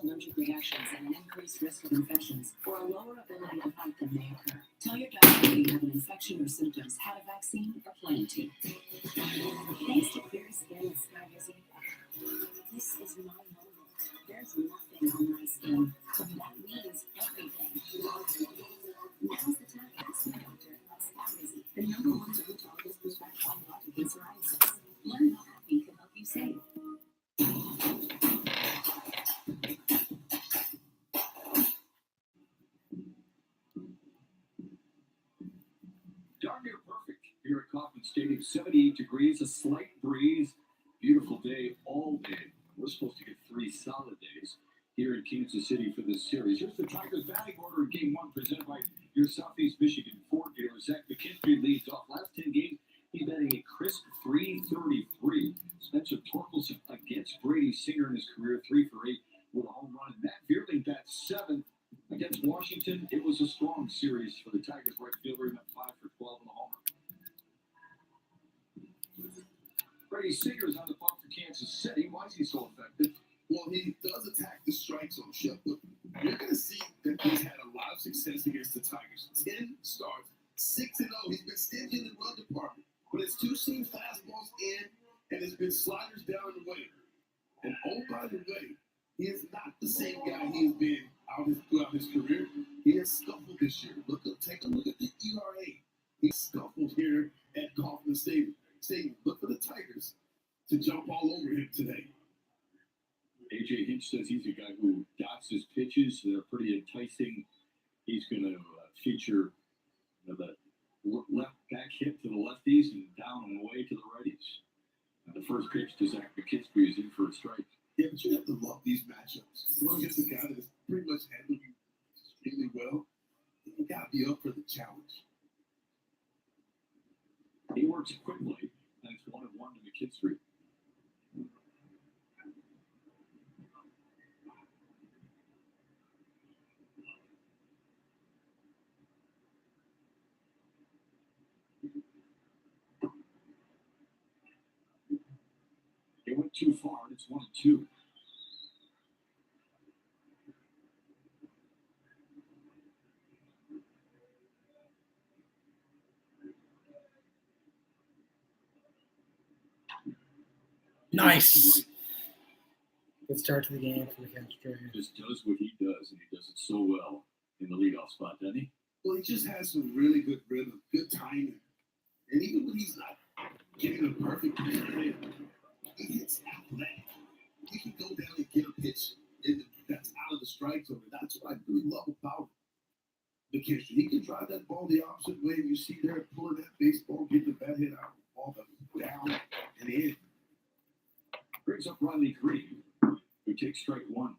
allergic reactions and an increased risk of infections, or a lower ability to fight them may occur. Tell your doctor if you have an infection or symptoms, had a vaccine, or plan to. Thanks to clear skin with Skyrizi, this is my moment. There's nothing on my skin. That means everything. Now's the time to ask your doctor about Skyrizi, the #1 dermatologist prescribed biologic against psoriasis. Learn how happy can help you save. Darn near perfect here at Kauffman Stadium. 78 degrees, a slight breeze. Beautiful day all day. We're supposed to get 3 solid days here in Kansas City for this series. Here's the Tigers batting order in Game 1 presented by your Southeast Michigan Ford dealer. Zach McKinstry leads off. Last 10 games, he's batting a crisp .333. Spencer Torkelson against Brady Singer in his career, 3 for 8 with a home run. Matt Vierling bats 7. Against Washington, it was a strong series for the Tigers. Right fielder, he went 5 for 12 and a homer. Brady Singer is on the bump for Kansas City. Why is he so effective? Well, he does attack the strike zone, Shep, but you're going to see that he's had a lot of success against the Tigers. 10 starts, 6-0. He's been stingy in the run department, but it's 2-seam fastballs in, and it's been sliders down the way. And oh, by the way, he is not the same guy he has been throughout his career. He has scuffled this year. Take a look at the ERA. He scuffled here at Kauffman Stadium. Look for the Tigers to jump all over him today. A.J. Hinch says he's a guy who dots his pitches. They're pretty enticing. He's going to feature the left back hit to the lefties and down and away to the righties. The first pitch to Zach McKinstry is in for a strike. Yeah, but you have to love these matchups. Going against a guy that is pretty much handling you extremely well, you got to be up for the challenge. He works quickly, and it's 1-1 to McKinstry. It went too far, and it's 1-2. Nice. Good start to the game for McKinstry. Just does what he does, and he does it so well in the leadoff spot, doesn't he? Well, he just has some really good rhythm, good timing. And even when he's not getting a perfect pitch, he hits athletic. He can go down and get a pitch that's out of the strike zone. And that's what I really love about McKinstry. He can drive that ball the opposite way. You see there pulling that baseball, getting the bat hit out, ball down and in. Brings up Riley Green, who takes strike 1.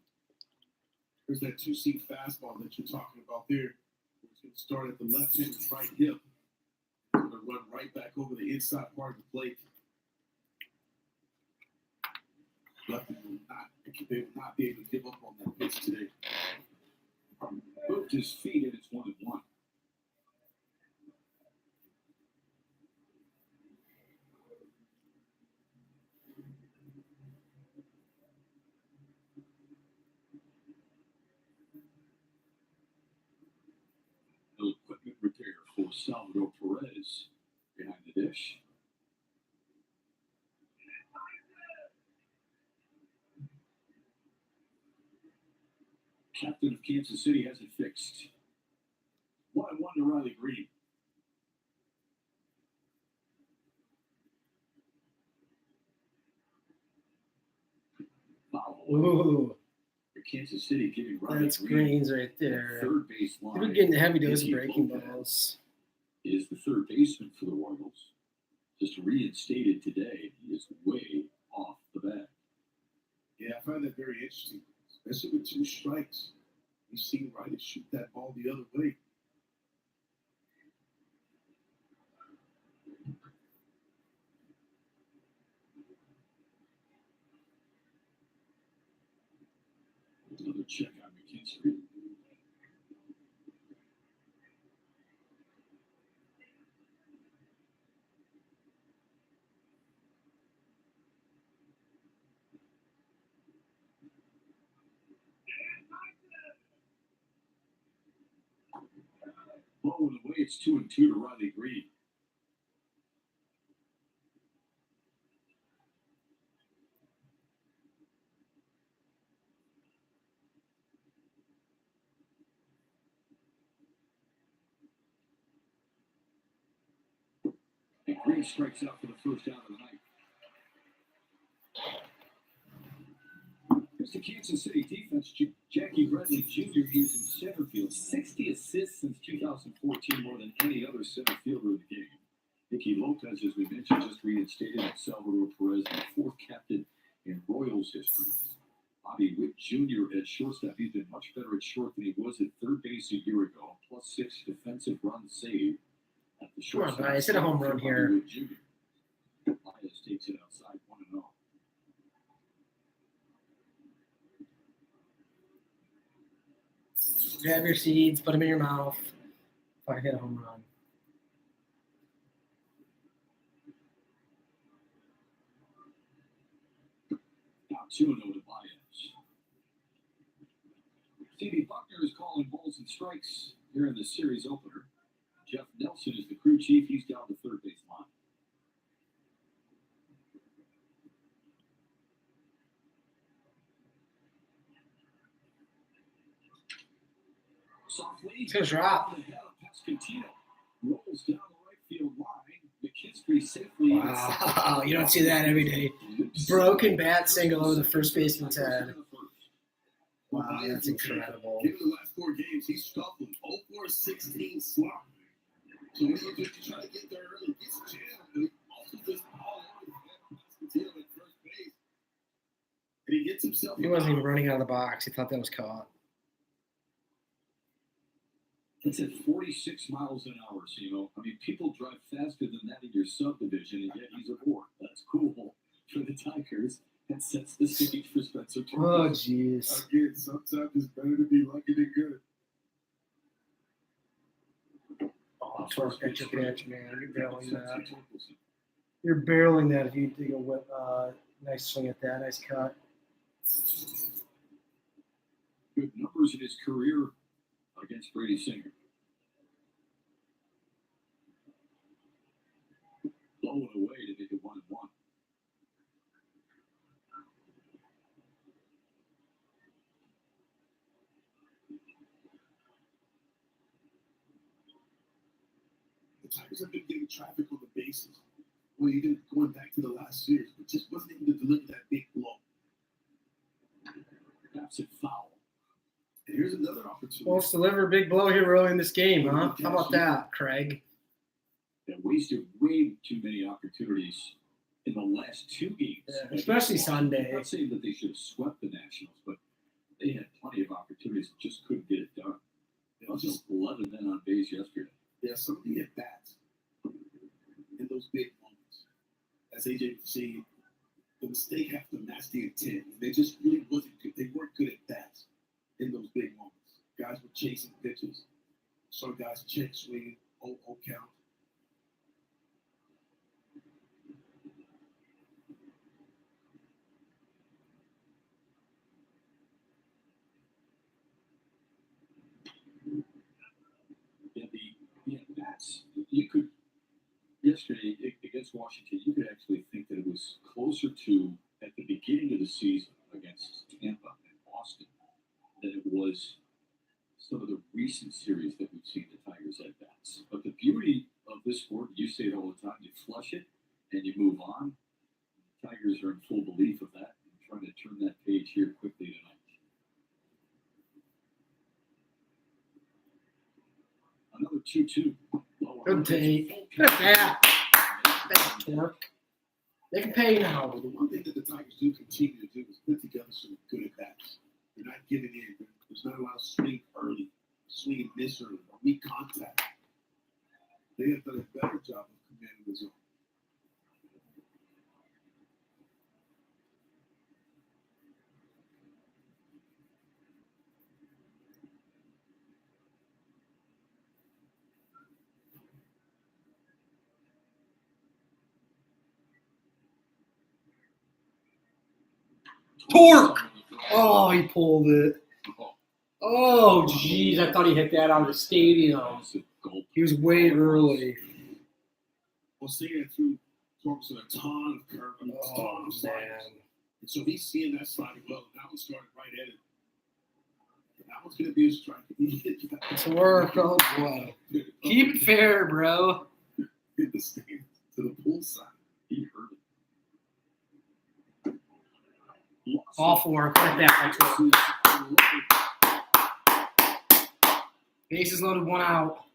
There's that 2-seam fastball that you're talking about there. It's going to start at the left hand and right hip. It's going to run right back over the inside part of the plate. Lefty they will not be able to give up on that pitch today. Moved his feet, and it's 1-1. No equipment repair for Salvador Perez behind the dish. Captain of Kansas City has it fixed. 1-1 to Riley Green. Foul. Ooh, Kansas City giving Riley that's Green greens right there. third base line. They're getting a heavy dose of Izzy breaking Lopez balls. is the third baseman for the Royals. Just reinstated today. He is way off the bat. Yeah, I find that very interesting, especially with 2 strikes. You see Riley shoot that ball the other way. Another check on McKinstry. it's 2-2 to Riley Green. And Green strikes out for the first out of the night. Here's the Kansas City defense. Jackie Bradley Jr. is in center field. 60 assists since 2014, more than any other center fielder in the game. Nicky Lopez, as we mentioned, just reinstated, and Salvador Perez, the fourth captain in Royals history. Bobby Witt Jr. at shortstop. He's been much better at short than he was at third base a year ago. +6 defensive runs saved at the Come on, shortstop. Bias, hit a home run here. Bobby Witt Jr. Bias takes it outside 1-0. Grab your seeds, put them in your mouth. If I hit a home run. Now 2-0 to Baez. Stevie Buckner is calling balls and strikes here in the series opener. Jeff Nelson is the crew chief. He's down the third base line. Softly, It's gonna drop. Pescatino rolls down the right field line. McKinstry safely. Wow, you don't see that every day. Broken bat single over the first baseman's head. Wow, that's incredible. Given the last 4 games, he's scuffling 0-4-16 slump. So when he just try to get there early, gets jammed, but he also just all over the at first base. And he gets himself. He wasn't even running out of the box. He thought that was caught. It's at 46 miles an hour, so, you know, I mean, people drive faster than that in your subdivision, and yet he's aboard. That's cool for the Tigers. That sets the stage for Spencer Oh, Torres. jeez. Again, sometimes it's better to be lucky than good. Oh, torque that your pitch, man. You're barreling that. You're barreling that if you take a nice swing at that. Nice cut. Good numbers in his career against Brady Singer. Blowing away to make it 1-1. The Tigers have been getting traffic on the bases. Well, even going back to the last series, but just wasn't able to deliver that big blow. That's it foul. And here's another opportunity. Well, let's deliver a big blow here early in this game, huh? How about that, Craig? That wasted way too many opportunities in the last 2 games. Yeah, especially Sunday. I'm not saying that they should have swept the Nationals, but they had plenty of opportunities and just couldn't get it done. They also just 11 men on base yesterday. Yeah, some of the at-bats in those big moments. As AJ was saying, the mistake have to match the intent. They just really wasn't good. They weren't good at bats in those big moments. Guys were chasing pitches. Some guys check swinging, 0-0 count. Yeah, the at-bats, you could, yesterday against Washington, you could actually think that it was closer to, at the beginning of the season against Tampa and Boston, than it was some of the recent series that we've seen the Tigers at-bats. But the beauty of this sport, you say it all the time, you flush it and you move on. The Tigers are in full belief of that and trying to turn that page here quickly tonight. Another 2-2. Good take. Good at that. Bad torque. They can pay now. But the one thing that the Tigers do continue to do is put together some good at-bats. They're not giving in. There's not a lot of swing early, swing and miss early, or weak contact. They have done a better job of commanding the zone. Torque! Oh, he pulled it. Oh, jeez. I thought he hit that out of the stadium. Gulp. He was way early. Well, Singer threw Torkelson a ton of curve, a ton Oh, of sliders. man. And so he's seeing that slider well. That one started right at it. And that one's going to be a strike. It's work. Oh, boy. Keep it fair, bro. Hit the stand to the pull side. He heard it. All four. Quick back. Bases loaded, 1 out.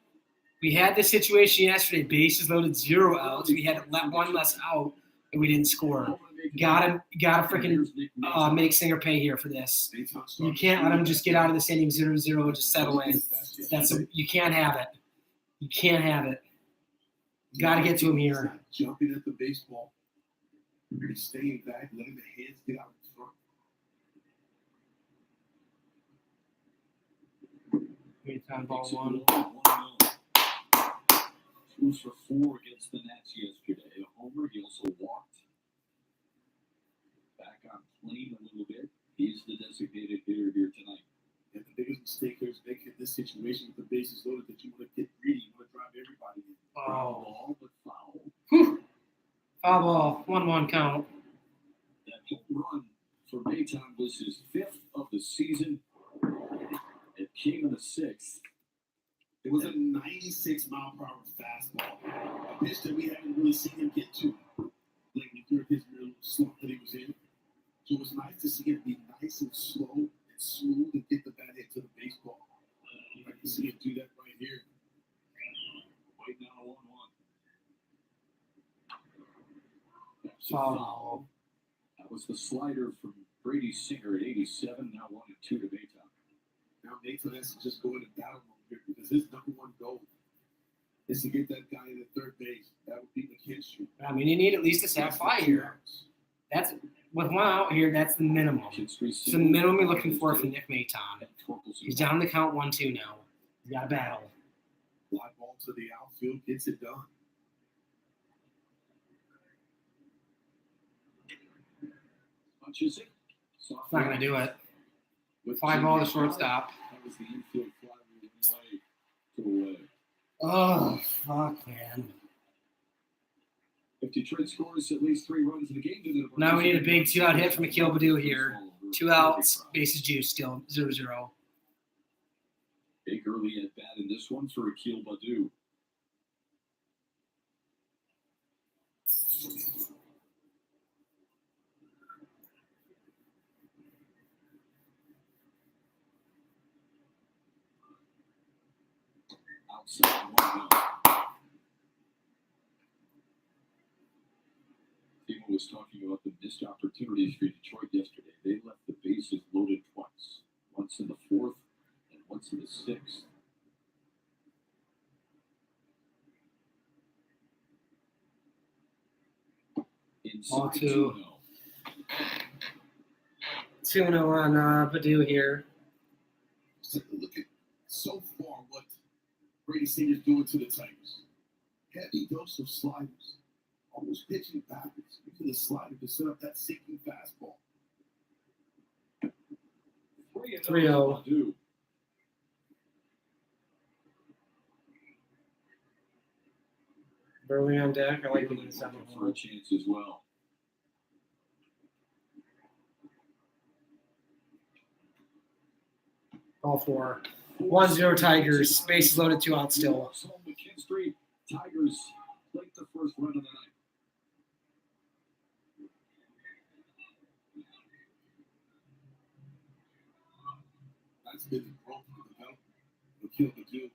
We had this situation yesterday. Bases loaded, 0 outs. We had to let one less out, and we didn't score. Gotta freaking make Singer pay here for this. You can't let him just get out of this inning 0-0 and just settle in. You can't have it. You can't have it. Gotta get to him here. Jumping at the baseball. He's staying back, letting the hands get out in front. Time ball 1. 2 for 4 against the Nats yesterday. A homer. He also walked. Back on plane a little bit. He's the designated hitter here tonight. And the biggest mistake there's making in this situation with the bases loaded that you want to get greedy. You want to drive everybody in. Foul Oh. ball, but foul. Foul ball. 1-1 count. That home run for Maytown was his 5th of the season. It came in the 6th. It was a 96-mile-per-hour fastball. A pitch that we haven't really seen him get to lately during his little slump that he was in. So it was nice to see him be nice and slow and smooth and get the bat hit to the baseball. I can see him do that right here. Waiting on a 1-1. That's a Foul. foul. That was the slider from Brady Singer at 87. Now 1-2 to Maytown. Now Nathan has to just go in and battle him here because his number one goal is to get that guy in at third base. That would be McKinstry. I mean, you need at least a sack fly here. That's with 1 out here. That's the minimum. It's the minimum you're looking for from Nick Mayton. He's down the count 1-2 now. You got to battle. Fly ball to the outfield, gets it done. Punches it. It's not going to do it. With Fly Jimmy ball to Fly, shortstop. That was the infield fly away to the way. Oh, fuck, man. If Detroit scores at least 3 runs in the game, Now we need a big 2-out hit from Akil Baddoo here. 2 outs, bases juice still, 0-0. Big early at bat in this one for Akil Baddoo. Outside 1-0. Timo was talking about the missed opportunities for Detroit yesterday. They left the bases loaded twice. Once in the 4th and once in the 6th. Ball Inside 2. 2-0. 2-0 on Baddoo here. Just take a look at so far what Brady Singer's doing to the Tigers. Heavy dose of sliders. Almost pitching backwards into the slider to set up that sinking fastball. 3-0. Baddoo. Burley on deck. I like the Looking second for a one. chance as well. All 4. 1-0 Tigers. Bases loaded, 2 outs still. So McKinstry, Tigers plate the first run of the night. That's been the growth of the development. Akil Baddoo,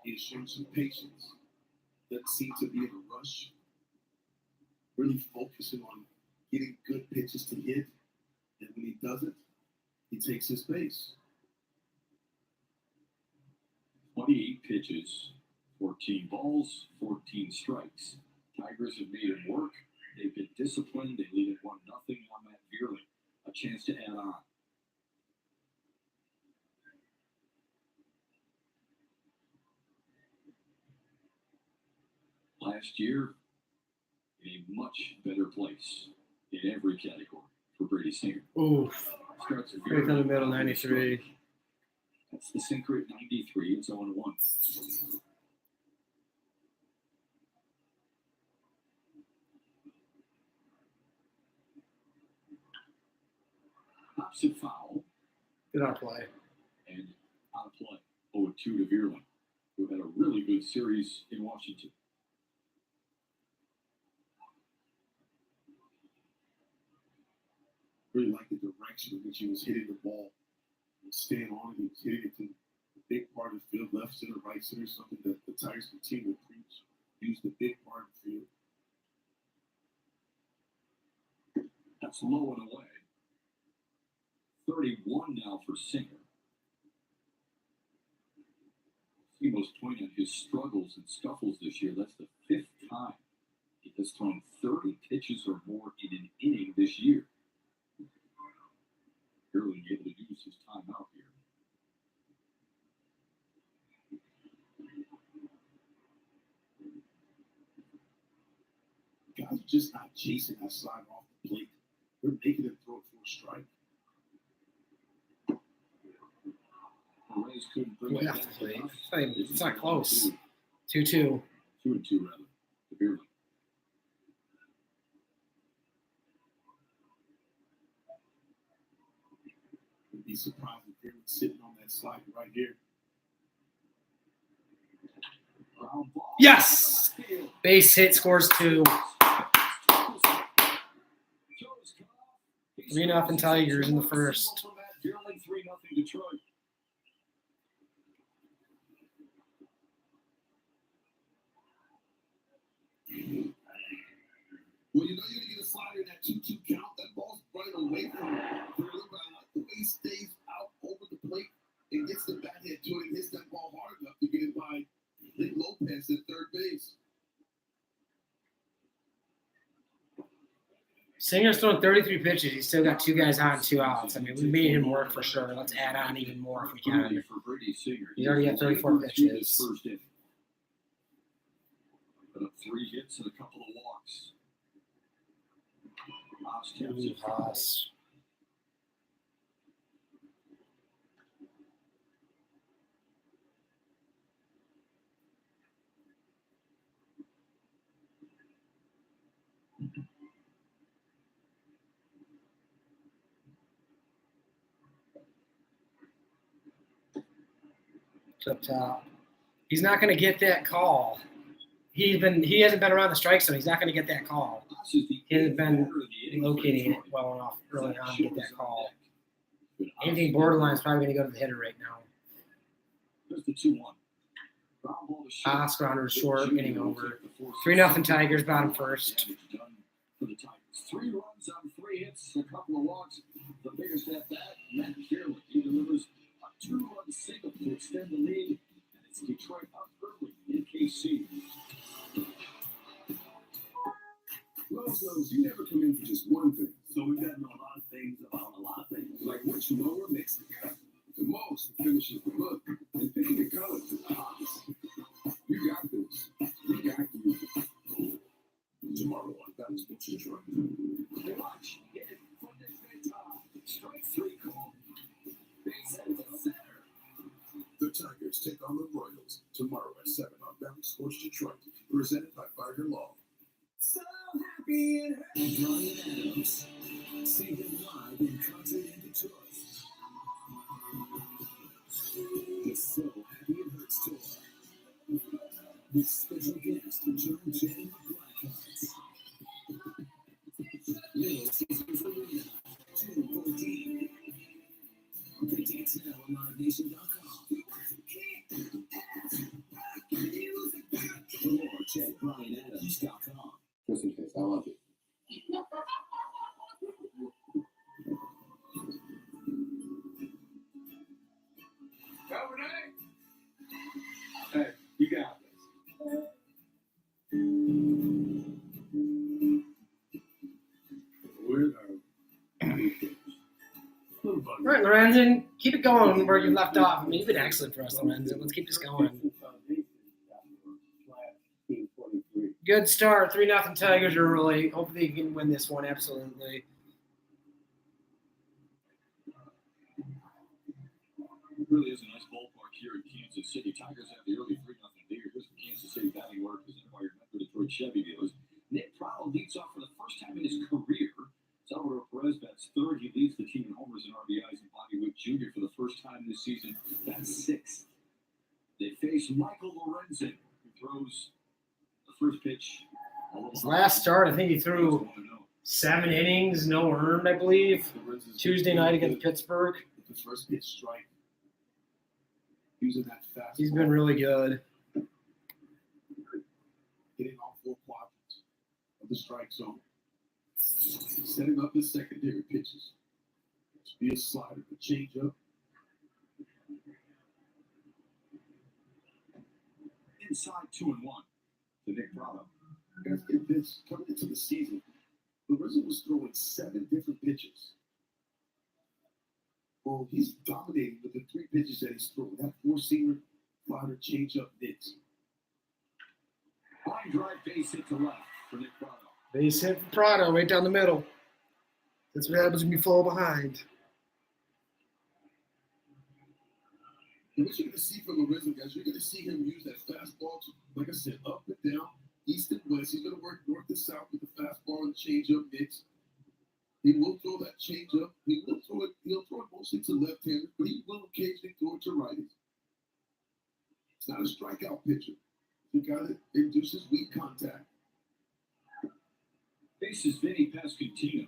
he has shown some patience. Doesn't seem to be in a rush. Really focusing on getting good pitches to hit. And when he doesn't, he takes his base. 28 pitches, 14 balls, 14 strikes. Tigers have made him work. They've been disciplined. They lead at 1-0 on Matt Veerling. A chance to add on. Last year, a much better place in every category for Brady Singer. Oof. Starts at Right down the middle, 93. That's the sinker at 93. It's 0-1. Opposite foul Good on play. and out of play. 0-2 to Veerling, who had a really good series in Washington. Really like the direction in which he was hitting the ball. He was staying on it. He was hitting it to the big part of the field, left center, right center, something that the Tigers continue to preach. Use the big part of the field. That's low and away. 31 now for Singer. Imo's pointing out his struggles and scuffles this year. That's the 5th time he has thrown 30 pitches or more in an inning this year. Barely able to use his time out here. Guys are just not chasing that slide off the plate. They're making him throw it for a strike. The Rays couldn't bring it Yeah, back. it's not close. 2-2. 2-2 rather. To Beerling. Would be surprised if they were sitting on that slide right here. Ground ball. Yes! Base hit, scores 2. 3-0 Tigers in the first. Beerling 3-0 Detroit. Well, you know you're going to get a slider in that 2-2 count. That ball's running away from him. But I like the way he stays out over the plate and gets the bat head to it and hits that ball hard enough to get it by Nick Lopez at third base. Singer's thrown 33 pitches. He's still got 2 guys on, 2 outs. I mean, we made him work for sure. Let's add on even more if we can. For Brady Singer. He's already got 34 pitches. First inning. Put up 3 hits and a couple of walks. Haas taps it. Haas. Up top. He's not going to get that call. He hasn't been around the strike zone. He's not going to get that call. He hasn't been locating it well enough early on to get that call. Anything borderline is probably going to go to the hitter right now. Here's the 2-1. Haas grounded short, inning over. 3-0 Tigers, bottom first. For the Tigers. 3 runs on 3 hits, a couple of walks. The biggest at bat, Matt Beerling. He delivers a 2-run single to extend the lead. And it's Detroit up early in KC. Lowe's knows you never come in for just one thing. So we've got to know a lot of things about a lot of things. Like which mower makes the cut the most, finishes the look, and picking the colors to the hottest. You got this. We got you. Tomorrow on Battle Sports Detroit. Watch. Hit it from this big top. Strike 3 call. Base hit to center. The Tigers take on the Royals tomorrow at 7 on Battle Sports Detroit. Presented by Barger Law. So happy it hurts. Brian Adams. See him live in concert in Detroit. The So Happy It Hurts tour. With special guest John Jay and the Blackhearts. Little Caesars Arena, June 14. Get tickets now on livenation.com. For more, check BrianAdams.com. Just in case, I love it. Hey, you got this. Where All right, Lorenzen, keep it going where you left off. I mean, you've been excellent for us, Lorenzen. Let's keep this going. Good start. 3-0 Tigers early. Hopefully you can win this one, absolutely. It really is a nice ballpark here in Kansas City. Tigers have the early 3-0 lead. Here's the Kansas City batting order presented by your member Detroit Chevy dealers. Nick Proud leads off for the first time in his career. Salvador Perez bats third. He leads the team in homers and RBIs. last start, I think he threw 7 innings, no earned, I believe. Tuesday night against Pittsburgh. The first pitch strike. Using that fast. He's been really good. Hitting all 4 quadrants of the strike zone. Setting up his secondary pitches. To be a slider, a changeup. Inside 2-1 to Nick Prado. Guys, get this. Coming into the season, Lorenzo was throwing 7 different pitches. Well, he's dominating with the 3 pitches that he's throwing. That 4-seamer, slider, changeup, mix. Line drive base hit to left for Nick Prado. Base hit for Prado right down the middle. That's what happens when you fall behind. And what you're going to see from Lorenzo, guys, you're going to see him use that fastball, to, like I said, up and down, east and west. He's going to work north and south with the fastball and changeup mix. He will throw that changeup. He will throw it. He'll throw it mostly to left-handers, but he will occasionally throw it to righties. It's not a strikeout pitcher. The guy that induces weak contact. Base is Vinny Pasquantino.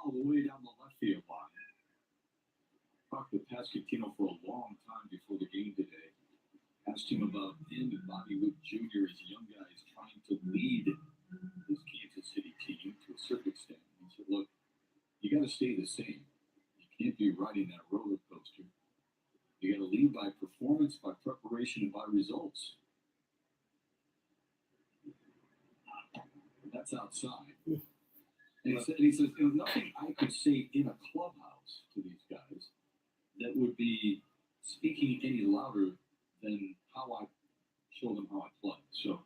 All the way down the left field line. Talked with Pasquantino for a long time before the game today. Asked him about him and Bobby Witt Jr. as young guys trying to lead this Kansas City team to a certain extent. He said, look, you got to stay the same. You can't be riding that roller coaster. You got to lead by performance, by preparation, and by results. That's outside. And he says, there's nothing I could say in a clubhouse to these guys that would be speaking any louder than how I show them how I play. So,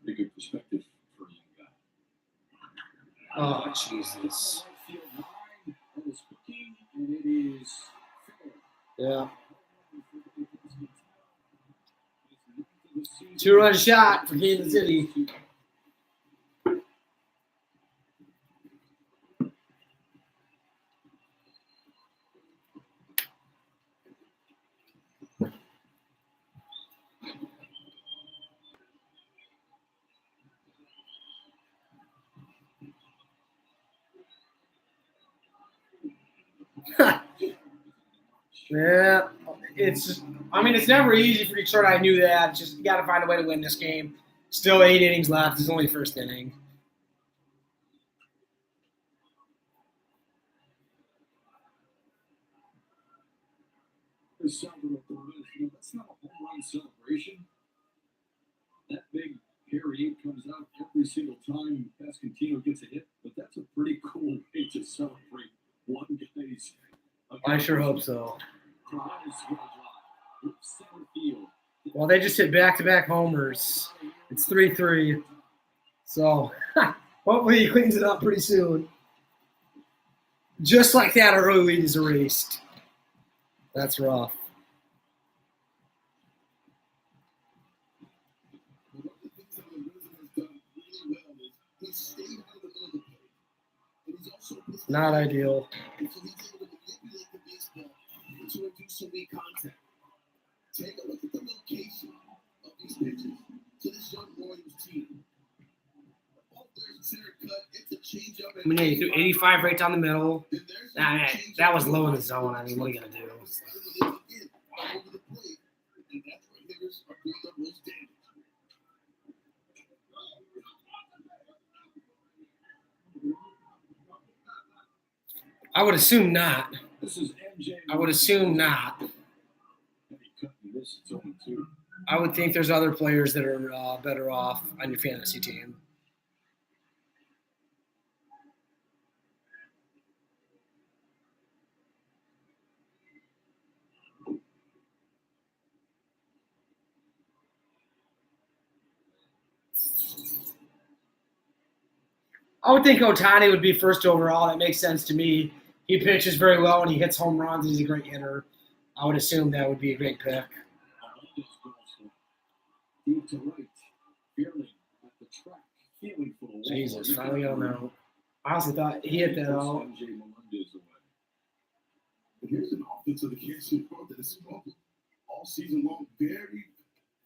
pretty good perspective for a young guy. Oh, Jesus. That is Peking, and it is Yeah. 2-run shot for Kansas City. Yeah, it's never easy for Detroit. I knew that. It's just you got to find a way to win this game. Still 8 innings left. It's only first inning. Salvador Perez, that's not a home run celebration. That big hairy 8 comes out every single time Pasquantino gets a hit, but that's a pretty cool way to celebrate one guy's. I sure hope so. Well, they just hit back-to-back homers. It's 3-3. So hopefully he cleans it up pretty soon. Just like that, our early lead is erased. That's rough. One of the things that Lorenzo has done really well is he stayed out of the middle of the plate. And he's also Not ideal. And so he's able to manipulate the baseball to induce some weak contact. Take a look at the location of these pitches to this young Royals team. Oh, there's a center cut. It's a changeup. I mean, he threw 85 right down the middle. That was low in the zone. I mean, what are you going to do? All over the plate. And that's where hitters are doing the most damage. I would assume not. This is MJ. I would assume not. This is 0-2. I would think there's other players that are better off on your fantasy team. I would think Ohtani would be first overall. That makes sense to me. He pitches very well and he hits home runs. He's a great hitter. I would assume that would be a great pick. Deep to right. Fairly at the track. feeling for the wall. Jesus, finally got him out. I honestly thought he hit that out. MJ Melendez away. But here's an offense of the Kansas City Chiefs that has struggled all season long. Very,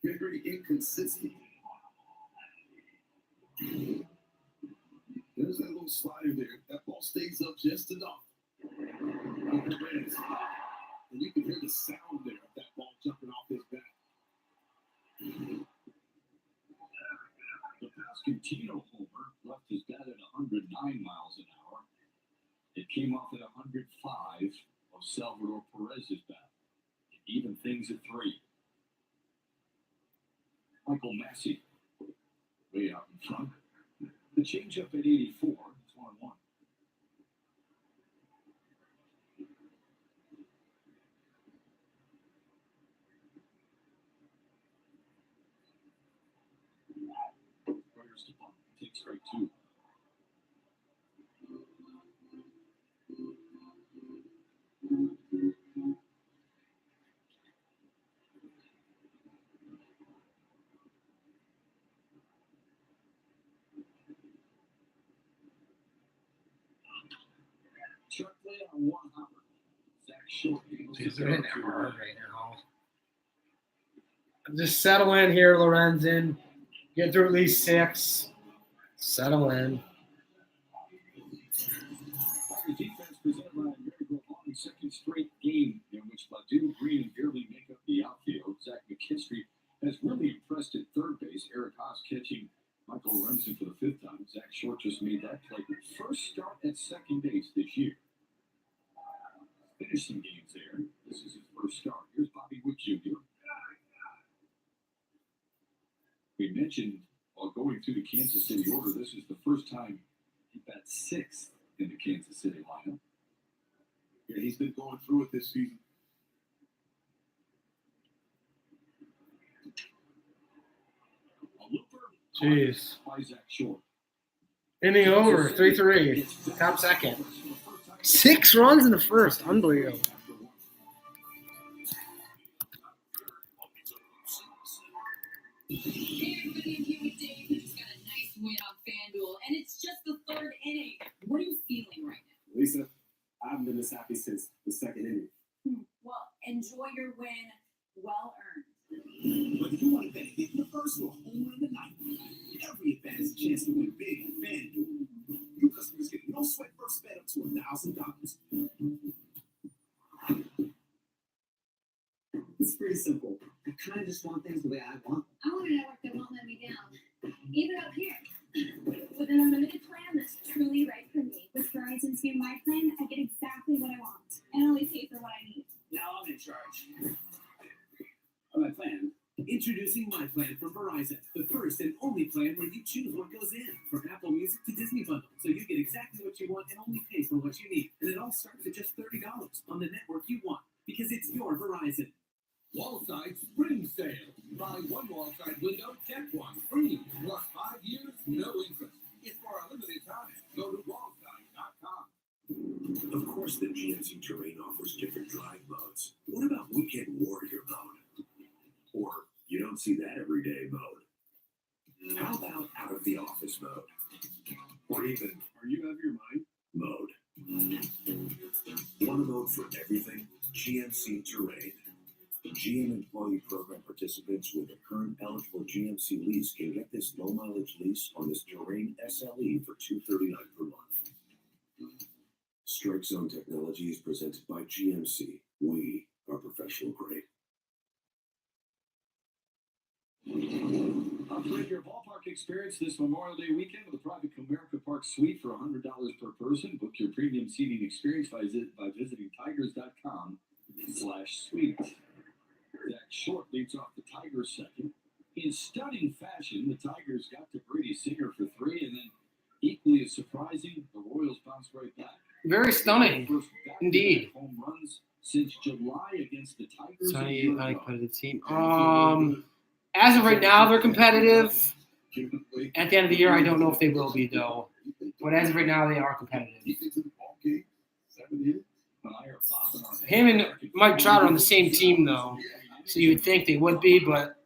very inconsistent. There's that little slider there. That ball stays up just enough. And you can hear the sound there of that ball jumping off his back. The Pascantino homer left his bat at 109 miles an hour. It came off at 105 of Salvador Perez's bat. Even things at 3. Michael Massey, way out in front. The changeup at 84. It's 1-1. Warriors to bunt. Take strike 2. Chuck play on 1 hopper. Zach Short. Jeez, they're hitting that hard right now. Just settle in here, Lorenzen. Get through at least 6. Settle in. The defense presented by Miracle on second straight game in which Badu, Green, and Beerley make up the outfield. Zach McKinstry has really impressed at third base. Eric Haas catching Michael Lorenzen for the 5th time. Zach Short just made that play. First start at second base this year. Finished some games there. This is his first start. Here's Bobby Witt Jr. We mentioned while going through the Kansas City order, this is the first time he bats 6th in the Kansas City lineup. Yeah, he's been going through it this season. A looper. Jeez. By Zach Short. Inning over, 3-3. Top second. 6 runs in the first. Unbelievable. Hey everybody, I'm here with Dave, who just got a nice win on FanDuel, and it's just the 3rd inning. What are you feeling right now? Lisa, I haven't been this happy since the 2nd inning. Well, enjoy your win. Well earned. But if you want to bet hit the first or home run of the night, every at bat has a chance to win big at FanDuel. New customers get no sweat first bet up to $1,000. It's pretty simple. I kind of just want things the way I want. I want a network that won't let me down. Even up here. With an unlimited plan that's truly right for me. With Verizon's new My Plan, I get exactly what I want. And only pay for what I need. Now I'm in charge. My plan. Introducing My Plan from Verizon. The first and only plan where you choose what goes in. From Apple Music to Disney Bundle. So you get exactly what you want and only pay for what you need. And it all starts at just $30 on the network you want. Because it's your Verizon. Wallside Spring Sale. Buy 1 Wallside window, get 1 free. Plus 5 years, no interest. It's for a limited time. Go to wallside.com. Of course, the GMC Terrain offers different drive modes. What about Weekend Warrior mode? Or you don't see that every day mode? How about out of the office mode? Or even Are you out of your mind? mode? Want a mode for everything? GMC Terrain. GM employee program participants with a current eligible GMC lease can get this low mileage lease on this Terrain SLE for $239 per month. Strike Zone Technologies presented by GMC. We are professional grade. Upgrade your ballpark experience this Memorial Day weekend with a private Comerica Park suite for $100 per person. Book your premium seating experience by visiting tigers.com/suite. Zach Short leads off the Tigers second. In stunning fashion, the Tigers got to Brady Singer for 3, and then equally as surprising, the Royals bounced right back. Very stunning. First back-to-back Indeed. home runs since July against the Tigers. So a how year you like ago. put the team? As of right now, they're competitive. At the end of the year, I don't know if they will be though. But as of right now, they are competitive. Him and Mike Trout are on the same team though, so you would think they would be, but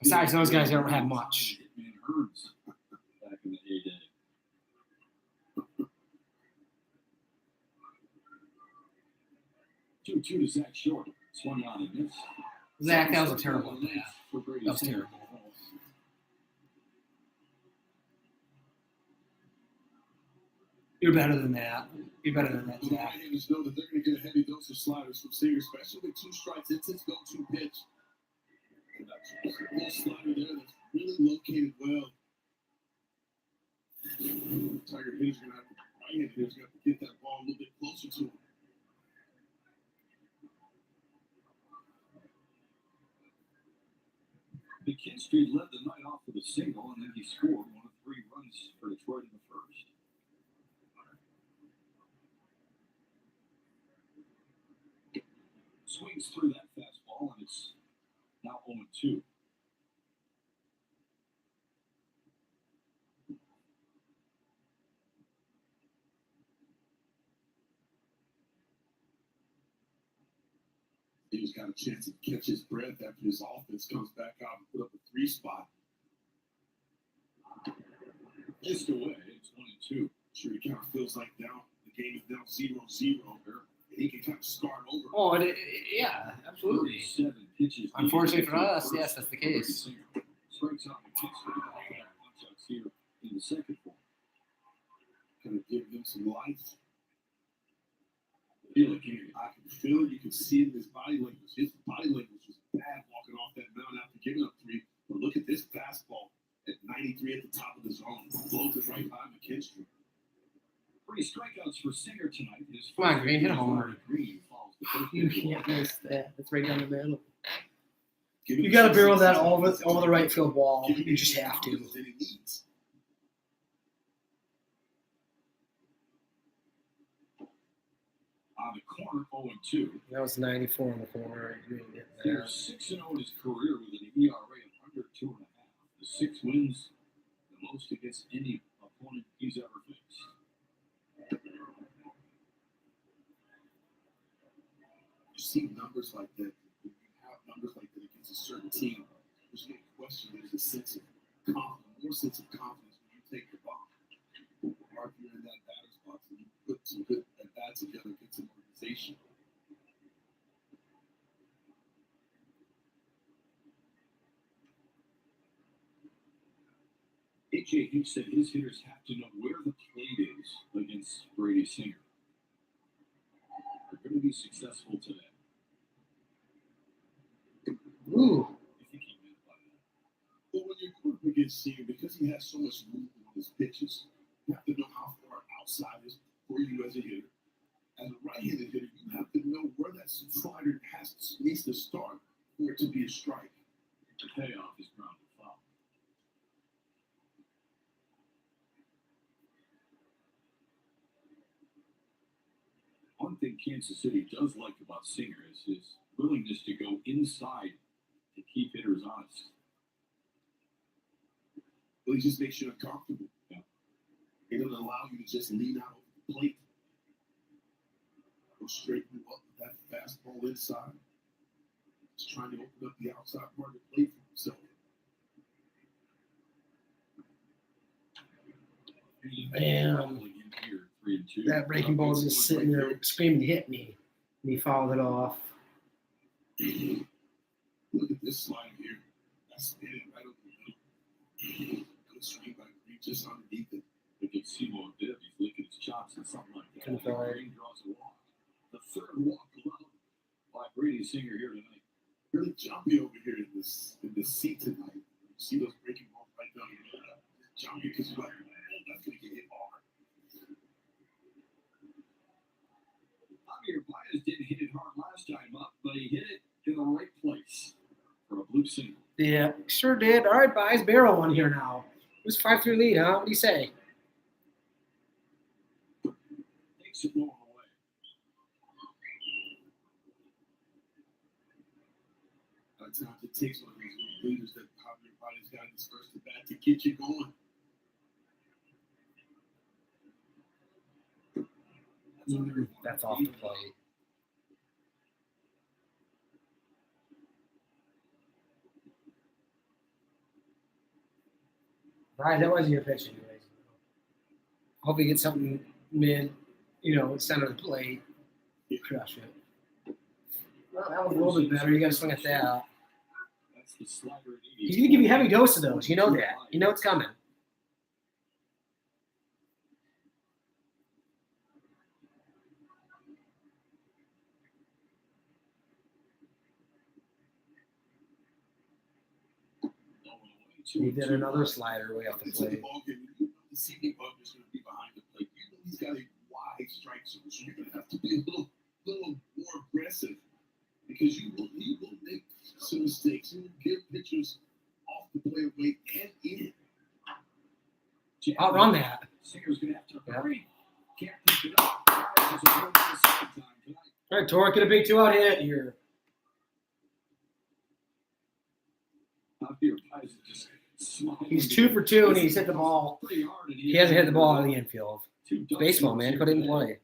besides those guys, they don't have much. 2-2 to Zach Short. Swung on and missed. Zach, that was a terrible bat. For Brady That was Singer. terrible. You're better than that. You're better than that, The Zach. right-handers know that they're going to get a heavy dose of sliders from Singer, especially with 2 strikes. It's his go-to pitch. And that's a little slider there that's really located well. Tiger hitters are going to have to, right-handed hitters are going to have to get that ball a little bit closer to him. McKinstry led the night off with a single, and then he scored one of 3 runs for Detroit in the first. Swings through that fastball, and it's now 0-2. He's got a chance to catch his breath after his offense comes back out and put up a 3 spot. Just away, it's 1-2. Sure, he kind of feels like now the game is now 0-0 here. And he can kind of start over. Oh, yeah, absolutely. 37 pitches. Unfortunately for us, yes, that's the case. Strikes out McKinstry. Punch-outs here in the second one. Kind of give him some life. I can feel it. You can see it in his body language. His body language was bad walking off that mound after giving up 3. But look at this fastball at 93 at the top of the zone. Blows it right by McKinstry. 3 strikeouts for Singer tonight. His Come on, Green, hit a homer. Green falls the first You pitch. can't miss that. That's right down the middle. Give him You got to the barrel that chances. over the right field wall. Give him You just the have to. confidence that he needs. On the corner, 0-2. That was 94 in the corner. You ain't getting They're that. 6-0 in his career with an ERA of under 2.5. The 6 wins, the most against any opponent he's ever faced. You see numbers like that. When you have numbers like that against a certain team, there's no question there's a sense of confidence, more sense of confidence when you take the ball. Or if you're in that batter's box and you put some good at-bats together against an organization. A.J. Hinch said his hitters have to know where the plate is against Brady Singer. They're going to be successful today. Ooh. I think he meant by that. But when you're going against Singer, because he has so much movement on his pitches, you have to know how far outside is for you as a hitter. As a right-handed hitter, you have to know where that slider needs to start for it to be a strike. The payoff is ground to foul. One thing Kansas City does like about Singer is his willingness to go inside to keep hitters honest. But he just makes you uncomfortable. Yeah. He doesn't allow you to just lean out over the plate. Go straight move up with that fastball inside. He's trying to open up the outside part of the plate for himself. Man. That breaking ball was just sitting there screaming to hit me. And he fouled it off. Look at this slide here. That's spinning right over the middle. Good swing by Green just underneath it. Look at Simo Div. He's licking his chops and something like that. Confirmed. Green draws a walk. The third walk allowed by Brady Singer here tonight. Really jumpy over here in this seat tonight. You see those breaking balls right down the middle. Jumpy because you're like, man, that's going to get hit hard. Javier Baez didn't hit it hard last time up, but he hit it in the right place for a blue single. Yeah, sure did. All right, Baez, barrel one here now. It was 5-3 lead, huh? What do you say? Takes it low away. A lot of times it takes one of those little leaders that Javier Baez got in his first at bat to get you going. That's off the plate. Right, that wasn't your pitch anyways. Hope you get something mid, center of the plate. Crush it. Well, that was a little bit better. You got to swing at that. That's the slider at 80. He's going to give you a heavy dose of those. You know that. You know it's coming. He did another slider way off the It's like a plate. ball game. You know the CD Butler's going to be behind the plate. You know he's got a wide strike zone, so you're going to have to be a little more aggressive because he will make some mistakes. He will give pitchers off the play away and in. Outrun that. Singer's going to have to Yeah. hurry. Can't pick it up. It's a home run the second time tonight. All right, Torque, get a big 2-out hit here. Javier Baez just smiling. He's 2 for 2, and he's hit the ball. Pretty hard, and He hasn't hit the ball out of the infield. Two It's baseball, man. Put it in play.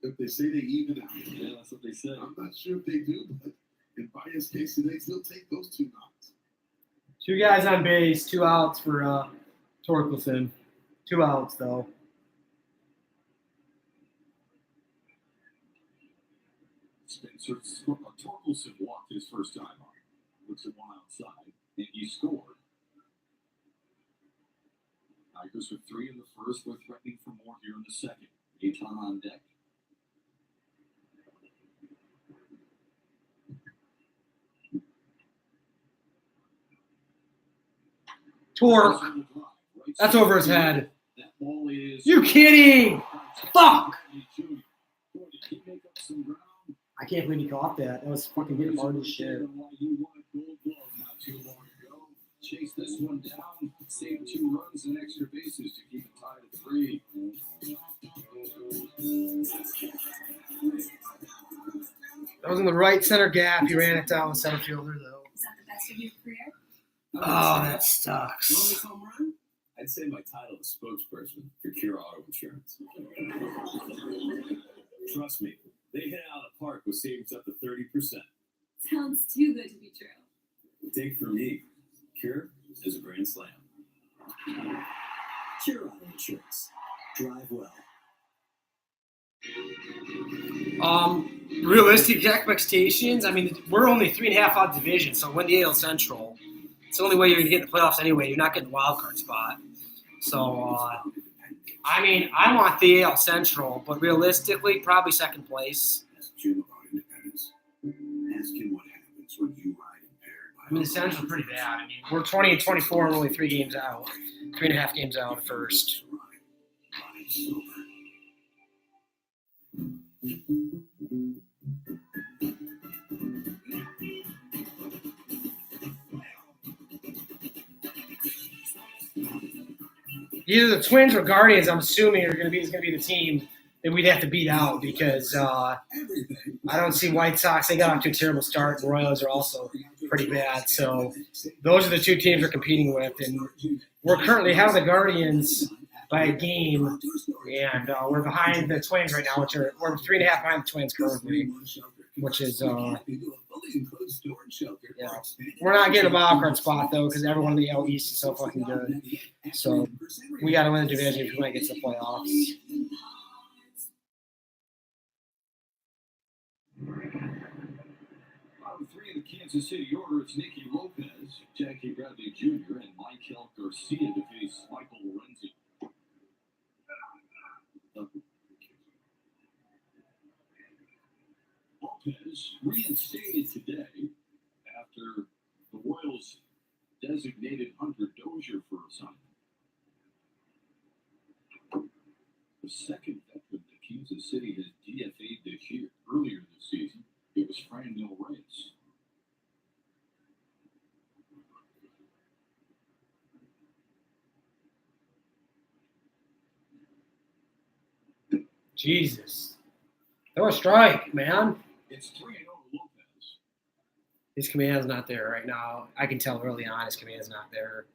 If they say they even out, Yeah, that's what they said. I'm not sure if they do, but in Baez's case, they still take those 2 knocks. 2 guys on base, 2 outs for Torkelson. 2 outs, though. Spencer Torkelson walked his first time on. Looks at one outside, and he scored. Tigers with 3 in the first. They're threatening for more here in the second. Aton on deck. Torque. That's over his head. That ball is. You kidding? Fuck! Boy, did he make up some ground. I can't believe he caught that. That was fucking hitting hard as shit. Why he won a Gold Glove not too long ago. Chase this one down, save 2 runs and extra bases to keep it tied at 3. That was in the right center gap. He ran it down the center fielder, though. Is that the best of your career? Oh, that Longest sucks. home run? I'd say my title is spokesperson for Cure Auto Insurance. Trust me, they hit it out of the park with savings up to 30%. Sounds too good to be true. Take from me, Cure is a grand slam. Cure Auto Insurance. Drive well. Realistic expectations. I mean, we're only 3.5 out of division, so win the AL Central. It's the only way you're going to get in the playoffs anyway. You're not getting the wild card spot. So, I mean, I want the AL Central, but realistically, probably second place. Ask Jim about independence. Ask him what happens when you ride impaired by I mean, the Central's pretty bad. I mean, we're 20 and 24 and only 3 games out. 3.5 games out at first. Ride sober. Either the Twins or Guardians, I'm assuming, is going to be the team that we'd have to beat out because I don't see White Sox. They got off to a terrible start. The Royals are also pretty bad. So those are the 2 teams we're competing with. And we're currently ahead of the Guardians by a game. And we're behind the Twins right now, we're 3.5 behind the Twins currently, which is yeah. We're not getting a wild card spot, though, because everyone in the AL East is so fucking good. So we got to win the division if we want to get to the playoffs. Bottom 3 in the Kansas City order, it's Nicky Lopez, Jackie Bradley Jr., and Michael Garcia to face Michael Lorenzi. Lopez reinstated today after the Royals designated Hunter Dozier for assignment. The second veteran that Kansas City has DFA'd this year. Earlier this season, it was Franmil Reyes. Jesus. Throw a strike, man. It's 3-0 Lopez. His command's not there right now. I can tell early on his command's not there.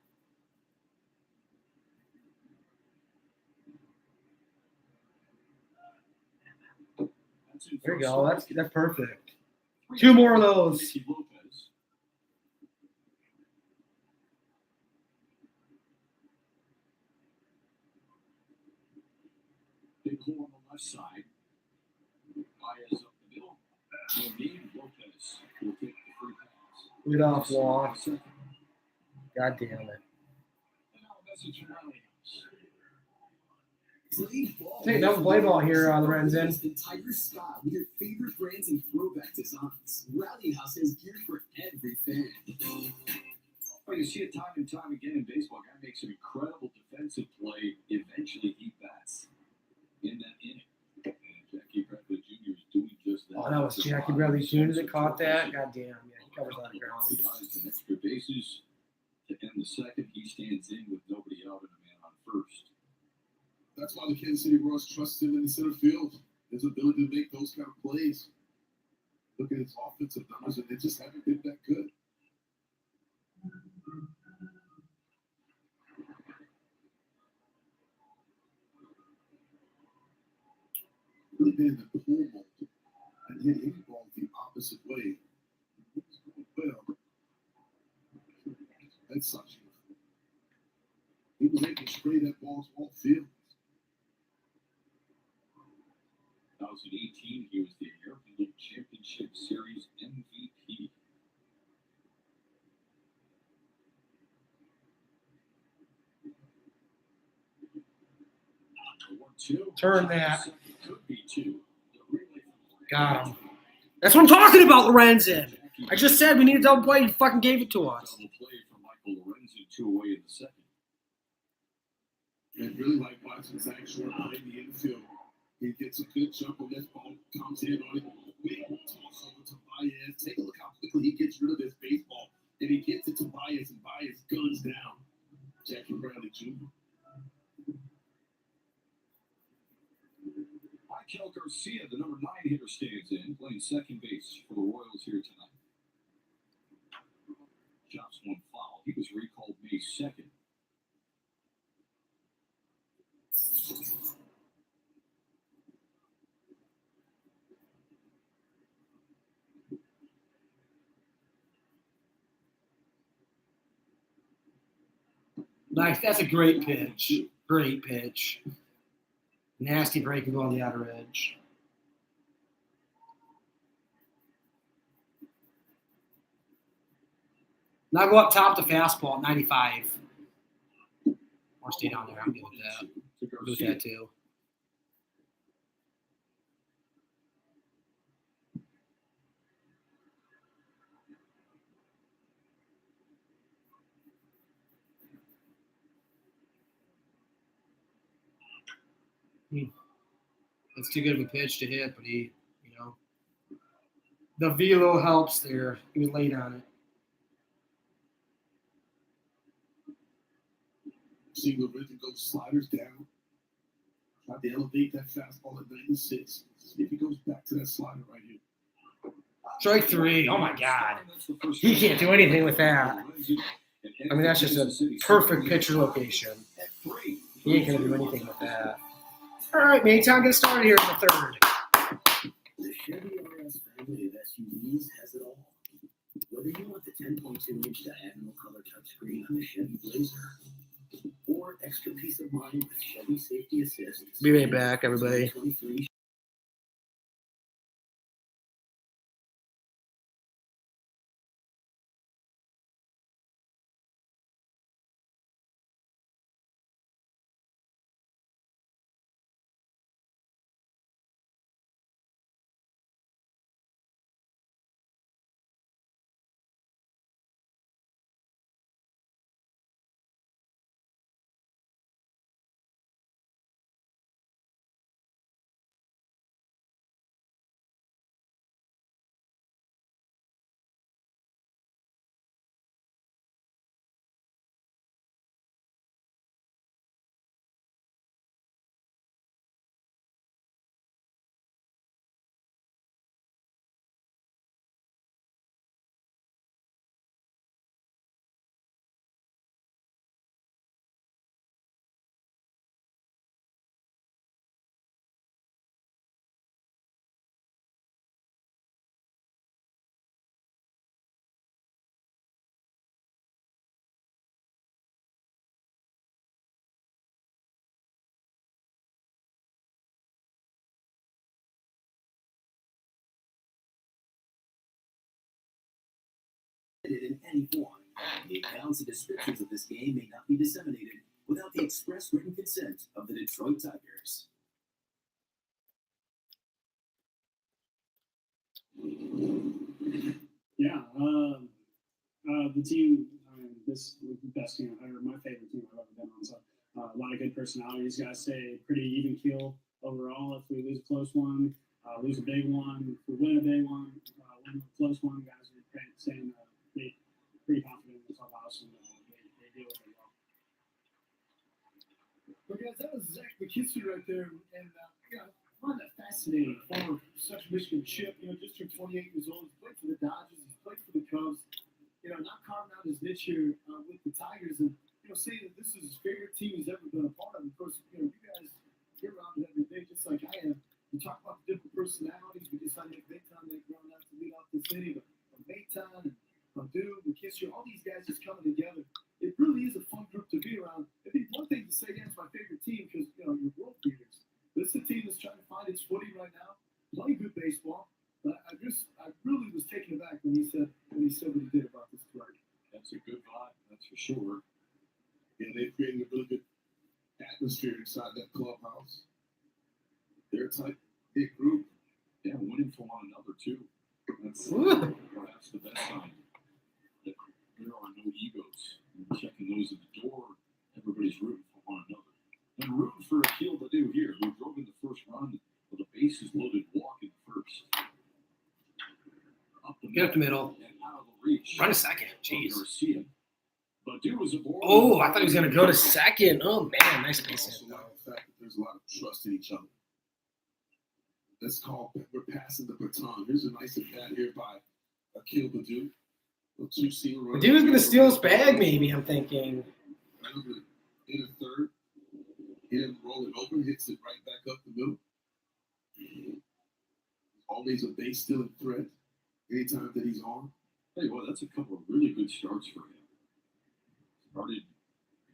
There you go. That's perfect. 2 more of those. Nicky Lopez. Big hole on the left side. Baez up the Gabe Lopez will take the free pass. Lead off wall. Second. God damn it. And now a message from Rally Play ball. Hey, double play ball here on the Lorenzen. And Tiger Scott with your favorite brands and throwback designs. Rally House has gear for every fan. Well, you see it time and time again in baseball. Guy makes an incredible defensive play. Eventually, he bats in that inning. And Jackie Bradley Jr. is doing just that. Oh, that was Jackie Bradley Jr. that caught that. God damn. Yeah, he covers a lot of He ground. guys and extra bases to end the second. He stands in with nobody out and a man on first. That's why the Kansas City Royals trust him in the center field. His ability to make those kind of plays. Look at his offensive numbers, and they just haven't been that good. Really been in the pull mold and hit any ball the opposite way. Well, that's such. He was able to spray that ball all field. 2018, he was the American League Championship Series MVP. Turn that. Could be two. Got him. That's what I'm talking about, Lorenzen. I just said we need a double play. You fucking gave it to us. Double play from Michael Lorenzen, 2 away in the second. And really like watching Zach Short play in the infield. He gets a good jump on this ball, comes in on it, quick toss over to Baez. Take a look how quickly he gets rid of this baseball. And he gets it to Baez, and Baez guns down Jackie Bradley Jr. Michael Garcia, the number 9 hitter, stands in, playing second base for the Royals here tonight. Chops one foul. He was recalled May 2nd. Nice. That's a great pitch. Great pitch. Nasty break and go on the outer edge. Now go up top to fastball at 95. Or stay down there. I'm good with that. To Good with Garcia. that too. It's too good of a pitch to hit, but he, the velo helps there. He was late on it. See Lorenzen go sliders down. Try to elevate that fastball at 96. See if he goes back to that slider right here. Strike 3. Oh my God. He can't do anything with that. I mean, that's just a perfect pitcher location. He ain't going to do anything with that. All right, Maytown, get started here in the third. The Chevy RS family of SUVs has it all. Whether you want the 10.2-inch diagonal color touchscreen on the Chevy Blazer or extra peace of mind with Chevy Safety Assist. Be right back, everybody. 2023 in any form. The accounts and descriptions of this game may not be disseminated without the express written consent of the Detroit Tigers. Yeah, the team, this was the best team, or my favorite team I've ever been on. So a lot of good personalities. Guys stay pretty even keel overall. If we lose a close one, lose a big one, if we win a big one, win a close one, guys are staying pretty confident in the clubhouse, and they deal with it well. But guys, that was Zach McKinstry right there, and I find that fascinating. Former Central Michigan Chip, just turned 28 years old. He's played for the Dodgers. He's played for the Cubs. Not carving out his niche here with the Tigers, and saying that this is his favorite team he's ever been a part of. Of course, you guys get around it every day, just like I am. We talk about the different personalities. We just had Nick Mayton that growing up to lead off the city, but Mayton and Purdue, McKinstry, all these guys just coming together. It really is a fun group to be around. I think one thing to say, it's my favorite team because you're world beaters. This is a team that's trying to find its footing right now, play good baseball. But I really was taken aback when he said what he did about this play. That's a good vibe, that's for sure. Yeah, they've created a really good atmosphere inside that clubhouse. They're a tight, big group. Yeah, winning for one another too. That's perhaps the best sign. That there are no egos. You're checking those at the door. Everybody's rooting for one another. And rooting for Akil Baddoo here, who drove in the first run with a bases loaded walk in the first. Get up the middle. And out of the reach. Run a second. Jeez. Garcia. Baddoo was aboard. Oh, I thought he was going to go to second. Oh, man. Nice base hit. Also like the fact that there's a lot of trust in each other. Let's call, we're passing the baton. Here's a nice at bat here by Akil Baddoo. Baddoo's going to steal his bag, maybe, I'm thinking. In a third. He didn't roll it open, hits it right back up the middle. Always a base stealing threat anytime that he's on. Tell you what, that's a couple of really good starts for him. Started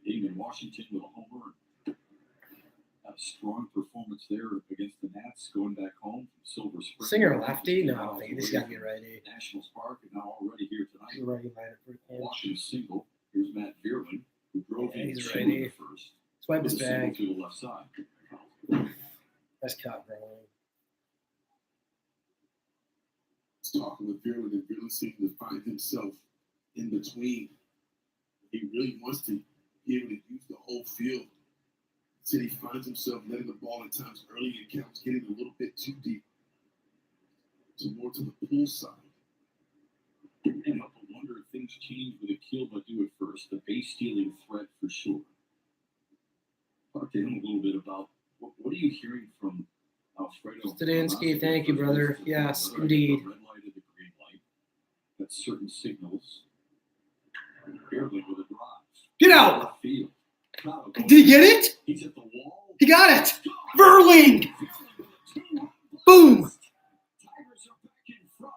the game in Washington with a homer. A strong performance there against the Nats, going back home from Silver Spring. Singer lefty? No, I don't think. This got to be righty. National Spark, and now already here tonight. Righty lineup for the Walking single. Here's Matt Vierling, who drove in he's two righty. in the first. Swipe his With a single bag. to the left side. Nice cut, bro. Talking with Vierling, and Vierling seems to find himself in between. He really wants to be able to use the whole field. So he finds himself letting the ball at times early in counts, getting a little bit too deep, more to the pull side. And I wonder if things change with Akil Baddoo at first. The base stealing threat for sure. Talk to him a little bit about what are you hearing from Alfredo Stadinsky, thank you, brother. Yes, indeed. The red light and the green light. That's certain signals. Barely with a drive. Get out! Field. Did he get it? He's at the wall. He got it! Verling! Boom! Tigers are back in front.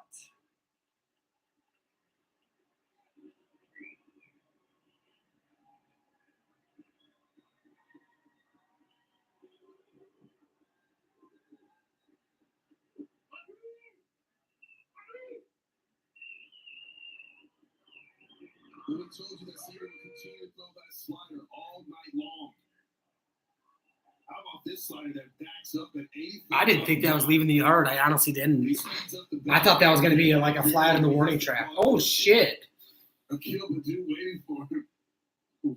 Who told you that Seager would continue to throw that slider all night long? How about this slider that backs up at 80? I didn't think that was leaving the yard. I honestly didn't. I thought that was going to be like a flat in the warning track. Oh, shit. Akil Baddoo waiting for him.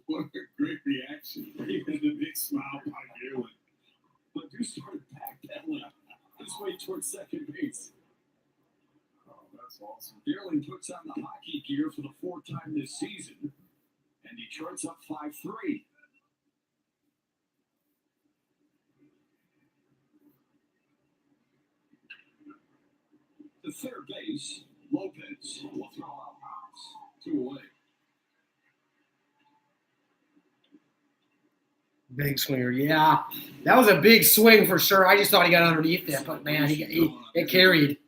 What a great reaction. Even the big smile by Vierling. Baddoo started backpedaling his way towards second base. Oh, that's awesome. Vierling puts on the hockey gear for the fourth time this season, and Detroit's up 5-3. The third base, Lopez will throw out House. 2 away. Big swinger, yeah. That was a big swing for sure. I just thought he got underneath that, but man, it carried.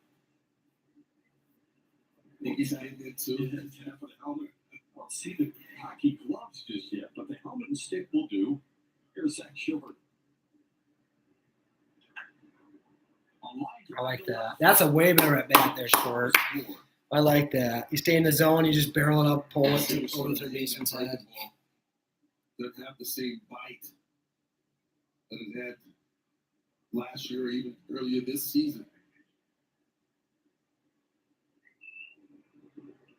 He's in there too. Yeah, for the helmet. I don't see the hockey gloves just yet, but the helmet and stick will do. Here's Zach Schubert. I like that. That's a way better at bat there, Sport. I like that. You stay in the zone, you just barrel it up, pull it over the third baseman's head. Doesn't have the same bite that it had last year or even earlier this season.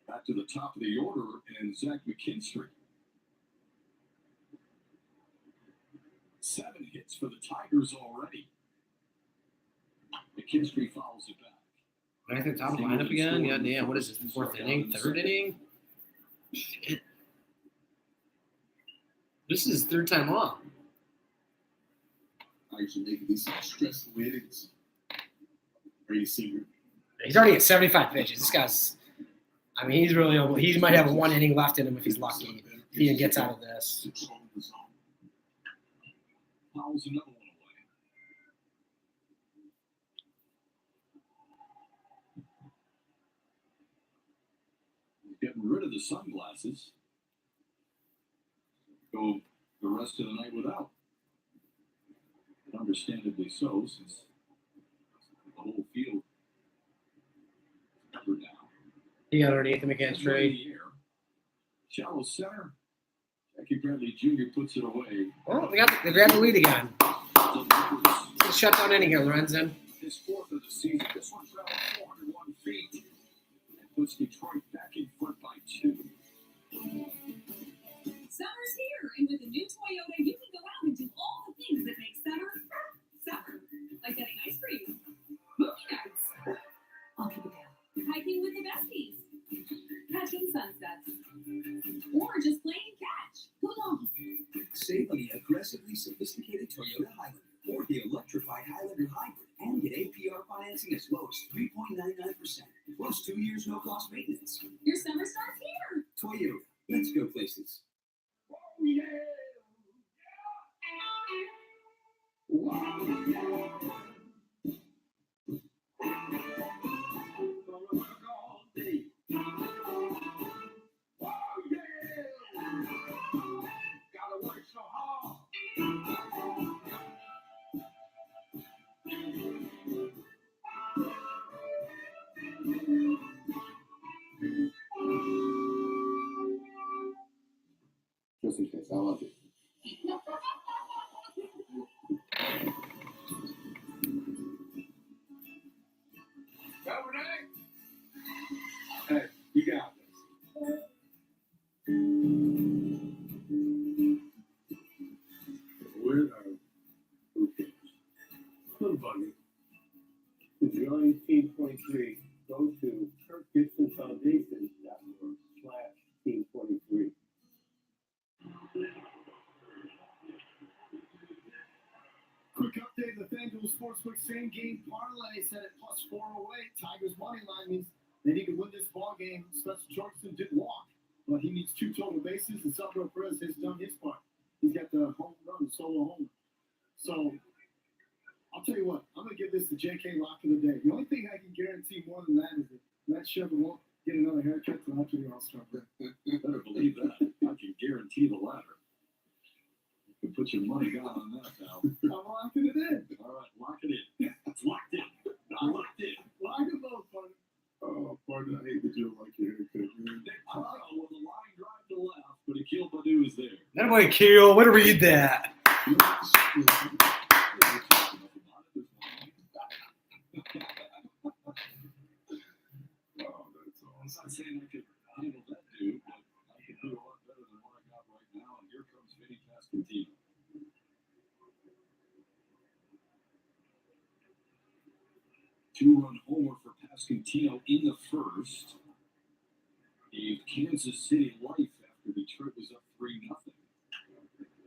Back to the top of the order, and Zach McKinstry. 7 hits for the Tigers already. McKinstry fouls it back. Back at the top of the lineup again? God damn, what is this, the 4th inning? 3rd inning? Shit. This is his 3rd time off. Tigers are making these stressful innings. Brady Singer. He's already at 75 pitches. This guy's, I mean, he's really, he might have 1 inning left in him if he's lucky. If he gets out of this. Fouls another one away. Getting rid of the sunglasses. Go the rest of the night without. Understandably so, since the whole field is covered now. He got underneath him against Trey. Shallow center. Jackie Bradley Jr. puts it away. Oh, they grabbed the lead again. It's a shutdown inning here, Lorenzen. His 4th of the season. This one traveled 401 feet and puts Detroit back in front by 2. Summer's here, and with a new Toyota, you can go out and do all the things that make summer, summer. Like getting ice cream, movie nights, I'll keep it down, hiking with the besties, catching sunsets, or just playing catch. Come on. Save on the aggressively sophisticated Toyota Highlander or the electrified Highlander Hybrid and get APR financing as low as 3.99%, plus 2 years no-cost maintenance. Your summer starts here. Toyota, let's go places. Just in case, I love it. Hey, you got this. Where are who cares? Little buggy. To join Team 23, go to KirkGibsonFoundation.org/Team23. Quick update: the FanDuel Sportsbook same game parlay set at +408. Tigers money line means they need to win this ball game. Spencer Jorgensen didn't walk, but he needs 2 total bases, and Salvador Perez has done his part. He's got the home run, solo home. So I'll tell you what, I'm gonna give this the JK lock of the day. The only thing I can guarantee more than that is that Matt Shepard won't get another haircut till after the All-Star break. Better believe that. I can guarantee the latter. You can put your money down on that now. I'm locking it in. All right, lock it in. It's locked in. Locked in. Lock it low, partner. Oh, pardon, I hate that you don't like your haircut, man. Nick Parra with a line drive to left, but Akil Badu is there. That boy Keel, way to read that. You know, it's- Oh, that's I'm awesome. not saying I could handle that dude, but I can do a lot better than what I got right now. And here comes Vinny Pasquantino. Two-run homer for Pasquantino in the first. Gave Kansas City life after Detroit was up 3-0.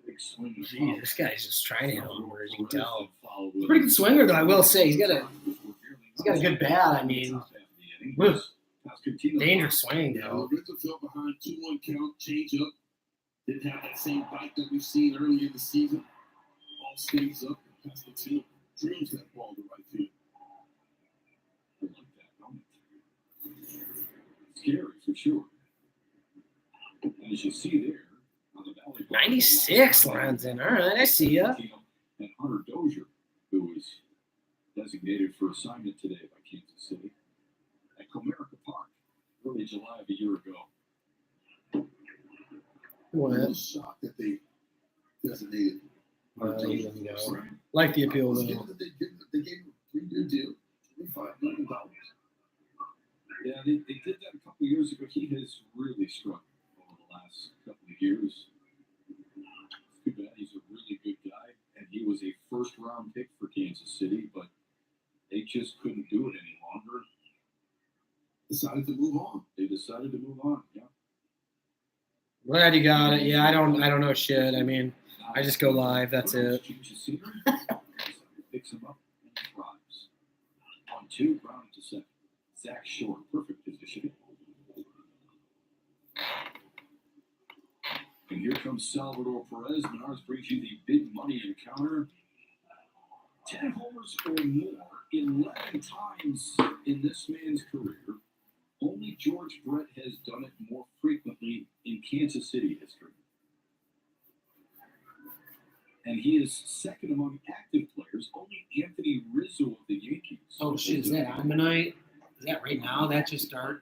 Big swing. Jeez, this guy's just trying to hit homers, you can tell. He's He's a pretty good swinger, though, I will say. He's got a good bat, I mean. Dangerous swing, Yeah, though. Lorenzo fell behind 2-1 count, change up. Didn't have that same bite that we've seen earlier in the season. Ball stays up, and Pasquantino drills that ball to right field. I like that, don't it? Scary for sure. And as you see there on the Valley, 96, Lorenzen. All right, I see ya. And Hunter Dozier, who was designated for assignment today by Kansas City at Comerica Park. early July of a year ago. I'm a little shocked that they designated. He doesn't go. Like the appeal, though. They gave him a 3-year deal, $25 million. Yeah, they did that a couple of years ago. He has really struggled over the last couple of years. It's too bad. He's a really good guy, and he was a first-round pick for Kansas City, but they just couldn't do it any longer. Decided to move on. They decided to move on. Yeah. Glad you got it. Yeah, I don't know shit. I mean, I just go live. That's it. Picks him up and drives. 1-2, ground to second. Zach Short, perfect position. And here comes Salvador Perez. Menards brings you the big money encounter. 10 homers or more 11 times in this man's career. Only George Brett has done it more frequently in Kansas City history. And he is second among active players. Only Anthony Rizzo of the Yankees. Oh shit! Is that Ammonite? Is that right now? That just started.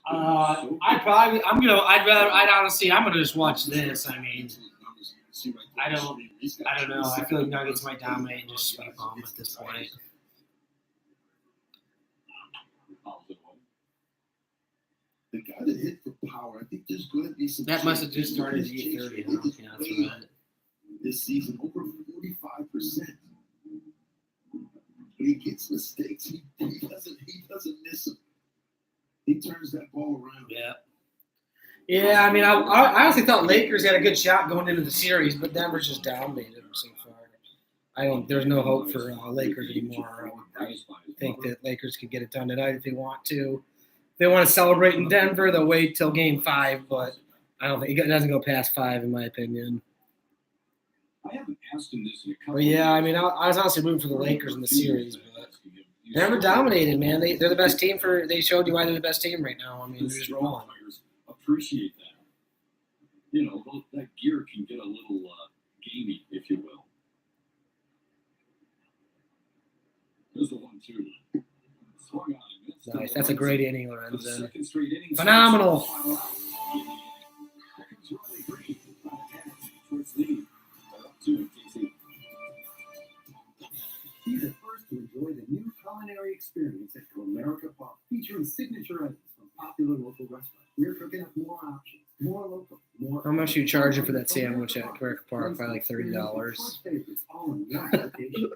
I'd honestly, I'm gonna just watch this. I mean, I don't know. I feel like Nuggets might dominate and just sweep them at this point. The guy that hit for power, I think there's going to be some. That must have just started at 8:30. Yeah, that's right. This season, over 45%. When he gets mistakes, he doesn't miss them. He turns that ball around. Yeah. Yeah, I mean, I honestly thought Lakers had a good shot going into the series, but Denver's just dominated them so far. There's no hope for Lakers anymore. I think that Lakers can get it done tonight if they want to. If they want to celebrate in Denver, they'll wait till Game 5, but I don't think it doesn't go past 5 in my opinion. I haven't asked him this in a couple. But yeah, I mean, I was honestly rooting for the Lakers in the series, but Denver dominated, man. They're the best team they showed you why they're the best team right now. I mean, they're just rolling. Appreciate that. You know, that gear can get a little gamey, if you will. There's the 1-2. Swung on. Nice. That's a great inning, Lorenzen. Second straight inning. Phenomenal. Here comes Riley Green. Towards lead. 2, KC. Be the first to enjoy the new culinary experience at Comerica Park, featuring signature items from popular local restaurants. We're cooking up more options, more local, more. How much are you charging for that sandwich at Comerica Park? Probably like $30. Favorites all in one location.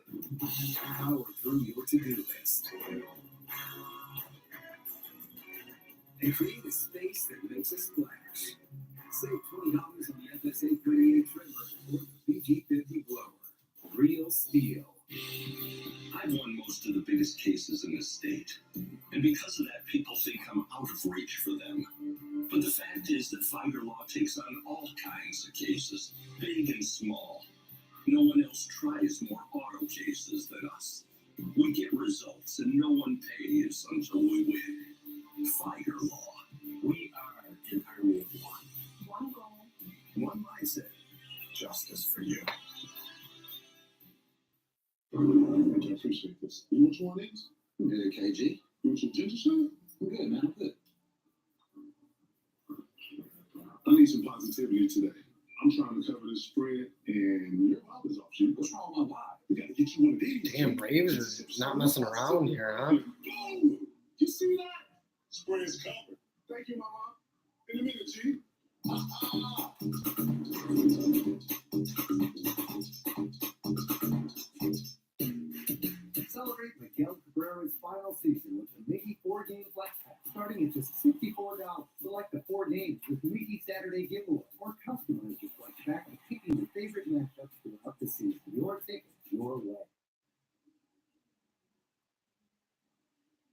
Power through your to-do list. And create a space that makes a splash. Save $20 on the FSA 38 trimmer or the PG50 blower. Real steel. I've won most of the biggest cases in this state. And because of that, people think I'm out of reach for them. But the fact is that Figer Law takes on all kinds of cases, big and small. No one else tries more auto cases than us. We get results and no one pays until we win. Figer Law. We are an army of one. One goal, one mindset. Justice for you. I appreciate this. You know what you want is? Good, KG. You want some ginger shot? I'm good, man. I'm good. I need some positivity today. I'm trying to cover this spread, and your vibe is off. What's wrong with my vibe? We got to get you one of these. Damn, Braves are not messing around here, huh? You see that? Spread's covered. Thank you, Mama. In a minute, G. Celebrate Miguel Cabrera's final season with the Mickey 4-game flex pack, starting at just $64. Select the 4 games with Mickey Saturday giveaway, or customize your flex pack by picking your favorite matchups throughout the season. Your ticket, your way.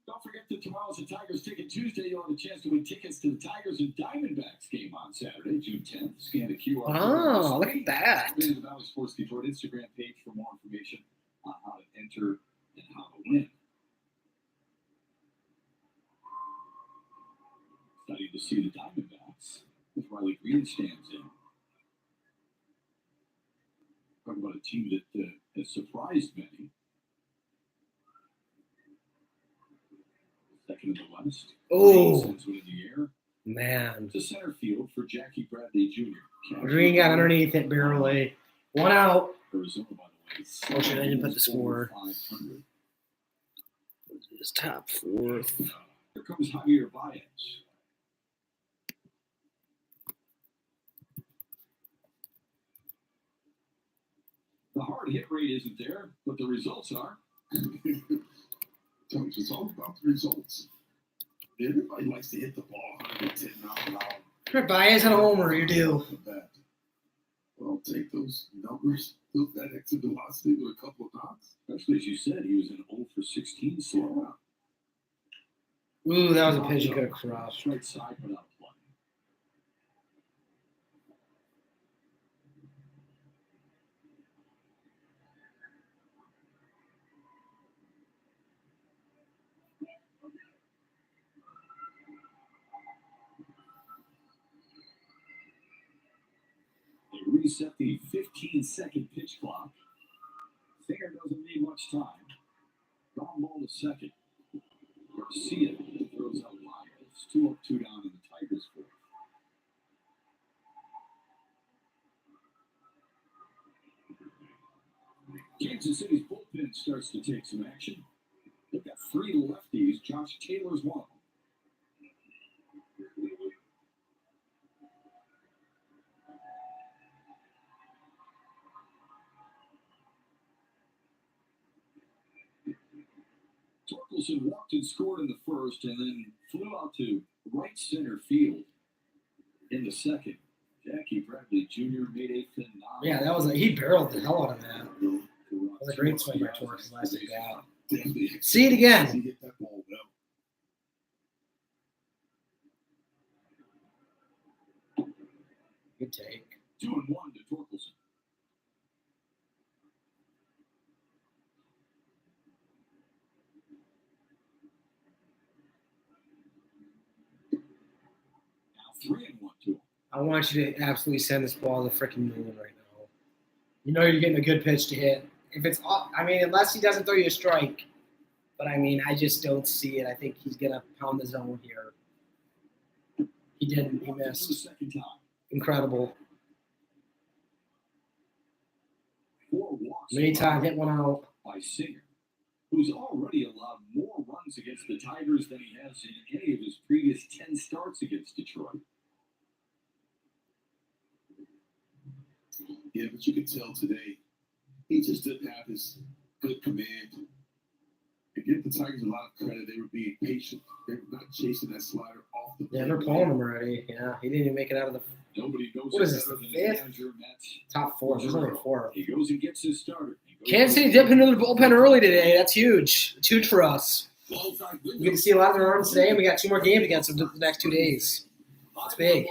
Don't forget that tomorrow's a Tigers Ticket Tuesday. You'll have a chance to win tickets to the Tigers and Diamondbacks game on Saturday, June 10th. Scan the QR code. Oh, look at that. Visit the Valley Sports Detroit Instagram page for more information on how to enter and how to win. Excited to see the Diamondbacks with Riley Green stands in. Talking about a team that has surprised many. Second in the West. Oh. Sends one in the air Man. to center field for Jackie Bradley Jr. Green got underneath it barely. One out. Arizona, by the way. Oh, shit, I didn't put the score. 500. His top fourth. Here comes Javier Baez. The hard hit rate isn't there, but the results are. Coach, it's all about the results. Everybody likes to hit the ball 110 miles an hour. Baez and a homer, you do. Well, take those numbers, that exit velocity with a couple of knocks. Especially as you said, he was an 0 for 16 slowdown. Ooh, that was a pitch he could have crossed. Right side, but out of play. They reset the 15-second pitch clock. Singer doesn't need much time. Ground ball to second. Garcia throws out wide. It's 2 up, 2 down in the Tigers' fourth. Kansas City's bullpen starts to take some action. They've got 3 lefties. Josh Taylor's one of them. Torkelson walked and scored in the first and then flew out to right center field in the second. Jackie Bradley Jr. made a phenomenal. Yeah, that was he barreled the hell out of that. That was a great swing by Torres last at bat. See it again. He hit that ball well. Good take. 2-1 to Torkelson. Now 3-1 to him. I want you to absolutely send this ball to the freaking moon right now. You know you're getting a good pitch to hit. If it's off, I mean, unless he doesn't throw you a strike. But I mean, I just don't see it. I think he's gonna pound the zone here. He didn't. He For the missed. second time. Incredible. 4 walks. Many times hit one out. By Singer, who's already allowed more runs against the Tigers than he has in any of his previous 10 starts against Detroit. Yeah, but you could tell today he just didn't have his good command. To give the Tigers a lot of credit, they were being patient. They were not chasing that slider off the Yeah, plate. they're pulling him already. Yeah, he didn't even make it out of the Nobody knows What is it this, better the than his fifth? manager, Matt. top 4. There's only 4. He goes and gets his starter. Kansas City dipped into the bullpen early today. That's huge. It's huge for us. We get to see a lot of their arms today, and we got 2 more games against them the next 2 days. It's big.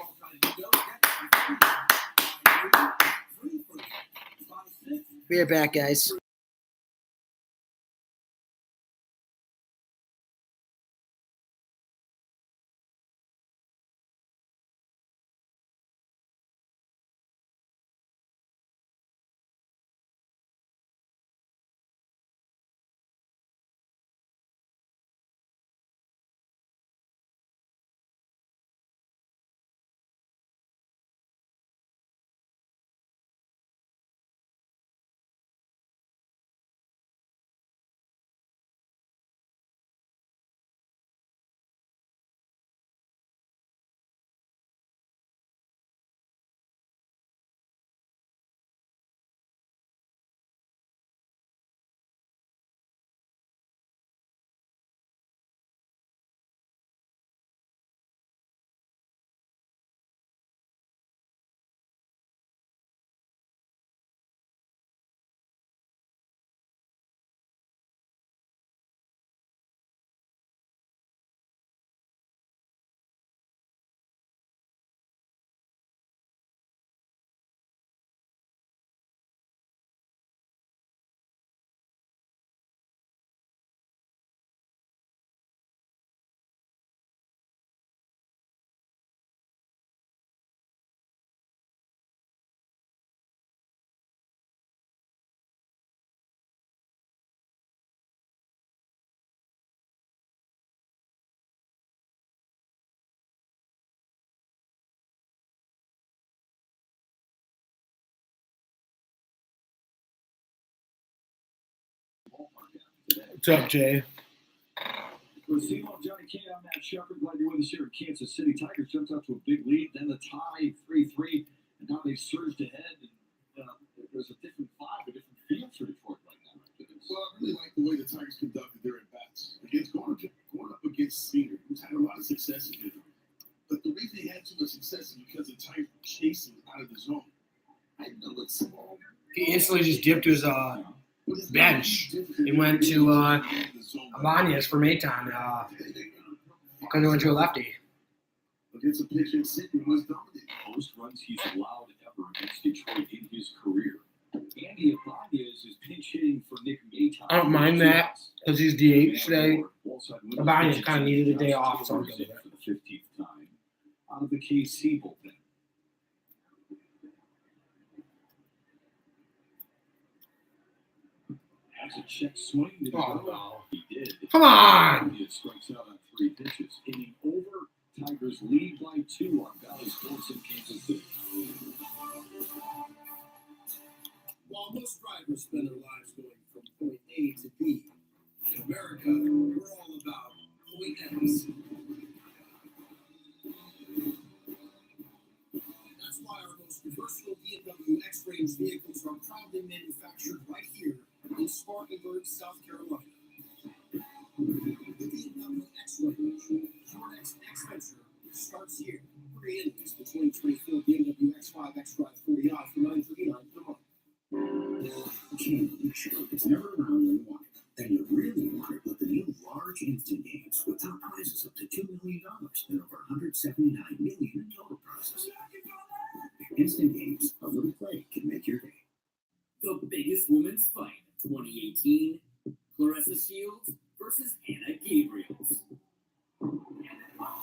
Be right back, guys. What's up, Jay? Racimo, Johnny Kane, I'm Matt Shepard. Glad you're with us here in Kansas City. Tigers jumped out to a big lead, then the tie, 3-3, and now they've surged ahead. And there's a different vibe, a different feel for Detroit right now. Well, I really like the way the Tigers conducted their at-bats against going up against Senior, who's had a lot of success in it. But the reason he had too much success is because the Tigers were chasing out of the zone. I know it's small. He instantly just dipped to his bench. He went to Ibanez for Maton. Because he went to a lefty. Against a pitcher in Sydney was dominating. Most runs he's allowed ever against Detroit in his career. Andy Ibanez is pinch hitting for Nick Maton. I don't mind that because he's DH today. Ibanez kind of needed a day off, so I'm good with it. For the 15th time out of the KC bullpen. That's a check swing. Did he Oh, go? no. He did. Come on! He strikes out on 3 pitches. Inning over. Tigers lead by 2 on Valley Sports in Kansas City. While most drivers spend their lives going from point A to B, in America, we're all about point X. That's why our most versatile BMW X-Range vehicles are proudly manufactured right here in Spartanburg, South Carolina. The BMW X-Range, your next X-Venture, starts here. Pre-introduce the 2024 BMW X5 X-Drive 40i for $939 per month. Change. It's never around when you want it. And you really want it with the new large instant games with top prizes up to $2 million and over $179 million in total prizes. Instant games, a little play can make your day. The biggest women's fight of 2018, Clarissa Shields versus Anna Gabriels. Now,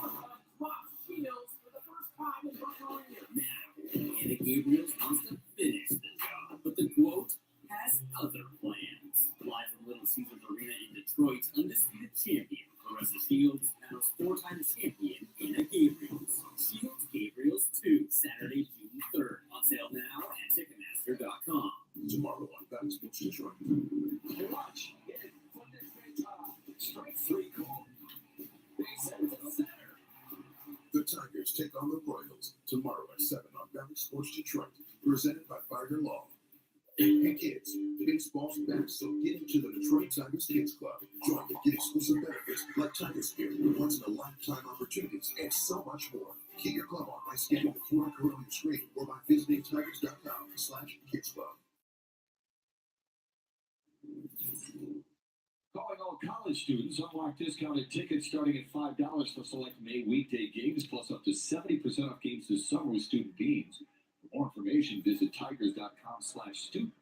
Anna Gabriels wants to finish the job, but the quote has other plans. Live from Little Caesars Arena in Detroit, undisputed champion Clarissa Shields battles 4-time champion Anna Gabriels. Shields Gabriels 2, Saturday, June 3rd. On sale now at Ticketmaster.com. Tomorrow on Valley Sports Detroit. Watch. Get it from this big strike 3 call. Base hit to the center. The Tigers take on the Royals tomorrow at 7 on Valley Sports Detroit, presented by Barger Law. Hey kids, baseball's back, so get into the Detroit Tigers Kids Club. Join and get exclusive benefits like Tigers gear, once-in-a-lifetime opportunities, and so much more. Keep your club on by scanning the QR code on your screen or by visiting tigers.com/kids club. Calling all college students, unlock discounted tickets starting at $5 for select May weekday games, plus up to 70% off games this summer with student beans. For more information, visit tigers.com/student.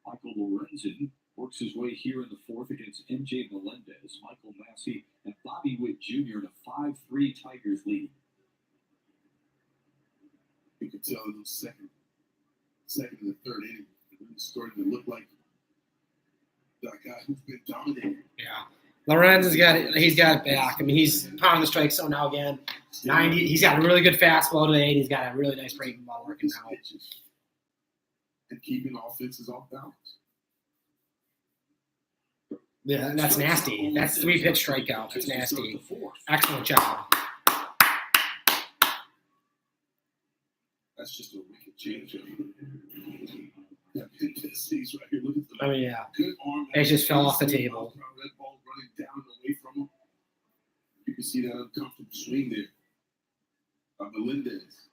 Michael Lorenzen works his way here in the 4th against MJ Melendez, Michael Massey, and Bobby Witt Jr. in a 5-3 Tigers lead. You can tell in the second and the third inning, it's starting to look like that guy who's been dominating. Yeah. Lorenz has got it. He's got it back. I mean, he's pounding the strike zone now again. 90. He's got a really good fastball today, and he's got a really nice breaking ball working now. And keeping offenses off balance. Yeah, that's nasty. That's 3-pitch strikeout. That's nasty. Excellent job. That's just a wicked changeup. That big Tennessee's right here. Look at the I mean, yeah. good arm. It just fell off the table. That ball running down and away from him. You can see that uncomfortable swing there by Melendez.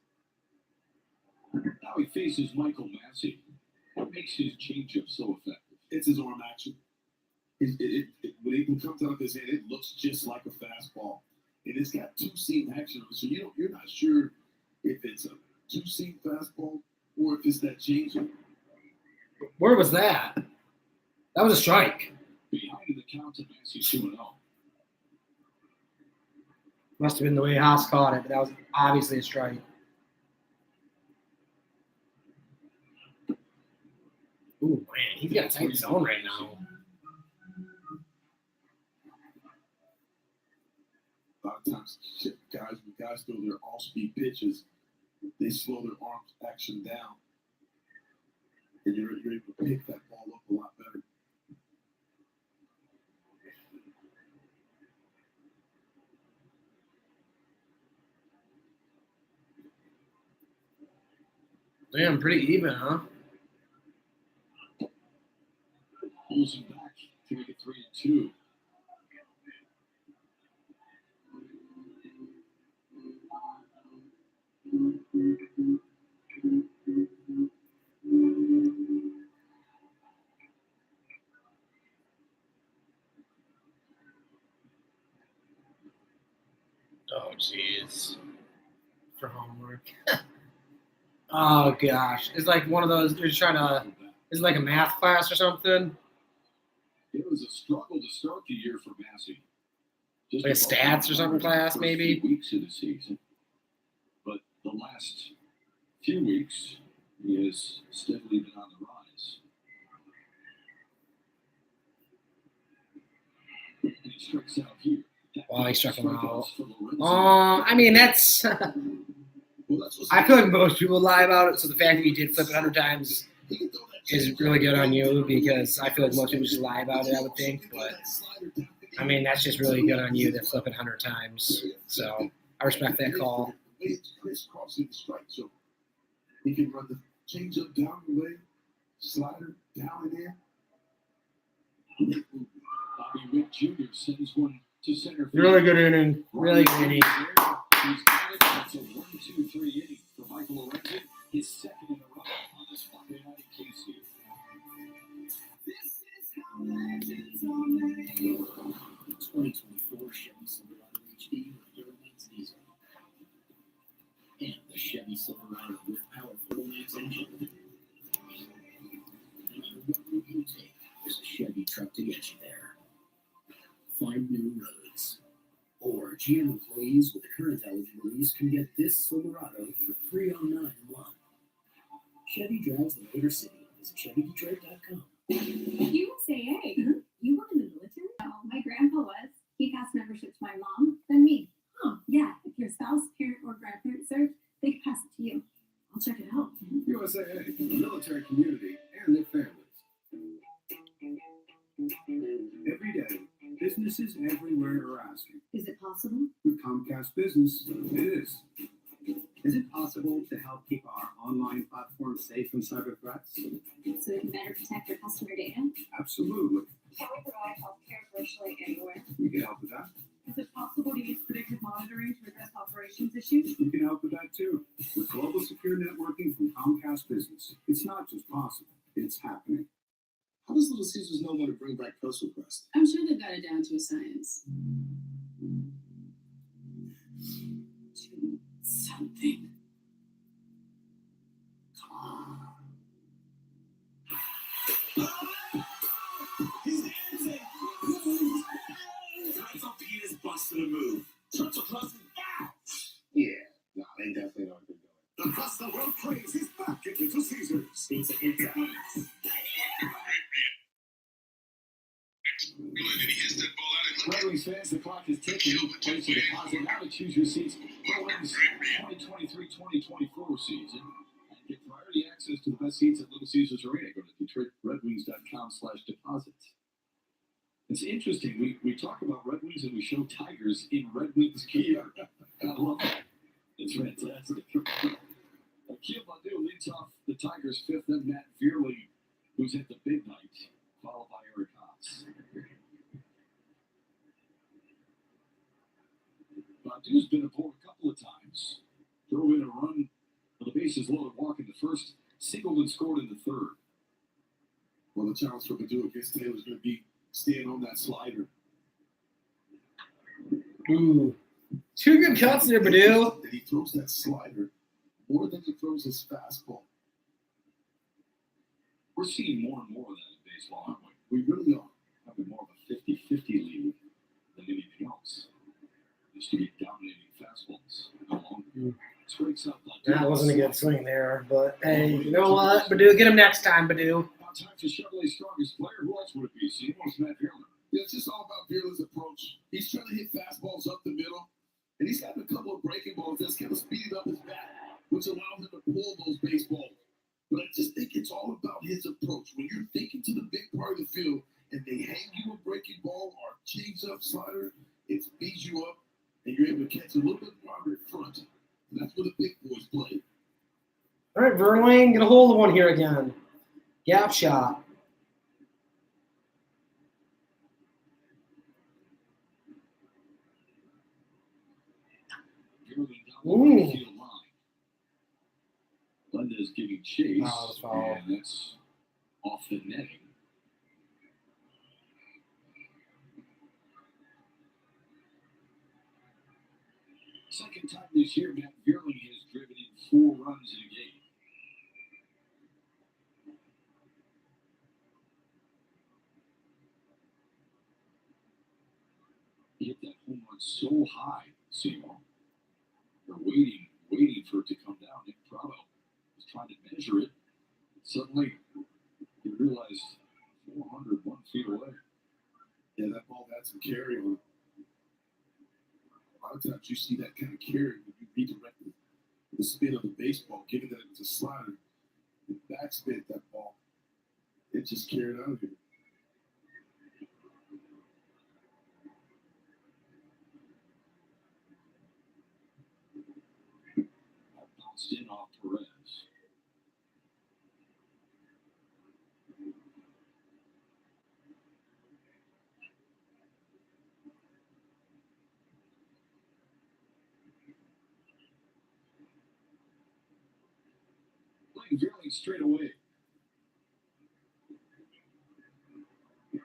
Now he faces Michael Massey. What makes his changeup so effective? It's his arm action. When it comes out of his hand, it looks just like a fastball. And it's got 2-seam action on it. So you're not sure if it's a 2-seam fastball or if it's that changeup. Where was that? That was a strike. Behind in the count to Massey 2-0. Must have been the way Haas caught it, but that was obviously a strike. Ooh, man, he's got a tight zone right now. A lot of times, when guys throw their off-speed pitches, they slow their arm action down. And you're able to pick that ball up a lot better. Damn, pretty even, huh? Pulls him back to make it 3-2. Oh, jeez. For homework. Oh, gosh. It's like one of those, you're trying to, it's like a math class or something. It was a struggle to start the year for Massey. Just Like a stats or something class, first maybe? few weeks of the season. But the last few weeks, he has steadily been on the rise. And he strikes out here. Well, he struck him out. For Lorenzo. I mean, that's. Well, that's what's I feel like most people lie about it, so the fact that you did flip it 100 times He can throw that is change really up. good on you because I feel like most people just lie about it, I would think. But, I mean, that's just really good on you to flip it 100 times. So I respect that call. It's crisscrossing the strike, so he can run the change up down the way, slider down in there. Bobby Witt Jr. sends one to center field. Really good inning. Really good inning. He's got it. That's a 1-2-3 inning for Michael Lorenzen. His second in a row on this Monday night in KC. This is how legends are made. 2024 Chevy Silverado HD with Duramax diesel. And the Chevy Silverado with powerful Duramax engine. No matter what route you take, there's a Chevy truck to get you there. Find new roads. Or GM employees with the current eligible lease can get this Silverado for $309 a month. Chevy drives the Motor City. Visit ChevyDetroit.com. USAA. You were in the military? No, my grandpa was. He passed membership to my mom, then me. Huh, yeah. If your spouse, parent, or grandparent served, they could pass it to you. I'll check it out. USAA, the military community, and their families. Every day, businesses everywhere are asking. Is it possible? With Comcast Business, it is. Is it possible to help keep our online platform safe from cyber threats? So we can better protect your customer data? Absolutely. Can we provide healthcare virtually anywhere? We can help with that. Is it possible to use predictive monitoring to address operations issues? We can help with that too. With global secure networking from Comcast Business, it's not just possible, it's happening. How does Little Caesars know when to bring back Post Request? I'm sure they've got it down to a science. To something. He's dancing! Peter's busting a move. Turns across his bow! Yeah, no, they definitely know what they're doing. Across the world craze is back at Little Caesars. Pizza, pizza. Red Wings fans, the clock is ticking. Place a deposit now to choose your seats for Wings 2023-2024 season. And get priority access to the best seats at Little Caesars Arena. Go to DetroitRedWings.com/deposit. It's interesting. We talk about Red Wings and we show Tigers in Red Wings gear. I love that. It's fantastic. Akil Baddoo leads off the Tigers' fifth, then Matt Veerley, who's at the big night, followed by Eric Haas. Baddoo's been aboard a couple of times. Drove in a run with the bases loaded, walk in the first, singled and scored in the third. Well, the challenge for Baddoo against Taylor is going to be staying on that slider. Ooh. Two good cuts there, Baddoo. And he throws that slider more than he throws his fastball. We're seeing more and more of that in baseball, aren't we? We really are. Having more of a 50-50 lead than anything else. Used to be dominating fastballs. No longer. Strikes up. That wasn't a good swing there, but hey, you know what? Baddoo, get him next time, Baddoo. About time for Chevrolet's strongest player. Who else would it be? See, it's Matt Veerler. Yeah, it's just all about Veerler's approach. He's trying to hit fastballs up the middle, and he's got a couple of breaking balls that's kind of speeded up his bat, which allows him to pull those baseballs. But I just think it's all about his approach. When you're thinking to the big part of the field, and they hang you a breaking ball or change up slider, it speeds you up, and you're able to catch a little bit farther in front. And that's where the big boys play. All right, Verlaine, get a hold of one here again. Gap shot. Ooh. Linda's giving chase, Oh, that's foul. and that's off the netting. Second time this year, Matt Vierling has driven in 4 runs in a game. He hit that home run so high, Seymour. They're waiting for it to come down. Nick Prado was trying to measure it. Suddenly, he realized 401 feet away. Yeah, that ball had some carry on it. A lot of times you see that kind of carry when you redirect the spin of the baseball, given that it's a slider. It backspin that ball. It just carried out of here. That bounced in off Perez. Playing Vierling straight away.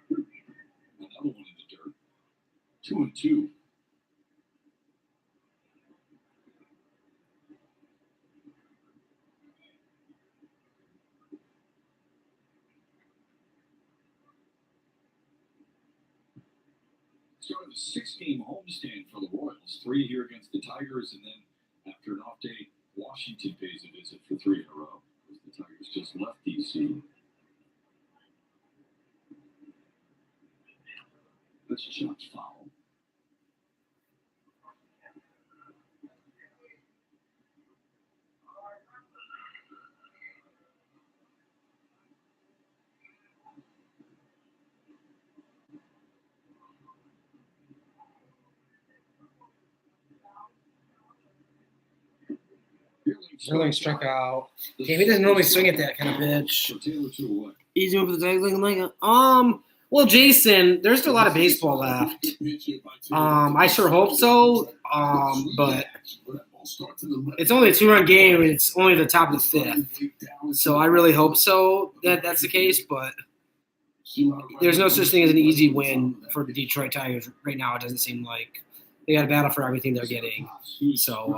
Another one in the dirt. 2-2. Start of a 6-game homestand for the Royals. 3 here against the Tigers, and then after an off day, Washington pays a visit for 3 in a row. The Tigers just left DC. That's a shot foul. Verlaine struck out. Damn, he doesn't normally swing at that kind of pitch. So Taylor to what? He's doing for the Tigers like well, Jason, there's still a lot of baseball left. I sure hope so. But it's only a 2-run game, and it's only the top of the 5th. So I really hope so that that's the case. But there's no such thing as an easy win for the Detroit Tigers right now. It doesn't seem like they got to battle for everything they're getting. So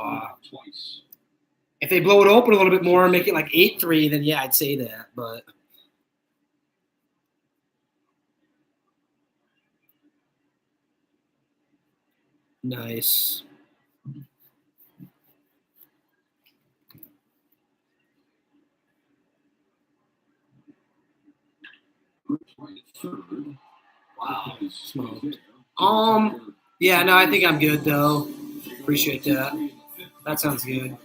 if they blow it open a little bit more and make it like 8-3, then yeah, I'd say that. But nice. Wow. Smoked. Yeah, no, I think I'm good though. Appreciate that. That sounds good.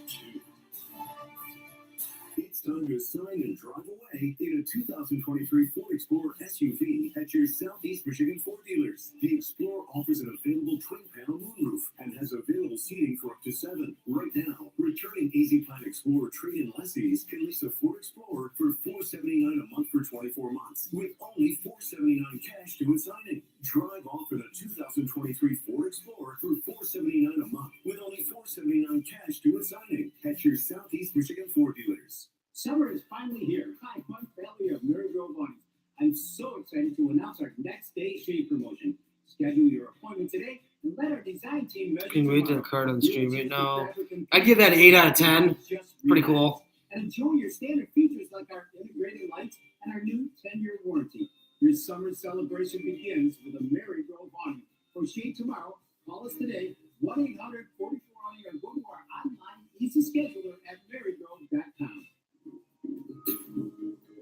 It's time to sign and drive away in a 2023 Ford Explorer SUV at your Southeast Michigan Ford dealers. The Explorer offers an available twin-panel moonroof and has available seating for up to 7. Right now, returning Easy Plan Explorer trade-in lessees can lease a Ford Explorer for $479 a month for 24 months, with only $479 cash due at signing. Drive off in a 2023 Ford Explorer for $479 a month, with only $479 cash due at signing at your Southeast Michigan Ford dealers. Summer is finally here. Hi, Mike Bailey of Mary Grove Lawns. I'm so excited to announce our next day shave promotion. Schedule your appointment today and let our design team measure. Can wait to the tomorrow. card on the stream right now. We'll I'd give that an 8 out of 10. Just Pretty relax cool. And enjoy your standard features like our integrated lights and our new 10-year warranty. Your summer celebration begins with a Mary Grove awning. For shade tomorrow, call us today, 1-800-44-awning, or go to our online easy scheduler at marygrove.com.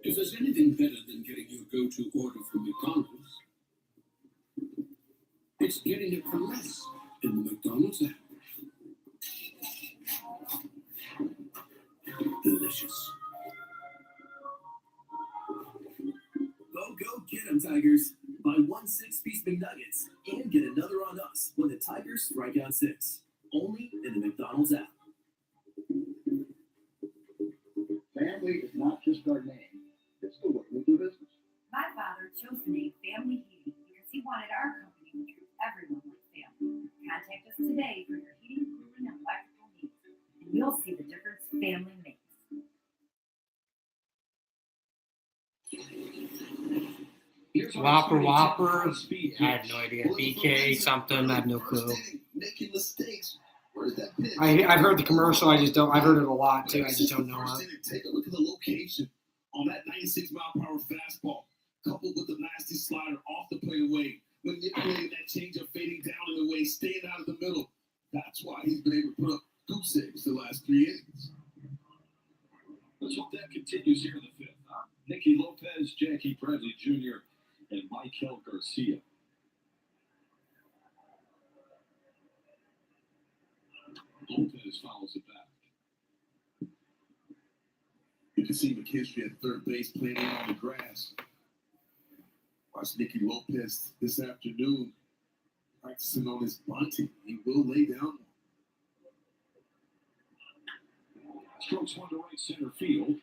If there's anything better than getting your go-to order from McDonald's, it's getting it for less in the McDonald's app. Delicious. Go get 'em, Tigers. Buy 1 6-piece McNuggets and get another on us when the Tigers strike out 6. Only in the McDonald's app. wanted our company to treat everyone like family. Contact us today for your heating, cooling, and electrical needs, and you'll see the difference family makes. Whopper. I have no idea. BK something. I have no clue. Making mistakes. Where's that pitch? I've heard the commercial. I just don't. I've heard it a lot too. I just don't know it. Take a look at the location on that 96-mile-per-hour fastball, coupled with the nasty slider off the plate away, manipulating that changeup, fading down in the way, staying out of the middle. That's why he's been able to put up good saves the last 3 innings. Let's hope that continues here in the fifth. Nicky Lopez, Jackie Bradley Jr., and Michael Garcia. Lopez follows it back. You can see McKinstry at third base playing on the grass. Watch Nicky Lopez this afternoon practicing on his bunting. He will lay down. Strokes one to right center field.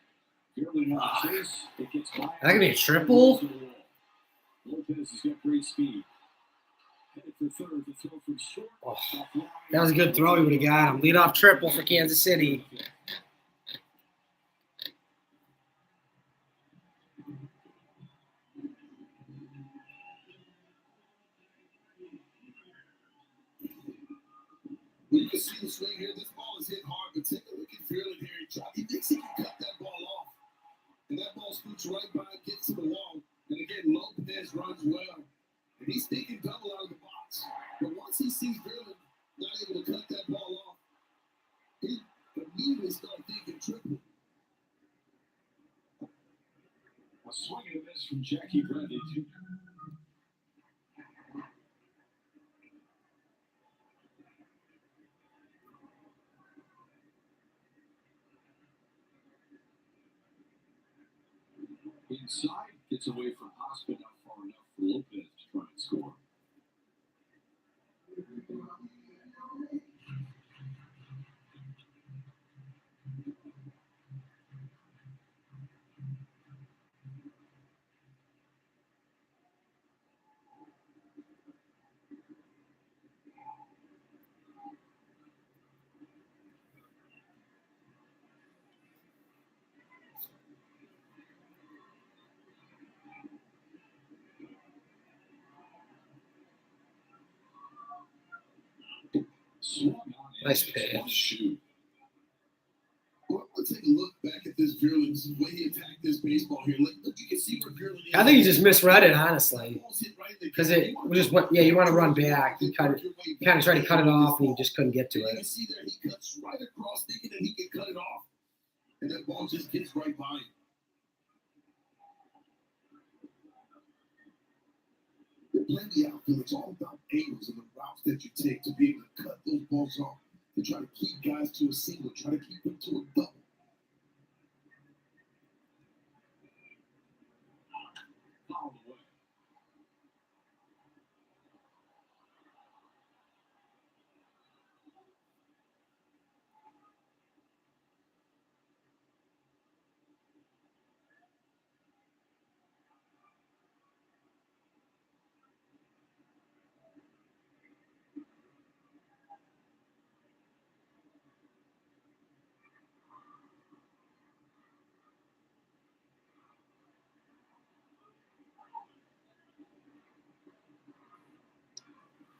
Fairly on the chase. It gets by. That could be a triple. Lopez has got great speed. Headed for third to throw from short. Oh, that was a good throw. He would have got him. Leadoff triple for Kansas City. Well, you can see the swing here. This ball is hit hard, but take a look at Fairland here. He thinks he can cut that ball off. And that ball scoots right by, gets to the wall. And again, Lopez runs well. And he's thinking double out of the box. But once he sees Fairland not able to cut that ball off, he immediately starts thinking triple. A swing and a miss from Jackie Bradley Jr. Inside, gets away from Hospital, not far enough for Lopez to try and score. Nice pitch. Well, let's take a look back at this Fairland. This is the way he attacked this baseball here. Look, you can see where Fairland is. I think he just misread it, honestly. Because it just went, yeah, you want to run back. He kind of tried to cut it off, and he just couldn't get to You can it. see there he cuts right across thinking that he can cut it off. And that ball just gets right by him. Playing the outfield, it's all about angles and the routes that you take to be able to cut those balls off, to try to keep guys to a single, try to keep them to a double. Foul away.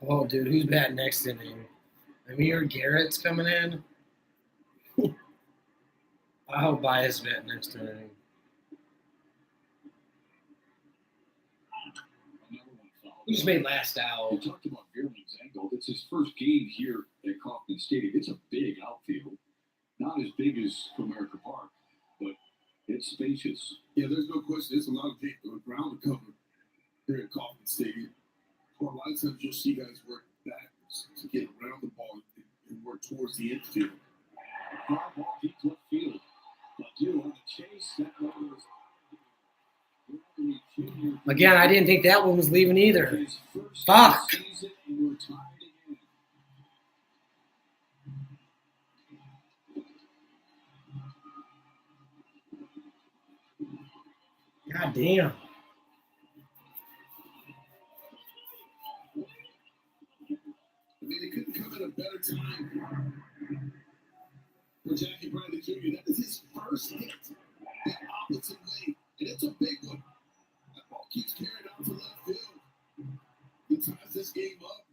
Oh, dude, who's batting next inning? Amir Garrett's coming in. I hope Baez batting next inning. Another one foul. He just made last We out. talked about Fairland's angle. It's his first game here at Kauffman Stadium. It's a big outfield. Not as big as Comerica Park, but it's spacious. Yeah, there's no question. There's a lot of ground to cover here at Kauffman Stadium. Well, a lot of times you'll see guys work backwards to get around the ball and work towards the infield. Fly ball deep left field. Badu on the chase. That one was Bradley Jr. Again, I didn't think that one was leaving either. His first Fuck. season, and we're tied again. God damn. better time for Jackie Bradley Jr. That is his first hit the opposite way, and it's a big one. That ball keeps carrying out to left field. He ties this game up.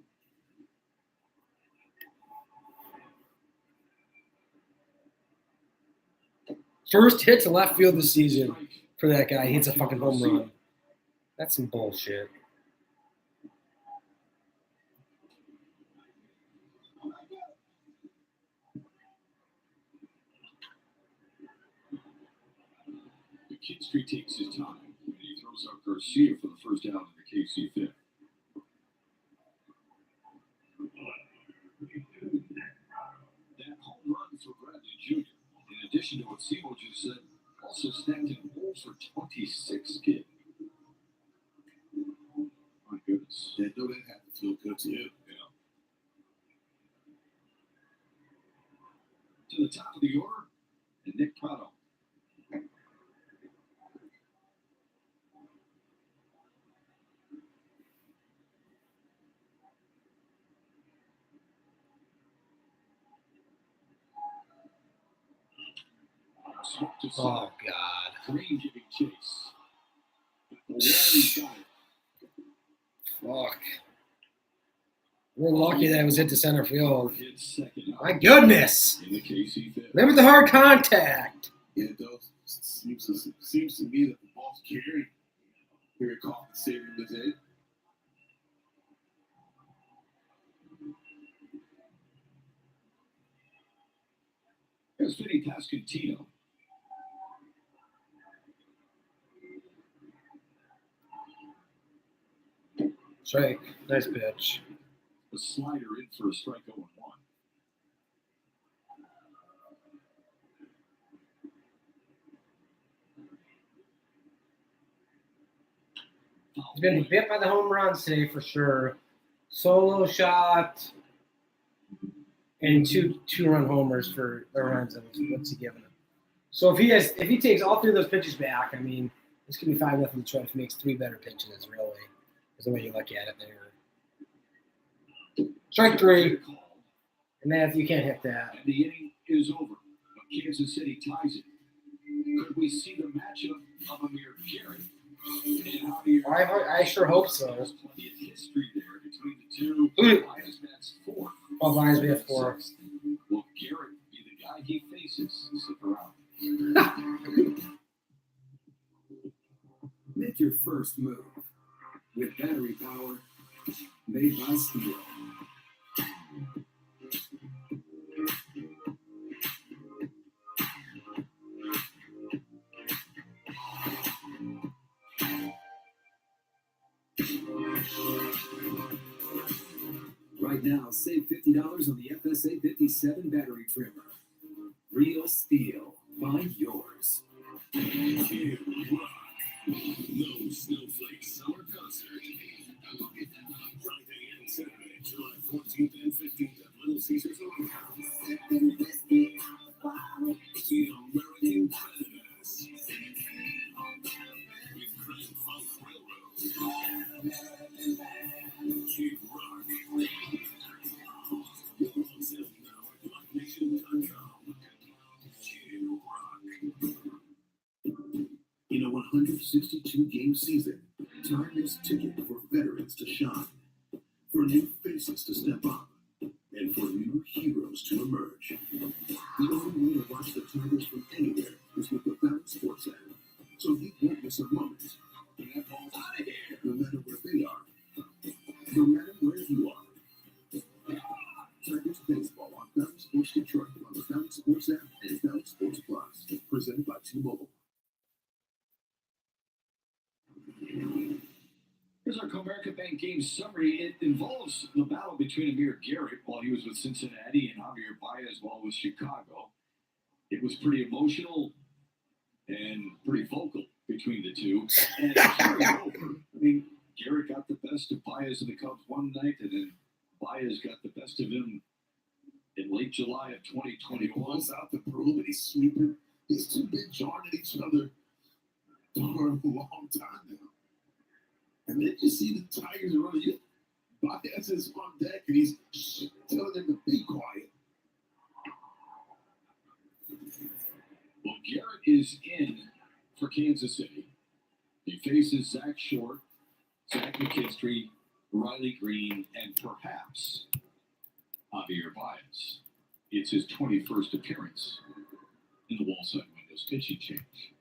First hit to left field this season for that guy. He hits a fucking home run. That's some bullshit. McKinstry takes his time, and he throws out Garcia for the first out in the KC fifth. That home run for Bradley Jr., in addition to what Sebo just said, also snagged an 0 for 26 kid. My goodness. Yeah, no, that had to feel good too. Yeah. To the top of the order, and Nick Prado. Oh, God. Green giving chase. Larry's got it. Fuck. We're lucky that was hit to center field. Hits second out My goodness. in the KC fifth. Remember the hard contact. Yeah, it does. Seems to me that the ball's carried. Very compensating today. Here's Vinny Pascantino. Strike. Nice pitch. A slider in for a strike 0-1. He's going to be bit by the home runs today for sure. Solo shot and two-run homers for Lorenzo. What's he giving him? So if he takes all three of those pitches back, I mean, this could be 5-0 Detroit if he makes three better pitches, really, is the way you look at it there. Strike three. And that you can't hit that. And the inning is over. But Kansas City ties it. Could we see the matchup of Amir Garrett? And Javier? I sure hope so. There's plenty of history there between the two. Who- Bias bats fourth. Oh, Bias bats fourth. Will Garrett be the guy he faces? Stick around. Make your first move with battery power made by Steel. Right now, save $50 on the FSA 57 battery trimmer. Real Steel. Find yours. You rock. No Snowflake Summer Concert. Friday and Saturday, July 14th and 15th at Little Caesars Open. The American Predators. With Grand Funk Railroad. Kid Rock. On sale now at LiveNation.com. Kid Rock. In a 162-game season, time is ticking for veterans to shine, for new faces to step up, and for new heroes to emerge. The only way to watch the Tigers from anywhere is with the Fountain Sports app, so you won't miss a moment. And that ball's out of here, no matter where they are, no matter where you are. Tigers baseball on Fountain Sports Detroit on the Fountain Sports app and Fountain Sports Plus, presented by T-Mobile. Here's our Comerica Bank game summary. It involves the battle between Amir Garrett while he was with Cincinnati and Javier Baez while with Chicago. It was pretty emotional and pretty vocal between the two. And it carried over. I mean, Garrett got the best of Baez and the Cubs one night, and then Baez got the best of him in late July of 2021. Pulls out the broom and he's sweeping. These two been jarring at each other for a long time now. And then you see the Tigers running. Baez is on deck, and he's telling them to be quiet. Well, Garrett is in for Kansas City. He faces Zach Short, Zach McKinstry, Riley Green, and perhaps Javier Baez. It's his 21st appearance in the Wallside Windows pitching change.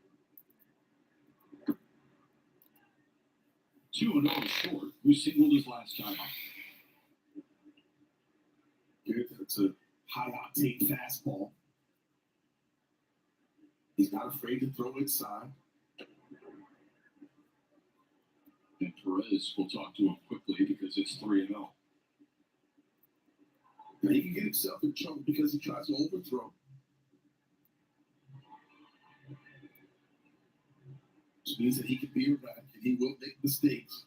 2-0 Short, who singled his last time up. It's a high-octane fastball. He's not afraid to throw inside. And Perez will talk to him quickly because it's 3-0. Now he can get himself in trouble because he tries to overthrow. Which means that he can be erratic and he will make mistakes.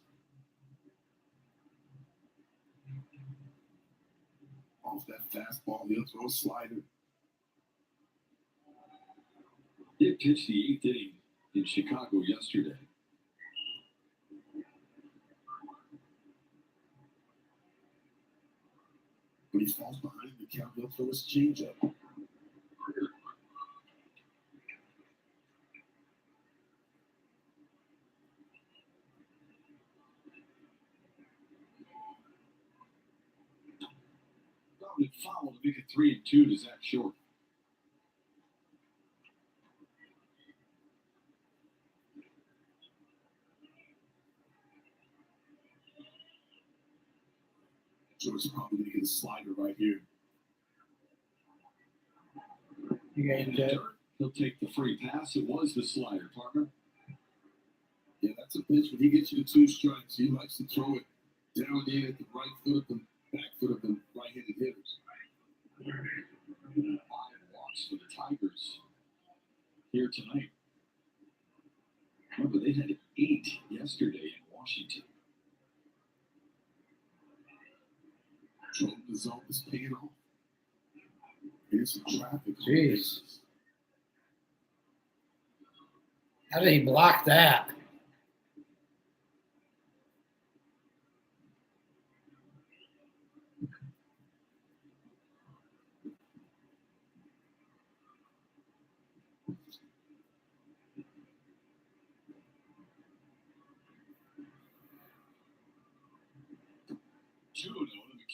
Off that fastball, he'll throw a slider. He had pitched the 8th inning in Chicago yesterday. When he falls behind the count, he'll throw his changeup. Grounded foul to make it 3-2 to Zach Short. Short's probably going to get a slider right here. And he'll take the free pass. It was the slider, partner. Yeah, that's a pitch. When he gets you to 2 strikes, he likes to throw it down in at the right foot of the back foot of the right-handed hitters. 5 walks for the Tigers here tonight. Remember, they had 8 yesterday in Washington. Control the zone is paying off. Here's some traffic. Jeez. How did he block that?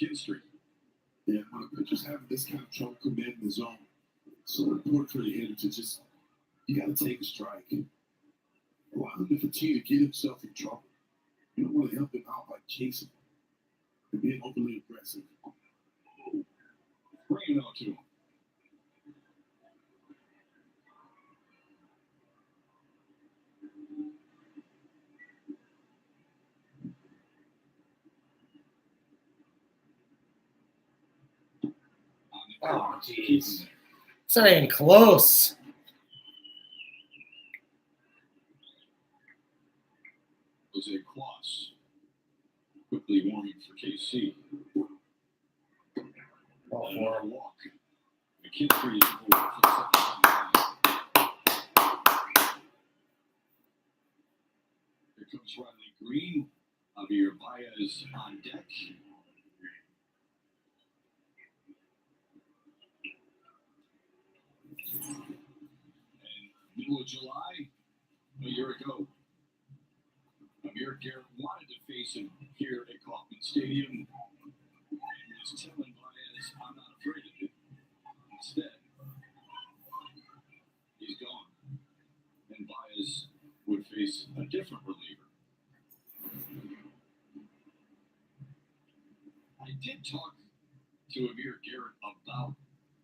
McKinstry. Yeah, when a pitcher's having this kind of trouble commanding the zone, so important for the hitter to just, you got to take a strike. Allow him to continue to get himself in trouble. You don't want to help him out by chasing and being overly aggressive. Bring it out to him. Oh, jeez. It's not even close. Jose Quas quickly warming for KC. For a walk. McKinstry is aboard for the second time. Here comes Riley Green. Javier Baez on deck. And middle of July, a year ago, Amir Garrett wanted to face him here at Kauffman Stadium. He was telling Baez, I'm not afraid of it. Instead, he's gone. And Baez would face a different reliever. I did talk to Amir Garrett about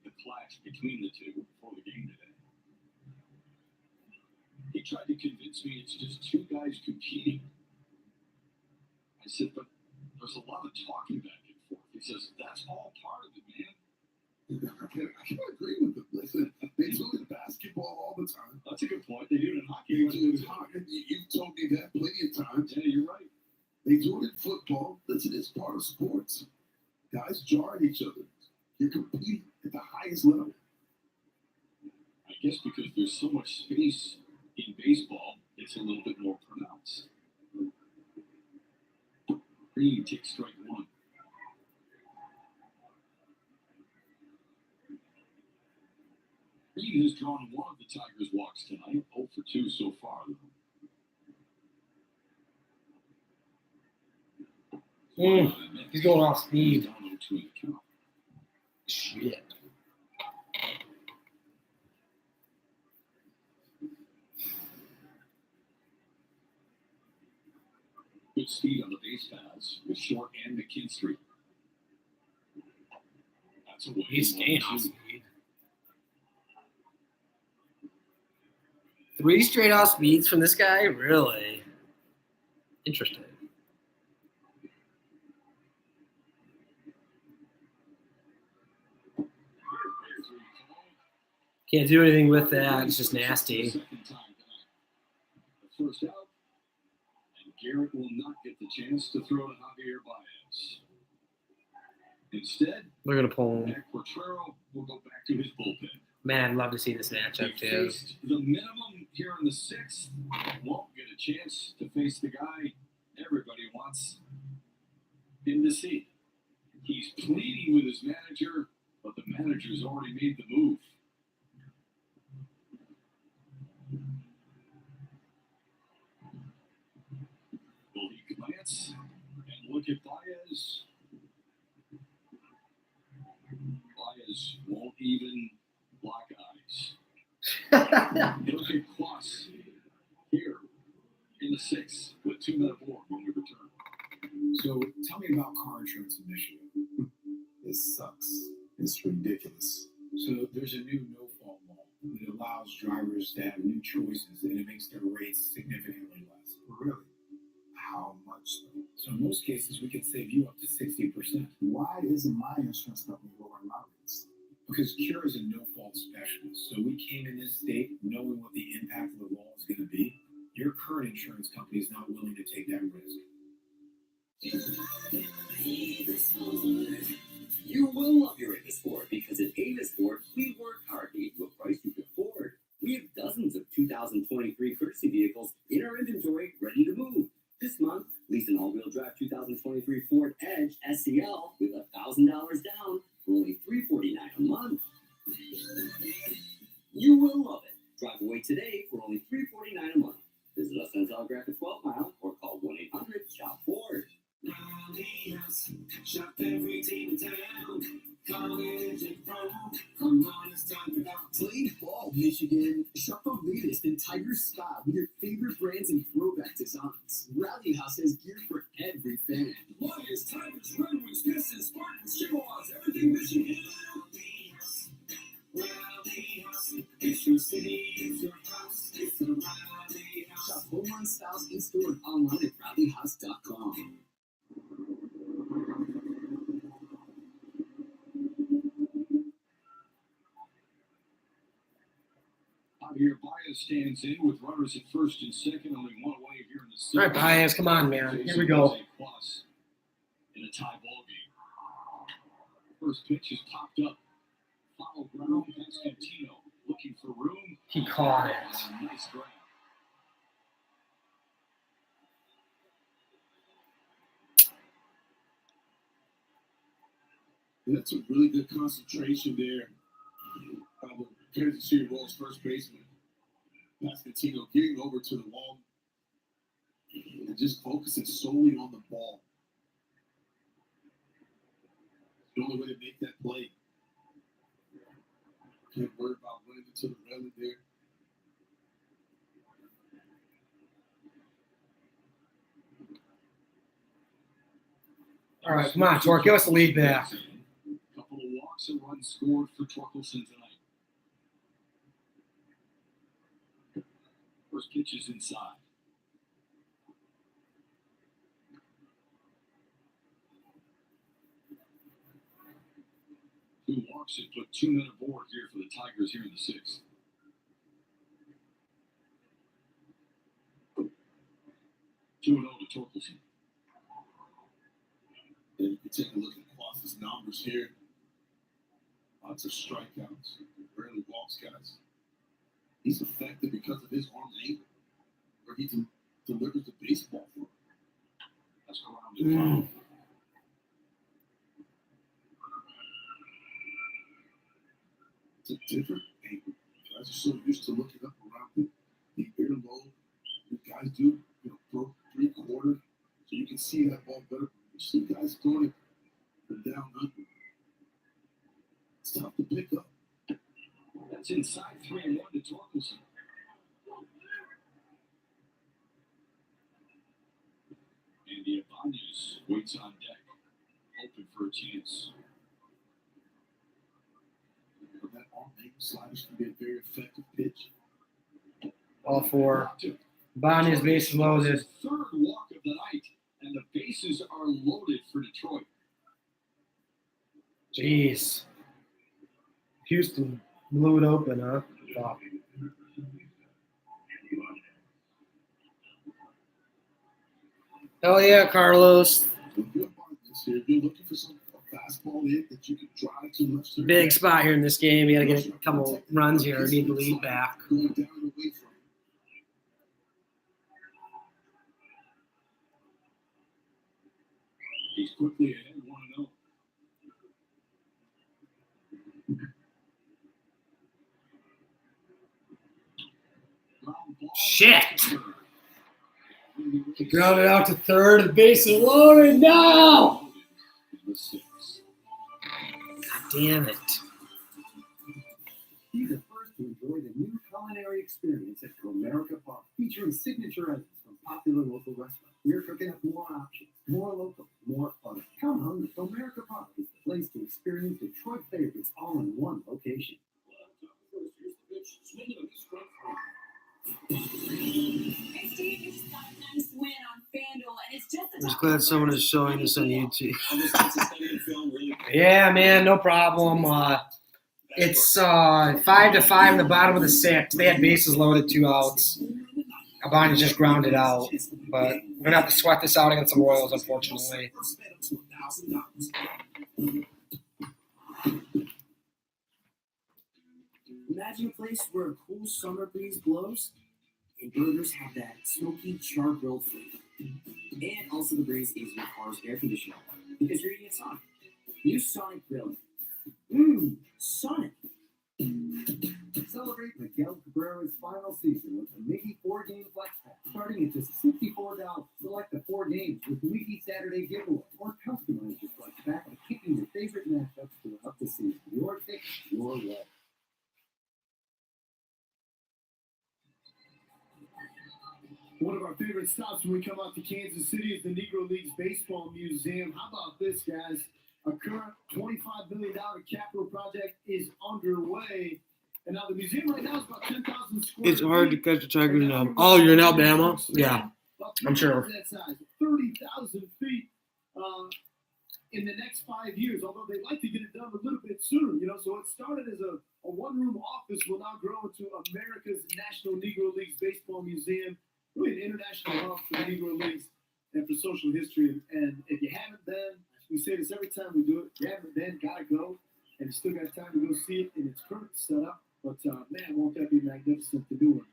the clash between the two before the game today. He tried to convince me it's just 2 guys competing. I said, but there's a lot of talking back and forth. He says, that's all part of it, man. I can't agree with him. Listen, they do it in basketball all the time. That's a good point. They do it in hockey. They do it in hockey. You've told me that plenty of times. Yeah, you're right. They do it in football. Listen, it's part of sports. Guys jar at each other. You're competing at the highest level. I guess because there's so much space in baseball, it's a little bit more pronounced. Green takes strike 1. Speed has drawn one of the Tigers' walks tonight, 0 for 2 so far. He's going off speed. Down 0-2 in the count. Shit. Good speed on the base paths with Short and McKinstry. That's a way. He's staying off speed. 3 straight off speeds from this guy? Really? Interesting. Can't do anything with that. It's just nasty. Second time tonight. The first out, and Garrett will not get the chance to throw to Javier Baez. Instead, We're going to pull him. Mac Portrero will go back to his bullpen. Man, I'd love to see this He matchup, too. faced the minimum here in the 6th. Won't get a chance to face the guy everybody wants him to see. He's pleading with his manager, but the manager's already made the move. Will he glance and look at Baez? Baez won't even block eyes. He'll get Kloss here in the 6th with 2 men aboard when we return. So tell me about car insurance in Michigan. This sucks. It's ridiculous. So there's a new no-fault law that allows drivers to have new choices, and it makes their rates significantly less. Really? How much? So in most cases, we can save you up to 60%. Why isn't my insurance company lowering my rates? Because Cure is a no-fault specialist. So we came in this state knowing what the impact of the law is going to be. Your current insurance company is not willing to take that risk. You will love your Avis Sport because at Avis Sport, we work hard to get you a price you can afford. We have dozens of 2023 courtesy vehicles in our inventory ready to move. This month, lease an all-wheel drive 2023 Ford Edge SEL with $1,000 down for only $349 a month. You will love it. Drive away today for only $349 a month. Visit us on Telegraph at 12 Mile or call 1-800-SHOP-FORD. Shop every team in town. College and pro. Come on, it's time for that. Play ball, Michigan. Shop the latest in Tiger style with your favorite brands and throwback designs. Rally House has gear for every fan. Lions, Tigers, Red Wings, Pistons, Spartans, Chippewas, everything Michigan. Rally House. It's your city, it's your house. It's the Rally House. Shop home run styles in store and online at rallyhouse.com. Javier Baez stands in with runners at first and second, only one away here in the 6th. All right, Baez, come on, man. Here we go. Kloss in a tie ball game. First pitch is popped up. Foul ground, Constantino looking for room. He caught it. Nice grab. That's a really good concentration there. The Kansas City Royals first baseman, Pascantino, getting over to the wall and just focusing solely on the ball. The only way to make that play. Can't worry about running into the railing there. All right, come on, Torque. Give us the lead back. Couple of walks and runs scored for Torkelson tonight. First pitch is inside. Two walks and put 2 men aboard here for the Tigers here in the 6th. Two 2-0 to Torkelson. And you can take a look at Kloss's numbers here. Lots of strikeouts. Rarely walks guys. He's effective because of his arm angle, where he delivers the baseball for him. That's around the It's a different angle. guys are so used to looking up around the earlobe. You guys do, broke 3/4, so you can see that ball better. You see guys throwing it from down under. It's tough to pick up. That's inside 3-1 to Torkelson. Andy Ibanez waits on deck, hoping for a chance. That all-make sliders can be a very effective pitch. All four. Bonnie's bases loaded. Third walk of the night, and the bases are loaded for Detroit. Jeez. Houston blew it open, huh? Wow. Hell yeah, Carlos. The good part is here, if you're looking for some fastball hit that you can drive to left center. Big spot here in this game. You got to get a couple runs here. Need the lead back. Going down and away from it. He's quickly ahead 1-0. Shit. He grounded out to third. The base is loaded now. God damn it. Be the first to enjoy the new culinary experience at Comerica Park, featuring signature items from popular local restaurants. We're cooking up more options, more local, more fun. Come hungry. Comerica Park is the place to experience Detroit favorites all in one location. Hey Steve, you just got a nice win on FanDuel, and it's just I'm just glad someone is showing this on YouTube. Yeah, man, no problem. It's 5-5 in the bottom of the sixth. They had bases loaded, 2 outs. Abani just grounded out, but we're gonna have to sweat this out against the Royals, unfortunately. Imagine a place where a cool summer breeze blows and burgers have that smoky char-grilled flavor. And also the breeze is your car's air conditioner because you're eating a Sonic. New Sonic Grill. Sonic. Celebrate Miguel Cabrera's final season with the Mickey 4-game flex pack, starting at just $64. Select the 4 games with Mickey Saturday giveaway, or customize your flex pack by picking your favorite matchups throughout the season. Your pick, your way. One of our favorite stops when we come out to Kansas City is the Negro Leagues Baseball Museum. How about this, guys? A current $25 million capital project is underway. And now the museum right now is about 10,000 square It's hard to feet. catch the Tigers now. Oh, you're in Alabama? Yeah, I'm sure. That size, 30,000 feet in the next 5 years, although they'd like to get it done a little bit sooner, So it started as a one-room office, will now grow into America's National Negro Leagues Baseball Museum, really an international hub for the Negro Leagues and for social history. And if you haven't been, we say this every time we do it, you haven't been, gotta go, and you still got time to go see it in its current setup. But man, won't that be magnificent to do it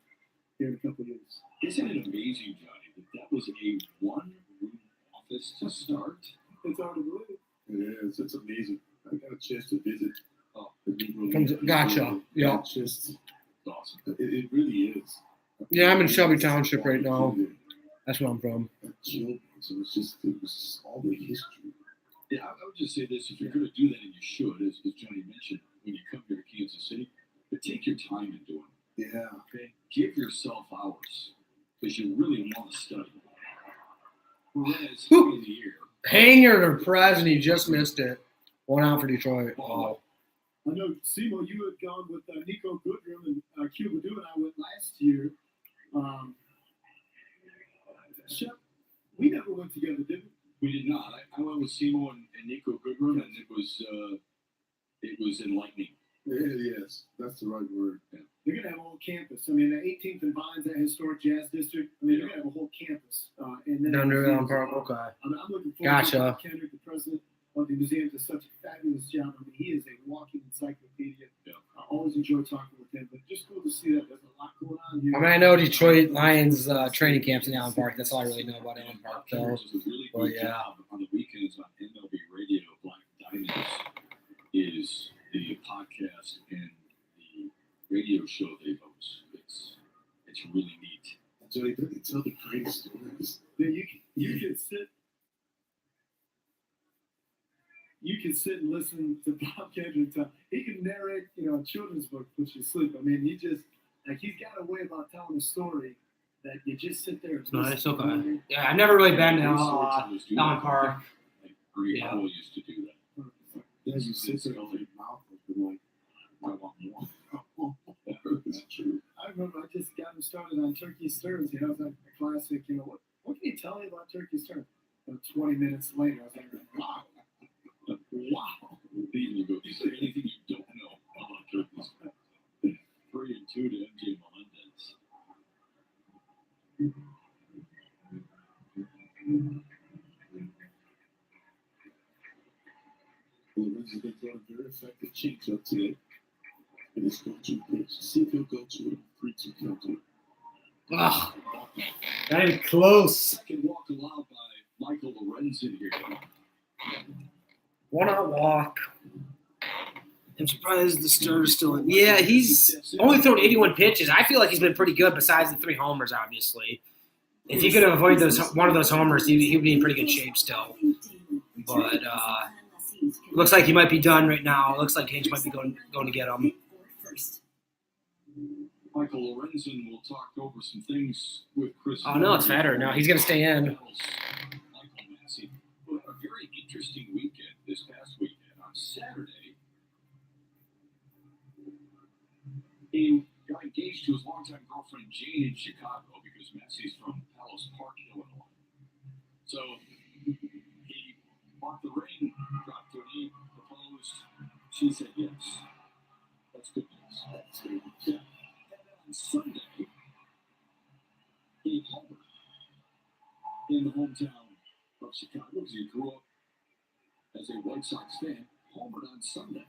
here in a couple of years? Isn't it amazing, Johnny, that was a one-room office to start? It's hard to believe. It is. It's amazing. I got a chance to visit the Negro From- Leagues. gotcha. Yeah. It's just Awesome. it really is. Yeah, I'm in Shelby Township right now. That's where I'm from. So it was all the history. Yeah, I would just say this: if you're going to do that, and you should, as Johnny mentioned, when you come here to Kansas City, but take your time in doing it. Yeah. Okay, give yourself hours because you really want to study. Whereas in the year, Hanger to Perez, and he just missed it. 1 out for Detroit. Wow. I know, Simo, you had gone with Nico Goodrum and Cuba Du, and I went last year. Shep, we never went together, did we? we did not. I went with Simo and Nico Goodrum, and it was enlightening. Yes, that's the right word. Yeah. They're going to have a whole campus. I mean, the 18th and Vines, that historic jazz district, I mean, they're going to have a whole campus. And then Down there on Park, okay. I'm looking forward Gotcha. to Kendrick, the president of the museum, does such a fabulous job. I mean, he is a walking encyclopedia. Yeah. I always enjoy talking with him, but just cool to see that there's a lot going on here. I mean, I know Detroit Lions training camps in Allen Park. That's all I really know about Allen Park, though. Does a really Well, good yeah. job on the weekends on MLB Radio. Black Diamonds is the podcast and the radio show they you can sit and listen to Bob Kendrick talk. He can narrate, a children's book, puts you to sleep. I mean, he's got a way about telling a story that you just sit there. And Nice, okay. Yeah, I've never really been to Allen Park. Greg Yeah. Cole used to do that. Yeah, you sit there with your mouth open like, I want more. That's true. I remember I just got him started on turkey stirs. It was like a classic, what can you tell me about turkey stirs? 20 minutes later, I was like, wow. Wow. Then you go, is there anything you don't know about turkeys? 3-2 to MJ Melendez. Lorenzo, they throw a very effective change up today. And it's go to pitch. See if he'll go to a 3-2 count. Ugh, not even close. Second walk allowed by Michael Lorenzen here. One out walk. I'm surprised the Stur's still in. Yeah, he's only thrown 81 pitches. I feel like he's been pretty good besides the 3 homers, obviously. If he could avoid one of those homers, he would be in pretty good shape still. But looks like he might be done right now. Looks like Hinch might be going to get him. Michael Lorenzen will talk over some things with Chris. Oh, no, it's fatter. No, he's going to stay in. Michael Massey. A very interesting weekend this past weekend. On Saturday, he got engaged to his longtime girlfriend Jane in Chicago because Massey's from Palos Park, Illinois. So he bought the ring, dropped her knee, proposed. She said yes. That's good news. That's good news. Yeah. On Sunday, he homered in the hometown of Chicago because he grew up as a White Sox fan. Homered on Sunday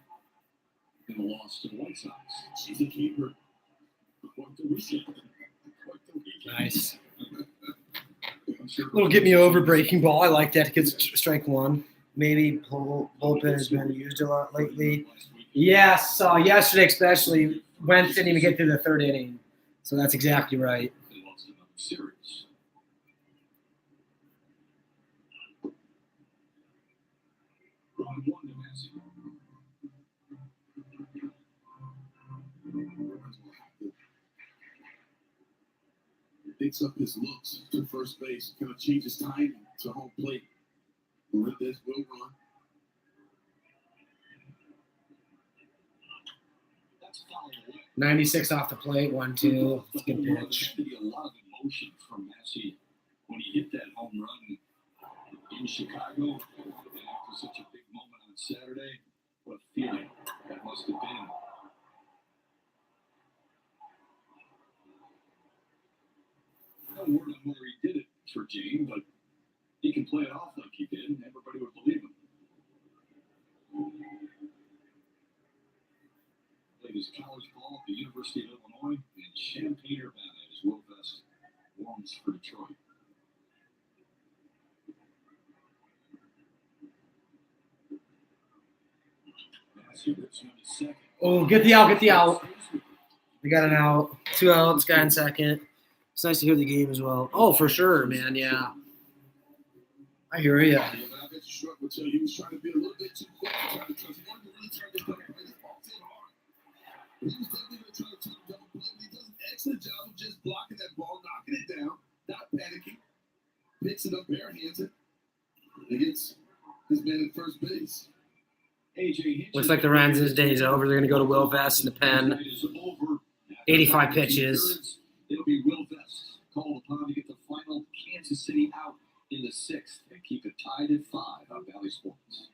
in the loss to the White Sox. She's a keeper. Quite the weekend. Nice. I'm sure Little get me over breaking ball. I like that. It gets strike one. Maybe bullpen has been used a lot lately. Yes, yesterday especially. Wentz didn't even get through the 3rd inning. So that's exactly right. They lost another series. One to Massey. Picks up his looks to first base, kind of changes timing to home plate. Melendez will run. That's fouled away. 96 off the plate. 1-2. It's a good pitch. There had to be a lot of emotion from Massey when he hit that home run in Chicago. And after such a big moment on Saturday, what a feeling that must have been. No word on whether he did it for Jane, but he can play it off like he did, and everybody would believe him. Played his college ball at the University of Illinois, and Champaign-Urbana as Will Vest warms for Detroit. Massey rips him to second. Oh, get the out. We got an out. 2 outs, guy in second. It's nice to hear the game as well. Oh, for sure, man. Yeah. I hear you. I bet you Short would tell you he was trying to be a little bit too quick to try to touch. He wanted to really turn this ball. This ball too hard. He was definitely going to try to turn the double play, but he does an excellent job of just blocking that ball, knocking it down, not panicking. Picks it up barehanded. He gets his man at first base. Looks like the Renz's day is over. They're going to go to Will Vest in the pen. 85 pitches. It'll be Will Vest called upon to get the final Kansas City out in the 6th and keep it tied at 5 on Valley Sports.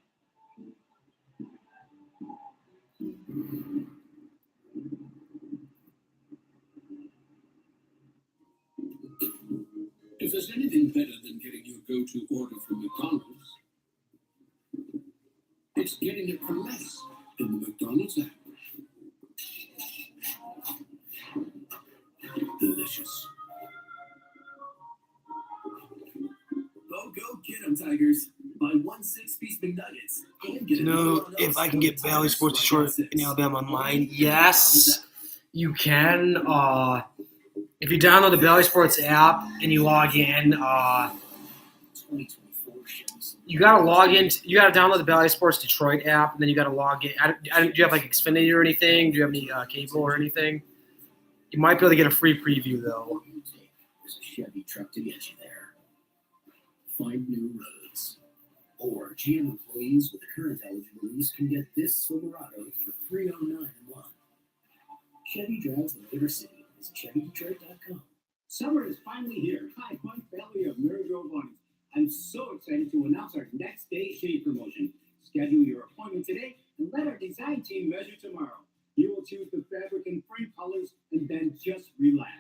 If there's anything better than getting your go-to order from McDonald's, it's getting it for less in the McDonald's app. Delicious. Oh, go get 'em, Tigers. Buy 1 6-piece McNuggets and get If I can get Valley Sports Detroit in Alabama online, yes, you can. If you download the Valley Sports app and you log in, 2024 shows. you gotta log in. You gotta download the Bally Sports Detroit app, and then you gotta log in. Do you have like Xfinity or anything? Do you have any cable or anything? You might be able to get a free preview though. There's a Chevy truck to get you there. Find new roads. Or GM employees with a current eligible lease can get this Silverado for $309 a month. Chevy drives the Motor City. Visit ChevyDetroit.com. Summer is finally here. Hi, Mike Bailey of Mary Grove Awnings. I'm so excited to announce our next day shade promotion. Schedule your appointment today and let our design team measure tomorrow. You will choose the fabric and frame colors and then just relax.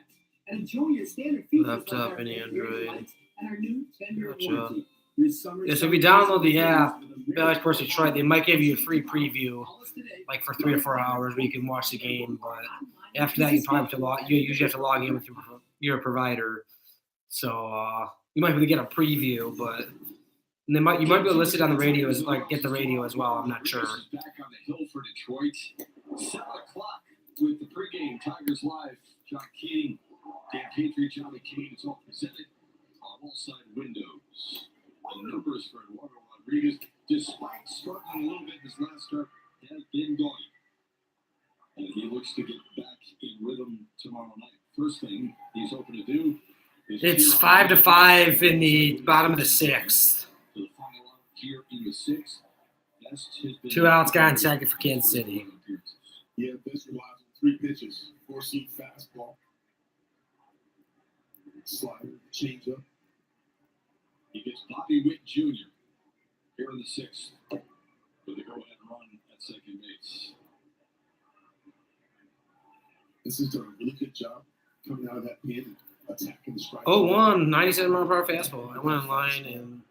And enjoy your standard features Laptop like and our Android. lights and our new 10-year Gotcha. warranty. Your summer Yeah, so if you download the app, Bally Sports Detroit, they might give you a free preview, like for 3 or 4 hours, where you can watch the game. But after that, you probably have to you usually have to log in with your provider. So you might be able to get a preview, but and you might be able to list it on the radio as like get the radio as well. I'm not sure. Back on the hill for Detroit. 7 o'clock with the pregame Tigers Live. John Keating, Dan Patriot, Johnny Kane. It's all presented on all side windows. The numbers for Eduardo Rodriguez, despite struggling a little bit in his last start, has been going. And he looks to get back in rhythm tomorrow night. First thing he's hoping to do is It's 5-5 in the bottom of the 6th. the final out here in the 6th. Best has been 2 outs, guy in second for Kansas City. Yeah, Best relies on 3 pitches. 4-seam fastball. Slider, changeup. He gets Bobby Witt Jr. here in the 6th with a go-ahead run at second base. This has done a really good job coming out of that pin and attacking the strike. 0-1, 97 mile per hour fastball. I went online and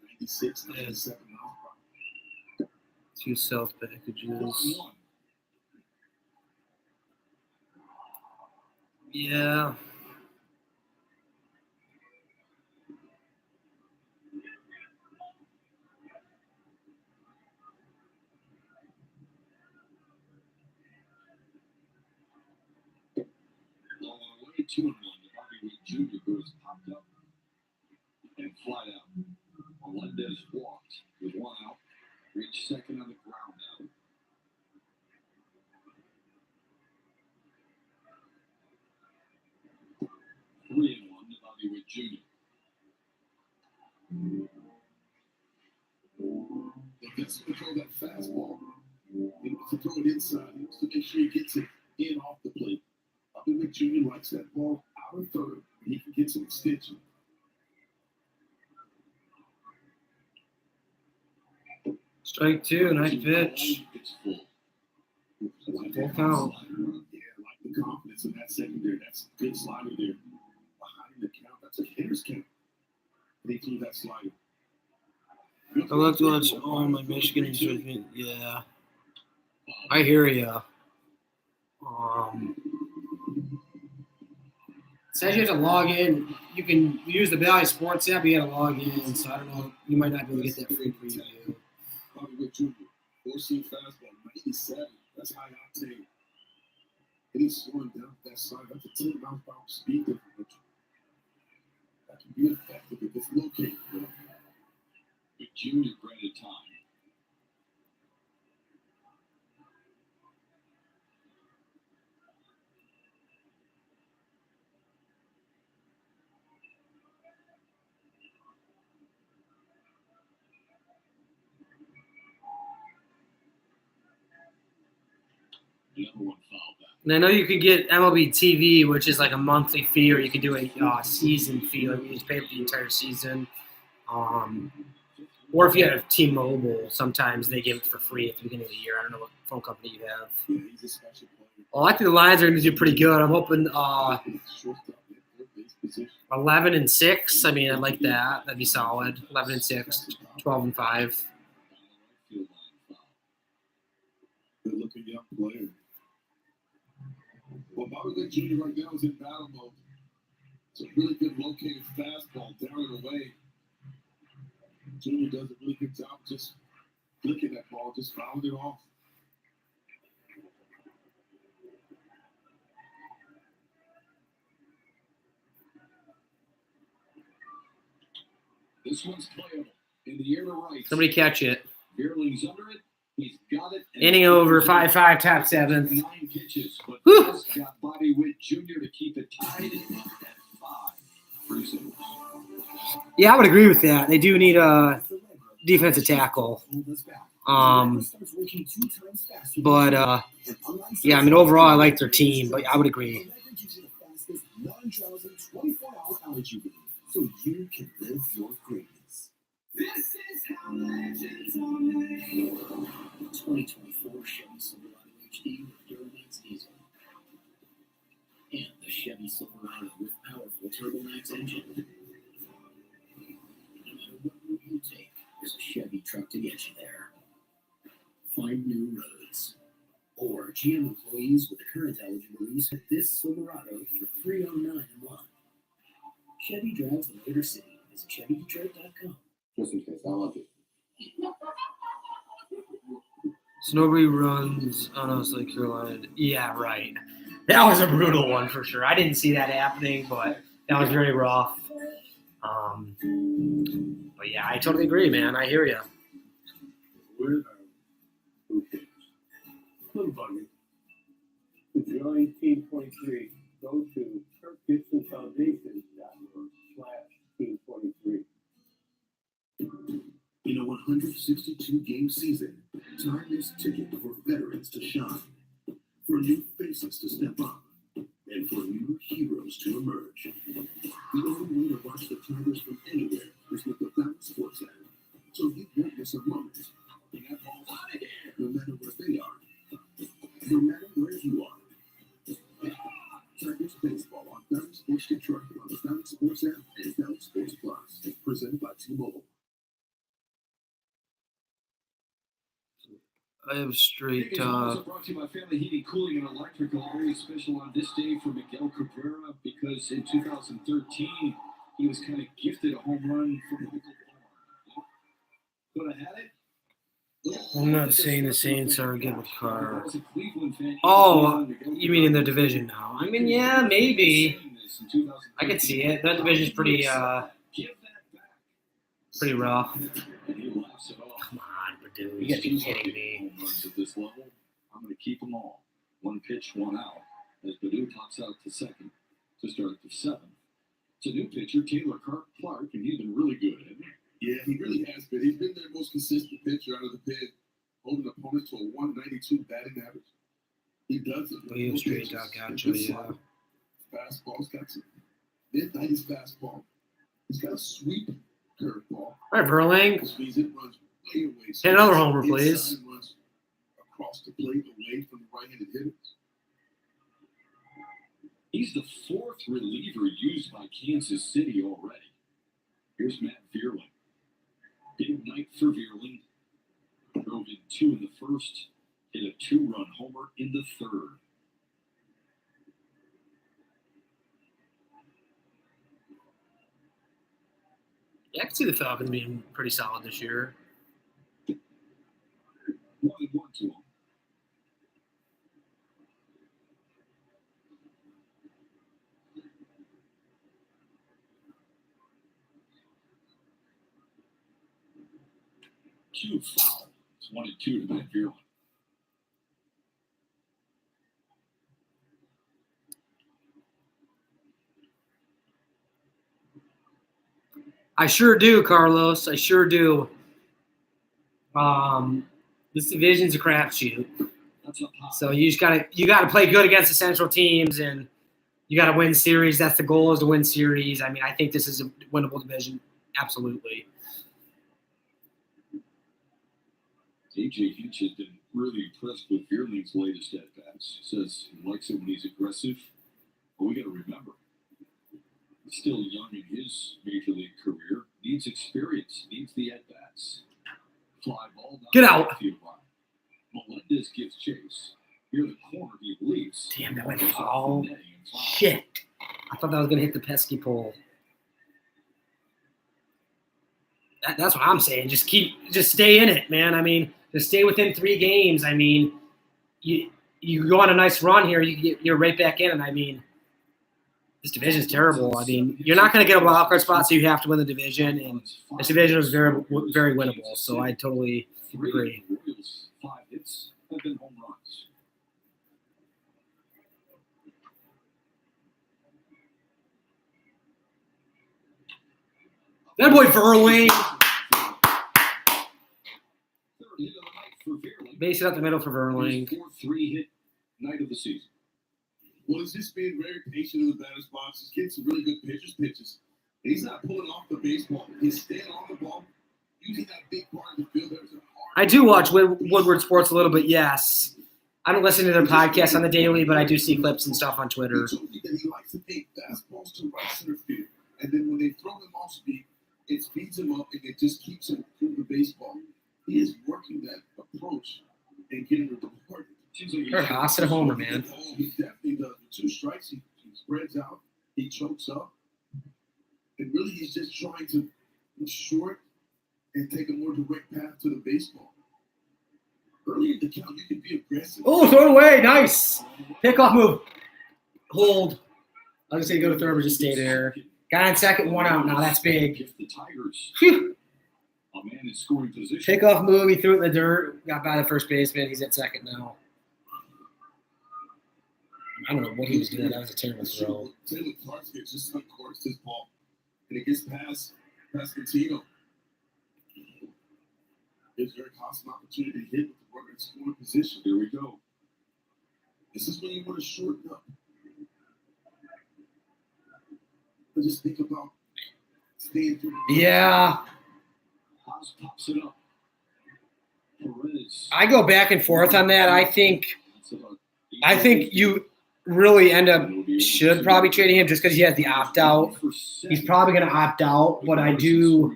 96, 97 miles per hour. 2 stealth packages. 1-1. Yeah. Long away, 2-1. Bobby Witt Jr. goes popped up and flat out. Melendez walked with 1 out. Reached second on the ground out. Three and 1 to Bobby Witt Jr. If that's control that fastball, he wants to throw it inside. He wants to make sure he gets it in off the plate. Bobby Witt Jr. likes that ball out of third. He can get some extension. Strike 2, nice pitch. It's full. Full count. Yeah, I like the confidence in that secondary. That's a good slider there. Behind the count, that's a hitter's count. They threw that slider. I looked to watch all my Michigan instrument. Yeah. I hear ya. Says you have to log in. You can use the Bally Sports app, you gotta log in, so I don't know. You might not be able to get that free preview. Bobby Witt Jr. 4-seam fastball, 97. That's high octane. And he's slowing down that side. That's a 10 miles per hour speed differential. That can be effective if it's located. Witt Jr. granted time. Another one fouled back. And I know you can get MLB TV, which is like a monthly fee, or you can do a season fee, like you just pay for the entire season. Or if you have T-Mobile, sometimes they give it for free at the beginning of the year. I don't know what phone company you have. Yeah, he's a special player. Well, I think the Lions are going to do pretty good. I'm hoping Shortstop, third base position. 11-6. I mean, I like that. That'd be solid. 11-6, 12-5. Good looking young player. Well, Bobby Witt Jr. right now is in battle mode. It's a really good located fastball down and away. Jr. does a really good job just flicking that ball, just fouling it off. This one's playable. In the air to right. Somebody catch it. Veerling's under it. He's got it. Inning over, 5-5, top 7th. 9 pitches, but Whew. just got Bobby Witt Jr. to keep it tied at 5. 3 singles. Yeah, I would agree with that. They do need a defensive tackle. But yeah, I mean, overall, I like their team, but I would agree. So you can live your greatness. This is how legends are made. 2024 Chevy Silverado HD with Duramax diesel. And the Chevy Silverado with powerful TurboMax engine. No matter what route you take, there's a Chevy truck to get you there. Find new roads. Or GM employees with the current eligible lease at this Silverado for $309 a month. Chevy drives the Motor City. Visit ChevyDetroit.com. Just in case, I love it. So nobody runs on us like Carolina. Yeah, right. That was a brutal one for sure. I didn't see that happening, but that was very rough. But yeah, I totally agree, man. I hear you. Where little buggy. To join Team 23, go to KirkGibsonFoundation.org/Team 23. In a 162-game season, time is ticking for veterans to shine, for new faces to step up, and for new heroes to emerge. The only way to watch the Tigers from anywhere is with the Balance Sports app, so you won't miss a moment. No matter where they are, no matter where you are. Tigers baseball on Balance Sports Detroit on the Balance Sports app and Balance Sports Plus, presented by T-Mobile. I have straight. Also brought to you by Family Heating, Cooling, and Electrical. Always special on this day for Miguel Cabrera because in 2013 he was kind of gifted a home run from Michael Palmer. Could have had it. I'm not saying the Saints are good with Carr. Oh, you mean in the division now? I mean, yeah, maybe. I could see it. That division's pretty rough. Come on, Purdue. You gotta be kidding me. At this level, I'm going to keep them all. 1 pitch, 1 out. As Purdue pops out to second to start the 7th. It's a new pitcher, Taylor Clark, and he's been really good, hasn't he? Yeah, he really has been. He's been their most consistent pitcher out of the pit, holding opponents to a 192 batting average. He does it. We have straight out, gotcha, yeah. Fastball's got some mid-90s fastball. He's got a sweep curveball. All right, Verlander. Which it runs way away. Hit another homer, please. Inside runs across the plate away from the right-handed hitters. He's the 4th reliever used by Kansas City already. Here's Matt Vierling. Big night for Vierling. Drove in 2 in the first. Hit a 2-run homer in the 3rd. Yeah, I can see the Falcons being pretty solid this year. 1-1 to him. Cue foul. It's 1-2 to Matt Vierling. I sure do, Carlos. I sure do. This division's a crapshoot. So you gotta play good against the Central teams, and you gotta win series. That's the goal, is to win series. I mean, I think this is a winnable division, absolutely. AJ Hinch has been really impressed with Vierling's latest at-bats. Says he likes it when he's aggressive. But we got to remember, he's still young in his major league career. Needs experience. Needs the at-bats. Fly ball. Get out. Melendez gives chase. Near the corner, he leaps. Damn, that went all shit. I thought that was going to hit the pesky pole. That's what I'm saying. Just stay in it, man. I mean, just stay within 3 games. I mean, you go on a nice run here, you're right back in it. I mean, This division is terrible. I mean, you're not going to get a wild card spot, so you have to win the division, and this division is very, very winnable. So I totally agree. Three of the Royals' 5 hits have been home runs. That boy Verling. Third hit of the night for Verling. Base it up the middle for Verling. His 4th 3-hit night of the season. Well, he's just being very patient in the batter's box. He's getting some really good pitches. And he's not pulling off the baseball. He's staying on the ball, using that big part of the field. There's a hard I do watch Woodward Sports a little bit, yes. I don't listen to their podcast on the daily, but I do see clips and stuff on Twitter. He told me that he likes to take fastballs to right center field. And then when they throw him off speed, it speeds him up and it just keeps him through the baseball. He is working that approach and getting it rewarded. Kurt Haas at a homer, man. Oh, he definitely does. With 2 strikes, he spreads out, he chokes up. And really, he's just trying to be short and take a more direct path to the baseball. Early in the count, you can be aggressive. Oh, throw it away. Nice. Pickoff move. Hold. I was going to go to third, but just stay there. Guy on second, 1 out now. That's big. If the Tigers, Phew. a man in scoring position. Pickoff move. He threw it in the dirt. Got by the first baseman. He's at second now. I don't know what he was doing. That was a terrible throw. Taylor Clark's gets just uncorks his ball. And it gets past Coutinho. Gives Eric Haas an opportunity to hit with the runner in scoring position. Here we go. This is when you want to shorten up. But just think about staying through. Yeah. Haas pops it up. Perez. I go back and forth on that. I think That's about you really should probably trade him just because he has the opt-out. He's probably going to opt out, but I don't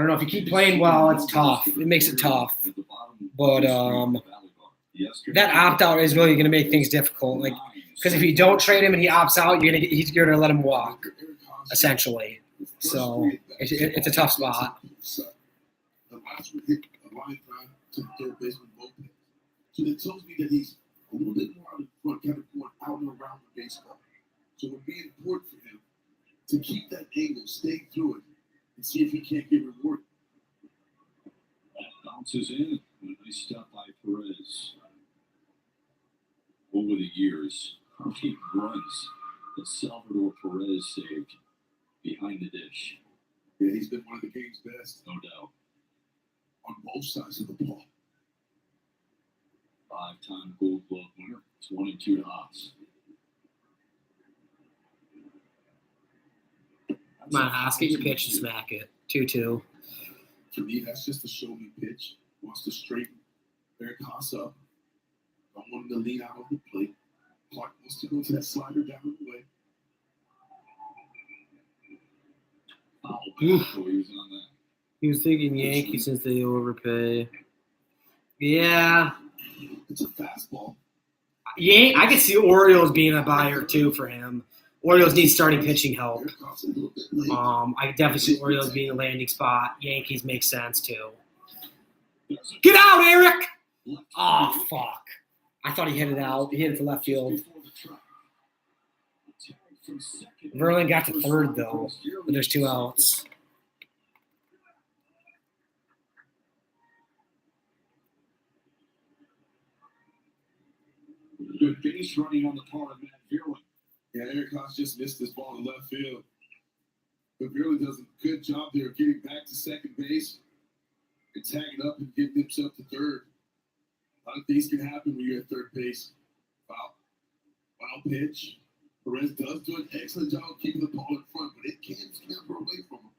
know. If you keep playing well, it's tough. It makes it tough. But that opt-out is really going to make things difficult. Like, because if you don't trade him and he opts out, he's going to let him walk, essentially. So it's a tough spot. The last one hit a line drive to the third baseman Lopez. So that tells me that he's a little bit more out in front, kind of going out and around the baseball. So it would be important for him to keep that angle, stay through it, and see if he can't get rewarded. That bounces in. A nice stop by Perez. Over the years, how many runs that Salvador Perez saved behind the dish? Yeah, he's been one of the game's best No doubt. on both sides of the ball. 5-time Gold Glove winner. 22 to Haas. Come on, Haas, get your pitch and smack it. 2-2. For me, that's just a show me pitch. Wants to straighten Eric Haas up. Don't want him to lean out on the plate. Clark wants to go to that slider down the way. Foul. Oof. So he was on that. He was thinking Yankees since they overpay. Yeah. It's a fastball. I could see Orioles being a buyer, too, for him. Orioles need starting pitching help. Eric Haas a little bit late. I could definitely see Orioles being a landing spot. Yankees make sense, too. Get out, Eric! Oh, fuck. I thought he hit it out. He hit it to left field. Verlin got to third, though, but there's 2 outs. Good base running on the part of Matt Vierling. Yeah, Eric Haas just missed this ball in left field. But Verlin does a good job there of getting back to second base and tagging up and getting himself to third. A lot of things can happen when you're at third base. Foul pitch. Perez does do an excellent job of keeping the ball in front, but it can scamper away from him.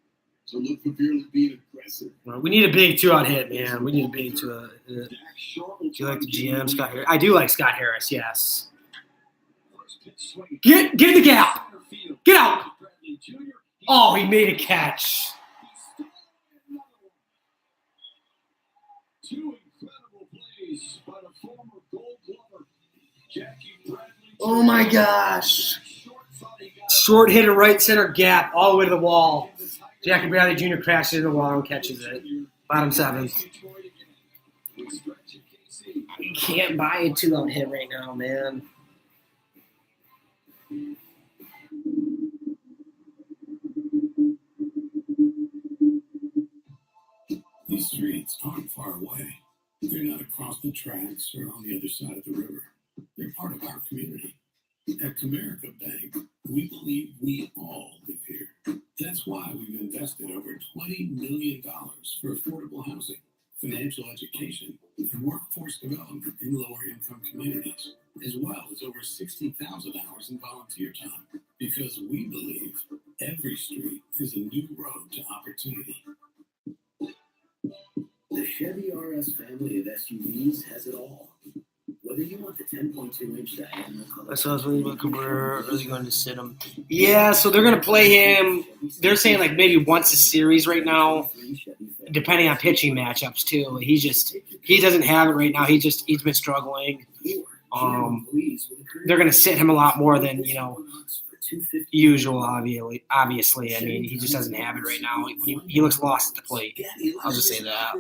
So look for Verlin being aggressive. Well, we need a big 2-out hit, man. We need a big 2-out hit. Do you like the GM, Scott Harris? I do like Scott Harris, yes. Get in the gap. Get out. Oh, he made a catch. Two incredible plays by the former Gold Glover, Jackie Bradley. Oh, my gosh. Short hit a right center gap all the way to the wall. Jackie Bradley Jr. crashes into the wall and catches it. Bottom 7th. You can't buy a 2-out hit right now, man. These streets aren't far away. They're not across the tracks or on the other side of the river. They're part of our community. At Comerica Bank, we believe we all live here. That's why we've invested over $20 million for affordable housing, financial education, and workforce development in lower-income communities, as well as over 60,000 hours in volunteer time, because we believe every street is a new road to opportunity. The Chevy RS family of SUVs has it all. Whether you want the 10.2-inch diagonal color. That's what I was really looking for. Are they going to sit him? Yeah, so they're going to play him. They're saying like maybe once a series right now, depending on pitching matchups too. He doesn't have it right now. He's been struggling. They're going to sit him a lot more than usual. Obviously, I mean he just doesn't have it right now. He looks lost at the plate. I'll just say that.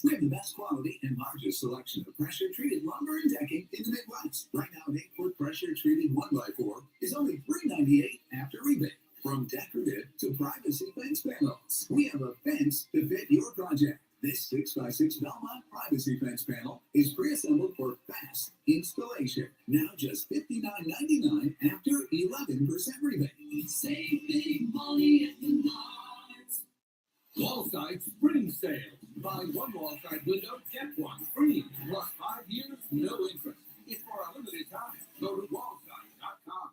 We have the best quality and largest selection of pressure-treated lumber and decking in the Midwest. Right now, an 8-foot pressure-treated 1x4 is only $398 after rebate. From decorative to privacy fence panels, we have a fence to fit your project. This 6x6 Belmont privacy fence panel is pre-assembled for fast installation. Now just $59.99 after 11% rebate. Save big money at the Menards. Wallside Spring Sale. Buy one wall-side window, get one free. Plus 5 years, no interest. It's for a limited time. Go to wallside.com.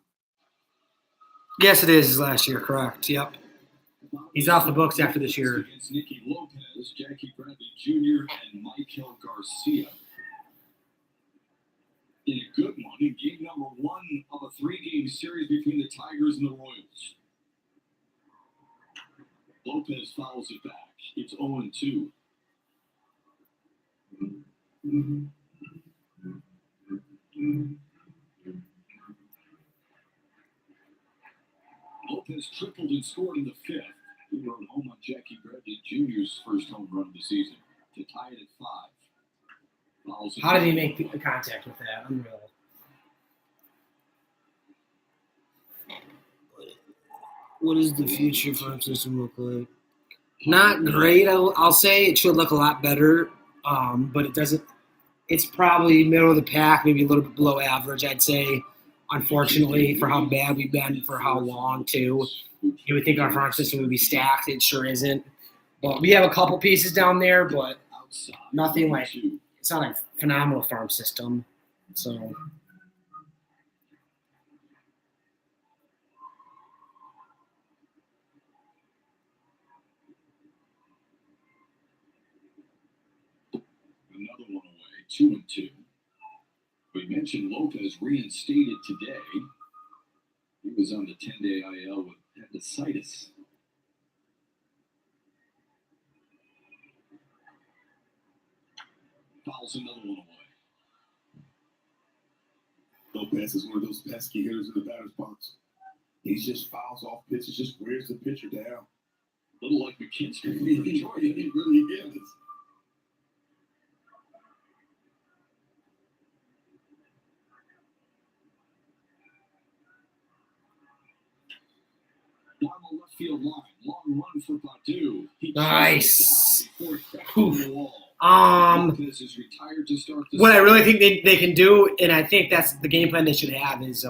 Yes, it is his last year, correct. Yep. He's off the books after this year. Against Nicky Lopez, Jackie Bradley Jr., and Michael Garcia. In a good one, in game number 1 of a 3-game series between the Tigers and the Royals. Lopez fouls it back. It's 0-2. Lopez tripled and scored in the 5th. He rode home on Jackie Bradley Jr.'s first home run of the season to tie it at 5. Fouls it How did he back. make the contact with that? Unreal. What does the future farm system look like? Not great, I'll say. It should look a lot better, but it doesn't. It's probably middle of the pack, maybe a little bit below average, I'd say, unfortunately, for how bad we've been for how long, too. You would think our farm system would be stacked. It sure isn't. But we have a couple pieces down there, but nothing like – it's not a phenomenal farm system. So – Another one away, 2-2. We mentioned Lopez reinstated today. He was on the 10-day IL with appendicitis. Fouls another one away. Lopez is one of those pesky hitters in the batter's box. He just fouls off pitches, just wears the pitcher down. A little like McKinstry. He really is. Down the left field line, long run for Badu. He Nice. down before cracking the wall. Lopez is retired to start the what I really think they can do, and I think that's the game plan they should have, is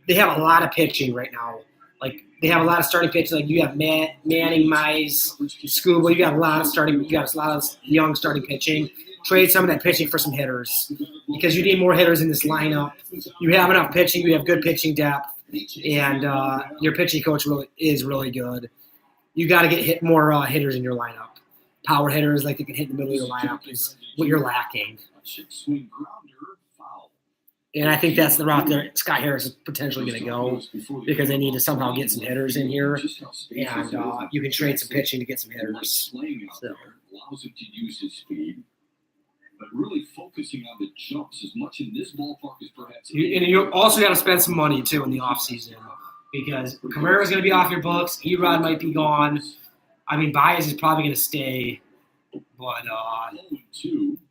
they have a lot of pitching right now. Like, they have a lot of starting pitching. Like, you have Manning, Mize, Scuba. You got a lot of young starting pitching. Trade some of that pitching for some hitters because you need more hitters in this lineup. You have enough pitching. You have good pitching depth. And your pitching coach is really good. You got to get more hitters in your lineup. Power hitters, like they can hit in the middle of your lineup, is what you're lacking. Swing grounder, foul. And I think that's the route that Scott Harris is potentially going to go because they need to somehow get some hitters in here. And you can trade some pitching to get some hitters. Playing out there allows him to use his speed, but really focusing on the jumps as much in this ballpark as perhaps. And you also got to spend some money, too, in the offseason because Cabrera's going to be off your books. Erod might be gone. I mean, Baez is probably going to stay, but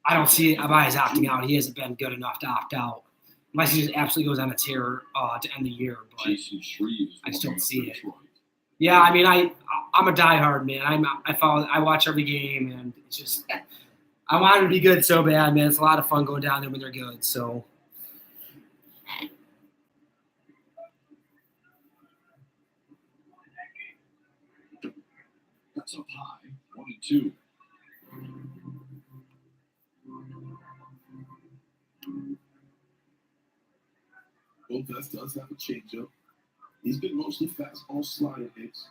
I don't see Baez opting out. He hasn't been good enough to opt out. Unless he just absolutely goes on a tear to end the year, but I just don't see it. Yeah, I mean, I'm a diehard man. I watch every game, and it's just I want them to be good so bad, man. It's a lot of fun going down there when they're good. So That's up high. 1-2. Gus does have a changeup. He's been mostly fastball slider hits.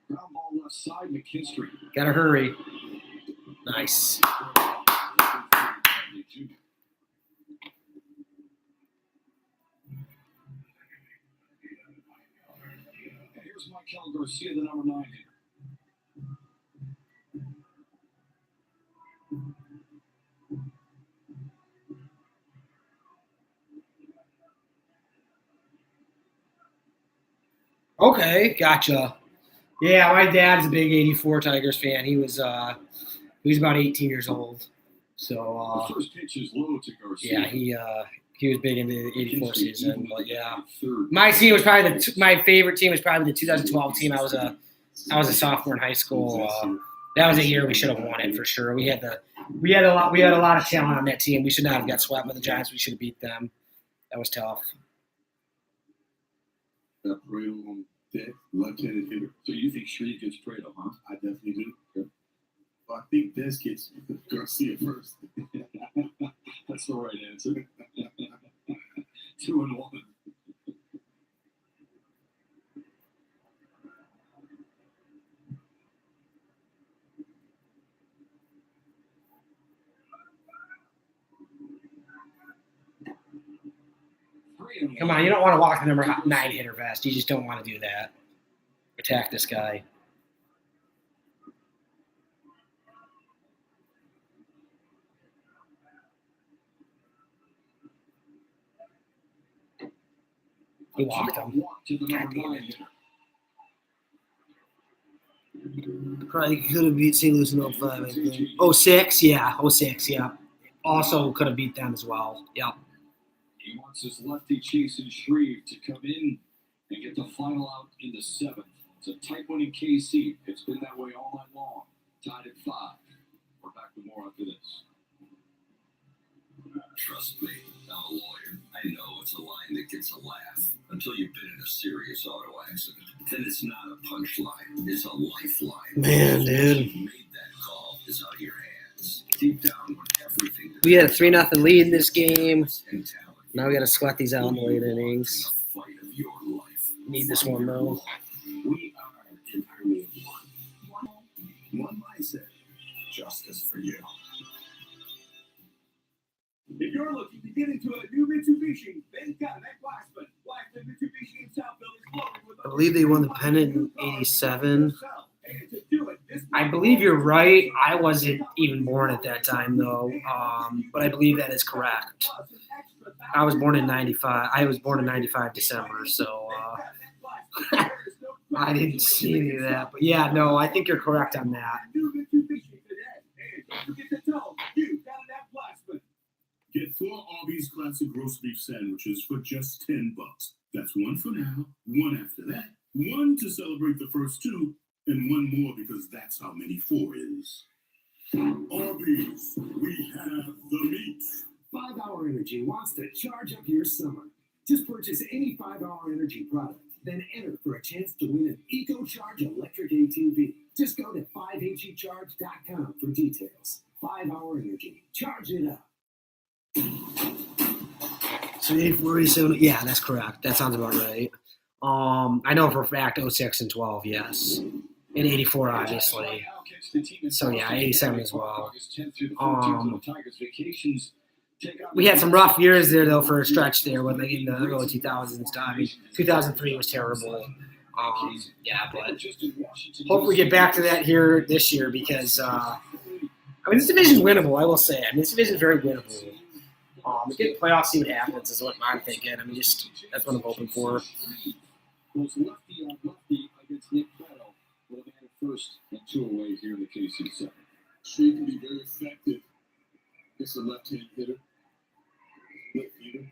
Ground ball left side, McKinstry. gotta hurry. Nice. Here's Michael Garcia, the number 9 hitter. Okay, gotcha. Yeah, my dad's a big '84 Tigers fan. He was about 18 years old. So The first pitch is low to Garcia. yeah, he was big into the '84 season. But yeah, Third. my team was probably my favorite team was probably the 2012 team. I was a sophomore in high school. That was a year we should have won it for sure. We had a lot of talent on that team. We should not have got swept by the Giants. We should have beat them. That was tough. That Pareto on deck, left-handed hitter. So you think Shreve gets Pareto, huh? I definitely do. Yeah. But I think Des gets Garcia first. That's the right answer. 2-1. Come on, you don't want to walk the number 9 hitter fast. You just don't want to do that. Attack this guy. He walked him. God damn it. Probably could have beat St. Louis in 05, I think. 06, yeah. 06, yeah. Also could have beat them as well. Yep. He wants his lefty Jason Shreve to come in and get the final out in the 7th. It's a tight one in KC. It's been that way all night long. Tied at 5. We're back with more after this. Trust me, I'm a lawyer. I know it's a line that gets a laugh until you've been in a serious auto accident. Then it's not a punchline, it's a lifeline. Man, dude. Who made that call is out of your hands. Deep down, when everything We had a 3-0 lead in this game. and talent. Now we got to sweat these out in the late innings. The fight of your life. Need this one, though. We are an army of one. One mindset. Justice for you. If you're looking to get into a new Mitsubishi, then contact Blacksman. Blacksman Mitsubishi in Southville is loaded with I believe they won the pennant in 87. And to do it, this I believe you're right. I wasn't even born at that time, though. But I believe that is correct. I was born in 95. I was born in 95 December, so I didn't see any of that. But yeah, no, I think you're correct on that. new Mitsubishi today. And don't forget to tell them you got it at Blacksman. Get 4 Arby's classic roast beef sandwiches for just $10. That's one for now, one after that, one to celebrate the first 2, and one more because that's how many 4 is. Arby's, we have the meat. 5 Hour Energy wants to charge up your summer. Just purchase any 5 Hour Energy product, then enter for a chance to win an EcoCharge electric ATV. Just go to 5hecharge.com for details. 5 Hour Energy. Charge it up. So 847, yeah, that's correct. That sounds about right. I know for a fact 06 and 12, yes. And 84, obviously. So yeah, 87 as well. We had some rough years there though for a stretch there with like in the early 2000s. I mean, 2003 was terrible. Yeah, but hopefully get back to that here this year because I mean this division's winnable. I will say. I mean this division's very winnable. Get playoffs, see what happens is what I'm thinking. I mean, just that's what I'm hoping for. Goes lefty on lefty against Nick Battle with a man at first and 2 away here in the KC 7. Shreve can be very effective. It's a left-hand hitter. Left hitter.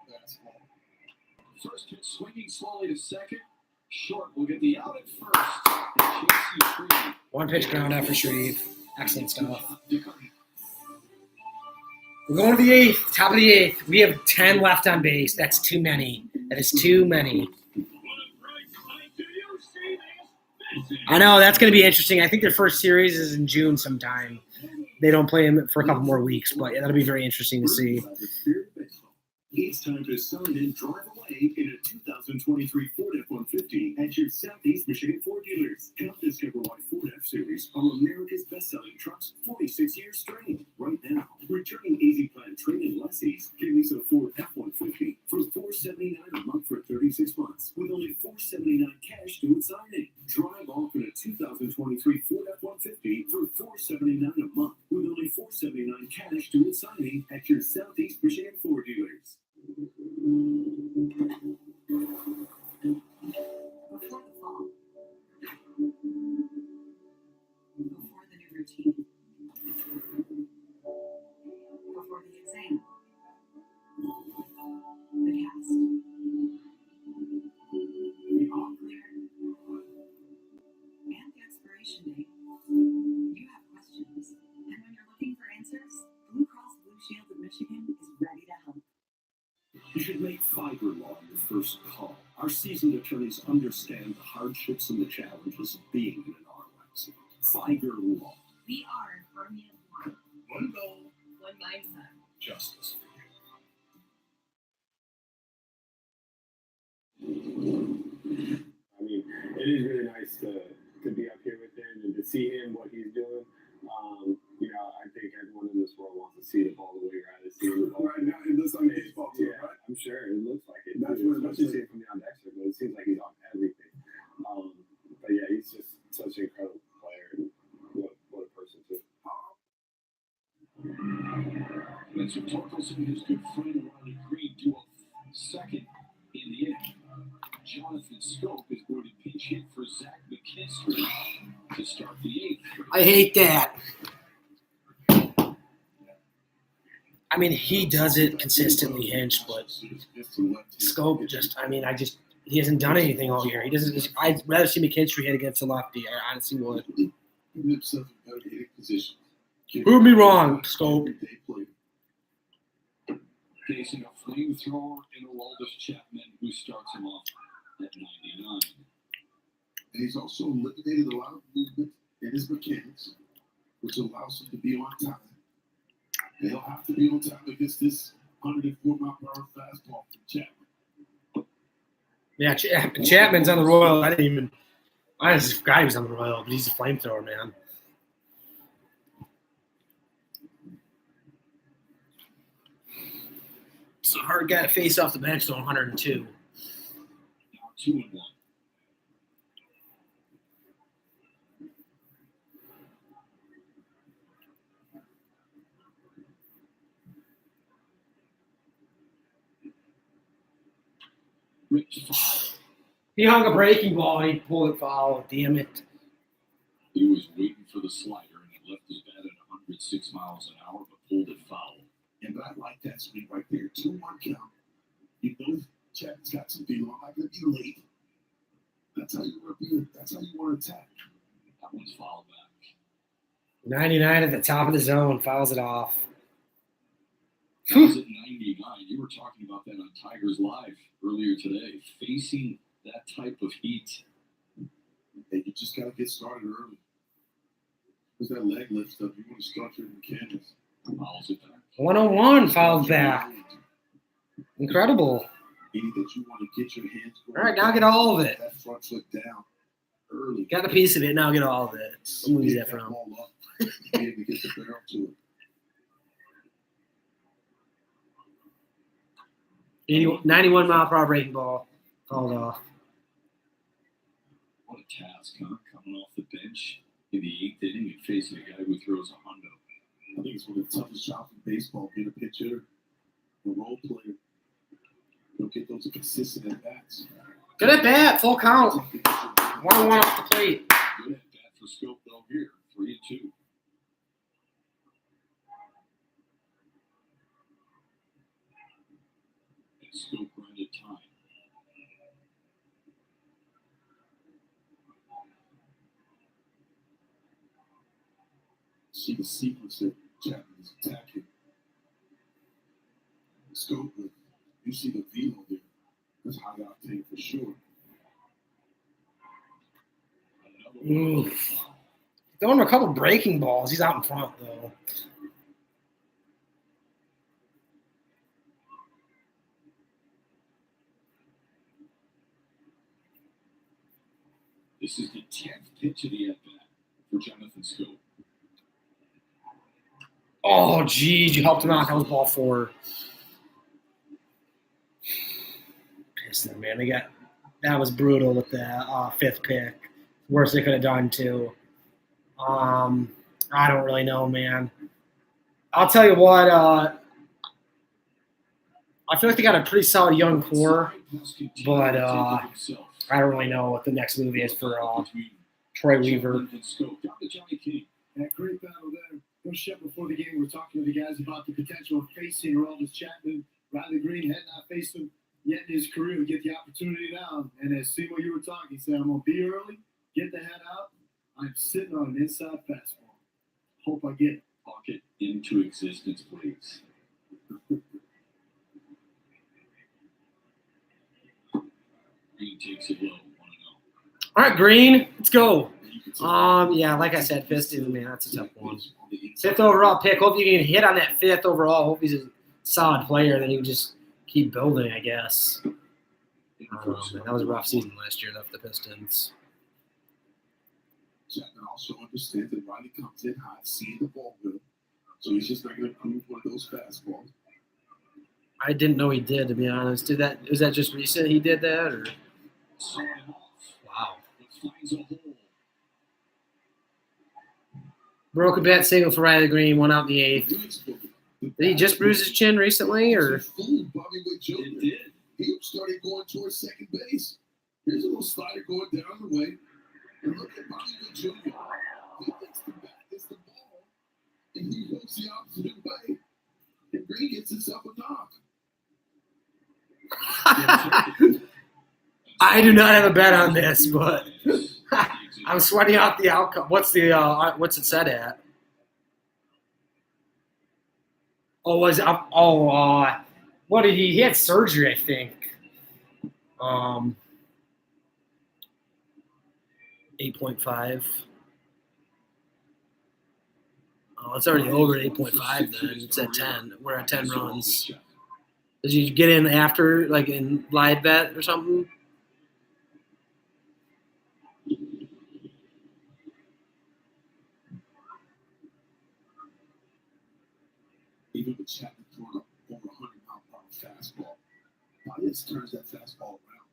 Fastball. First pitch swinging slowly to second. Short will get the out at first. Chasey Shreve. One pitch ground out for Shreve. Excellent stuff. We're going to the eighth, top of the eighth. We have 10 left on base. That's too many. That is too many. I know, that's going to be interesting. I think their first series is in June sometime. They don't play him for a couple more weeks, but yeah, that'll be very interesting to see. It's time to sign and drive away in a 2023 Ford F-150 at your Southeast Michigan Ford dealers. Help discover why Ford F-Series are America's best-selling trucks 46 years straight. Right now, returning Easy Plan trade-in lessees can lease a Ford F-150 for $479 a month for 36 months, with only $479 cash to its signing. Drive off in a 2023 Ford F-150 for $479 a month, with only $479 cash to its signing at your Southeast Michigan Ford dealers. Before the fall, before the new routine, before the exam, the cast, the all clear, and the expiration date, you have questions. And when you're looking for answers, Blue Cross Blue Shield of Michigan is ready to help. You should make Fiber Law your first call. Our seasoned attorneys understand the hardships and the challenges of being in an auto accident. Fiber Law. We are Birmingham Law. One goal, One mindset. justice for you. I mean, it is really nice to be up here with him and to see him, what he's doing. You know, I think everyone in this world wants to see the ball the way you're at it. See the ball. Right now, it looks like baseball, too, Yeah, right? I'm sure it looks like it. That's what it looks Especially like. seeing from the on extra, but it seems like he's on everything. But yeah, he's just such an incredible player and what a person too. Spencer Torkelson, his good friend Ronnie Green, do a second in the inning. Jonathan Scope is going to pinch hit for Zach McKinstry to start the eighth. I hate that. I mean, he does it consistently, Hinch, but Scope just, he hasn't done anything all year. He doesn't. I'd rather see McKinstry hit against a lefty. I honestly would. He put himself in better hitting position. Prove me wrong, Scope. Facing a flamethrower in Aroldis Chapman, who starts him off at 99. And he's also eliminated a lot of movement in his mechanics, which allows him to be on time. And he'll have to be on time against this 104-mile-per-hour fastball from Chapman. Yeah, Chapman's on the Royal. I just forgot he was on the Royal, but he's a flamethrower, man. It's a hard guy to face off the bench, though, 102. Now 2-1. Rich foul. He hung a breaking ball and he pulled it foul. Damn it. He was waiting for the slider and he left his bat at 106 miles an hour, but pulled it foul. And I like that swing right there. 2-1 count. You know Chapman's got some feel. I'm not going to be late. That's how you want to be. That's how you want to attack. That one's fouled back. 99 at the top of the zone. Fouls it off. That was at 99. You were talking about that on Tigers Live earlier today. Facing that type of heat. And you just got to get started early. Because that leg lift stuff, you want to start your mechanics. Fouls it back. 101 fouls back. Incredible. Meaning that you want to get your hands going. All right, now get all of it. That front foot down early. Got a piece of it. Now get all of it. I'm going to use that for him. Ball up. Be able to get the barrel to it. 91 mile per hour breaking ball. Fouled off. What a task, huh? Coming off the bench in the 8th inning and facing a guy who throws a hundo. I think it's one of the toughest jobs in baseball, being a pitcher, a role player. You'll get those consistent at bats. Good at bat. Full count. 1-1 off the plate. Good at bat for Scope though here. 3-2. And Scope grounded time. see the sequence that Chapman is attacking. Scope, you see the velo there. That's high octane for sure. Oof. Throwing a couple breaking balls. He's out in front, though. This is the 10th pitch of the at-bat for Jonathan Scope. Oh, geez, you helped him out. That was ball 4. Pissing, man. That was brutal with the 5th pick. Worst they could have done, too. I don't really know, man. I'll tell you what. I feel like they got a pretty solid young core, but I don't really know what the next movie is for Troy Weaver. That great battle there. One shot before the game, we were talking to the guys about the potential of facing Aroldis Chapman. Riley Green had not faced him yet in his career. We get the opportunity now. And as Simo, you were talking, he said, I'm going to be early, get the head out. I'm sitting on an inside fastball. Hope I get it. Pocket into existence, please. Green takes it low. 1-0. All right, Green, let's go. Yeah, like I said, Fiston, man, that's a tough one. 5th overall pick. Hope you can hit on that 5th overall. Hope he's a solid player. Then you can just keep building, I guess. I don't know, man. That was a rough season last year, though, for the Pistons. Chapman also understands that Riley comes in hot, seeing the ball good. So he's just not going to prove one of those fastballs. I didn't know he did, to be honest. Was that just recent he did that? Or? Wow. Broke a bat single for Riley Green, 1 out in the 8th. Did he just bruise his chin recently, or? He started going towards second base. Here's a little slider going down the way. And look at Bobby Witt Jr. He thinks the bat is the ball, and he goes the opposite way. And Green gets himself a knock. I do not have a bet on this, but I'm sweating out the outcome. What's it set at? What did he had surgery, I think. 8.5. Oh, it's already over 8.5 then. It's at 10. We're at 10 runs. Did you get in after, like in live bet or something? Even with Chapman throwing up over 100-mile-per-hour fastball, Baez turns that fastball around.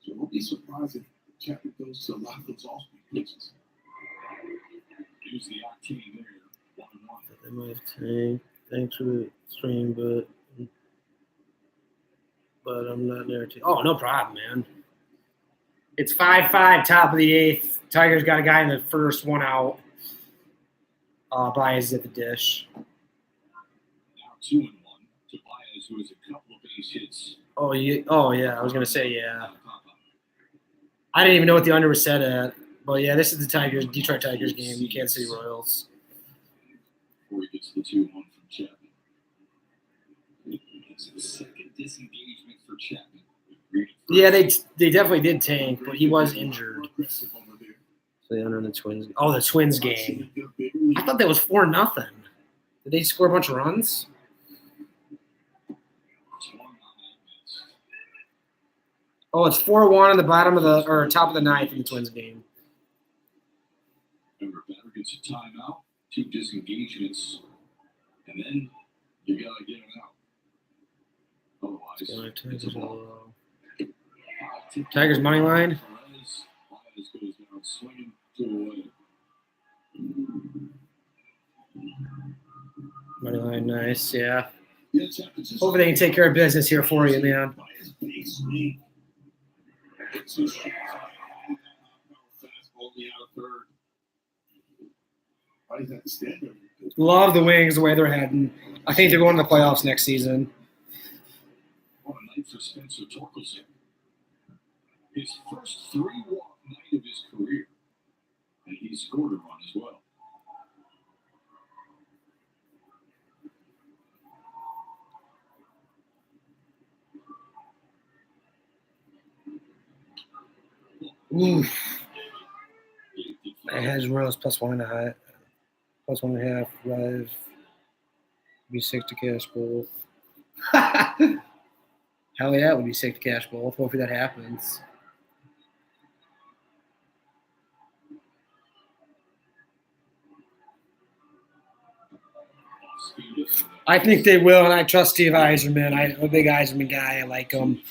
So don't be surprised if Chapman goes to a lot of those off-speed pitches. Use the octane there. 1-1. They might have tanked. Thanks for the stream, but I'm not there too. Oh, no problem, man. It's 5-5, top of the 8th. Tigers got a guy in the first, 1 out. Baez at the dish. Now 2-1 to Baez, who has a couple of base hits. Oh yeah. I was gonna say yeah. I didn't even know what the under was set at. But yeah, this is the Detroit Tigers game. You can't see Royals. Before he gets the 2-1 from Chapman. It's the second disengagement for Chapman. Yeah, they definitely did tank, but he was injured. So the under in the Twins. Oh, the Twins game. I thought that was 4-0. Did they score a bunch of runs? Oh, it's 4-1 on the bottom of the or top of the 9th in the Twins game. Remember, batter gets a timeout, 2 disengagements, and then you gotta get him out. Otherwise, it's a ball. Tigers money line. Baez goes down swinging to away. Money line, nice, yeah. Hopefully they can take care of business here for you, man. Love the Wings the way they're heading. I think they're going to the playoffs next season. What a night for Spencer Torkelson. His first 3-walk night of his career, and he scored a run as well. Oof. It has Rose plus 1.5. Plus 1.5. Live. Be sick to cash both. Hell yeah, it would be sick to cash both. Hopefully that happens. I think they will, and I trust Steve Yzerman. I'm a big Yzerman guy. I like him.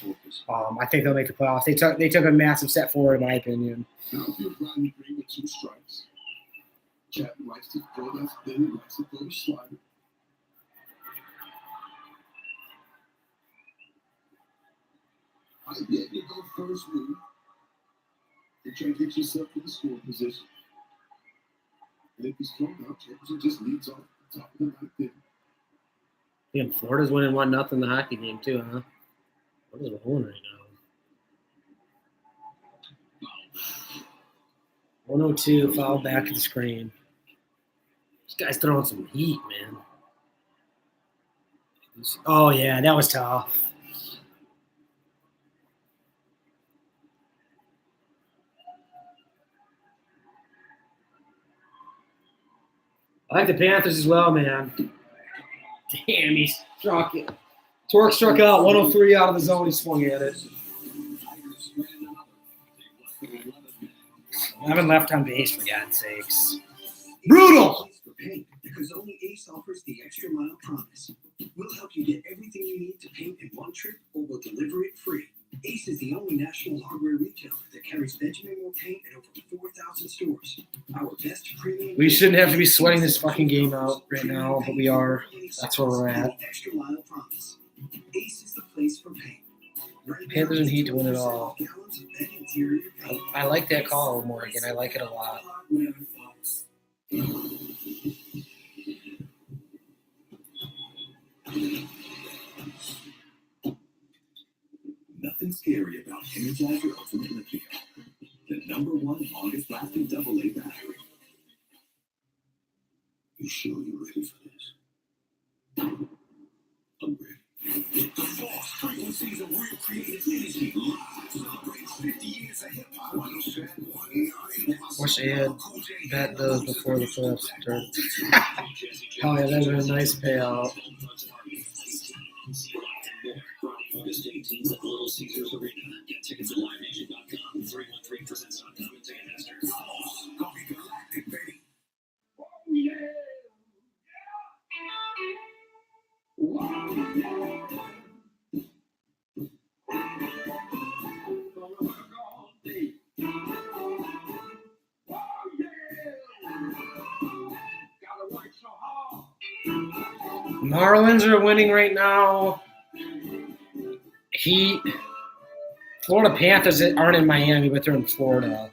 I think they'll make the playoffs. They took a massive step forward, in my opinion. Outfield Rodney Green with 2 strikes. Chapman likes to throw that thin, likes to throw the slider. I get to go first move and try to get yourself to the scoring position. And if he's thrown out, Jefferson just leads off the top of the ninth inning. Yeah, Florida's winning 1-0 the hockey game too, huh? What is rolling right now? 102 foul back to the screen. This guy's throwing some heat, man. Oh yeah, that was tough. I like the Panthers as well, man. Damn, he struck it. Torque struck out 103 out of the zone. He swung at it. 11 left on base, for God's sakes. Brutal! Because only Ace offers the extra mile promise. We'll help you get everything you need to paint in one trip, or we'll deliver it free. Ace is the only national hardware retailer that carries Benjamin Moore paint at over 4,000 stores. Our best premium. We shouldn't have to be sweating this fucking game out right now, but we are. That's where we're at. Extra mile promise. Ace is the place for paint. Panthers need to win it all. I like that call, Morgan. I like it a lot. Nothing scary about Energizer Ultimate Lithium, the #1 longest lasting AA battery. You sure you're ready for this? I'm ready. The Falls frequencies of real creative energy live. Celebrate 50 years of hip hop. Wish they had bet those before the playoffs start. Oh yeah, that was a nice payout. August 18th at Little Caesars Arena. Get tickets at livenation.com, 313presents.com, and Ticketmaster. Gonna be galactic, baby. Oh, yeah. Marlins are winning right now. Florida Panthers aren't in Miami, but they're in Florida.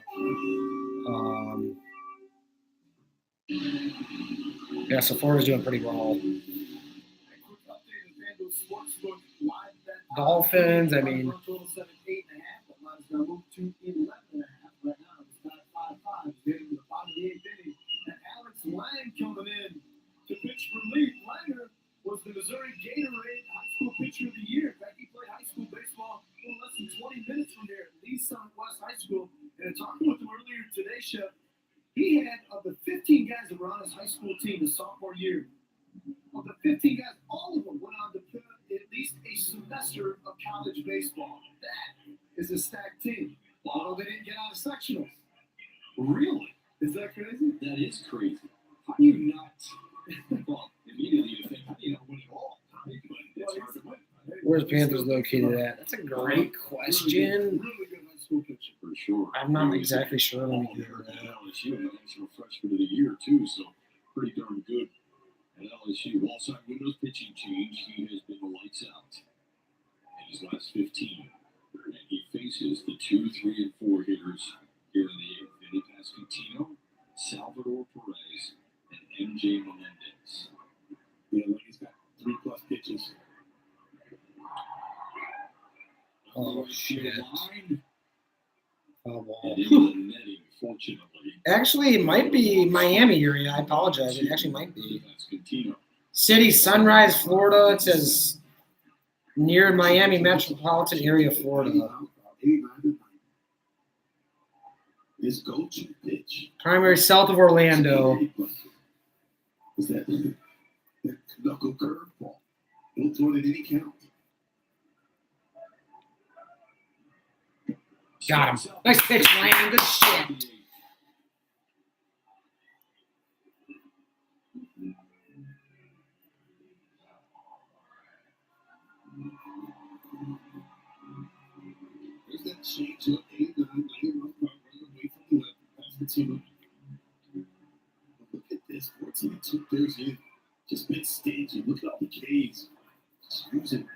Yeah, so Florida's doing pretty well. Dolphins, I mean. Lang coming in to pitch relief. Langer was the Missouri Gatorade High School Pitcher of the Year. In fact, he played high school baseball in less than 20 minutes from here at Lee Summit West High School. And talking with him earlier today, Chef, he had, of the 15 guys that were on his high school team his sophomore year, of the 15 guys, all of them went on to play at least a semester of college baseball. That is a stacked team. Although they didn't get out of sectionals. Really? Is that crazy? That is crazy. How do you not? Well, immediately you think, how do you not win it all? It's hard to win. Where's Panthers located at? That's a great question. Really good high school pitcher. For sure. I'm not exactly sure. Let me get Here that. at LSU, and LSU freshman of the year too, so pretty darn good at LSU. Wallside Windows pitching change. He has been lights out in his last 15, and he faces the 2, 3, and 4 hitters here in the 8th. Vinny Pasquantino, Salvador Perez, and MJ Melendez. Yeah, like he's got 3+ pitches. Oh, shit. Line, Oh, ball. and into the netting, fortunately. Actually, it might be Miami area. I apologize. It actually might be. Pasquantino. City, Sunrise, Florida. It says near Miami metropolitan area, Florida. His go-to pitch Primary south of Orlando. is that knuckle curveball. He'll throw it at any count. Got him. Nice pitch, Lang. Good shit. There's that change up, away from the left, past the two. Look at this, 14 2/3 in. Just been staging. Look at all the K's. Just using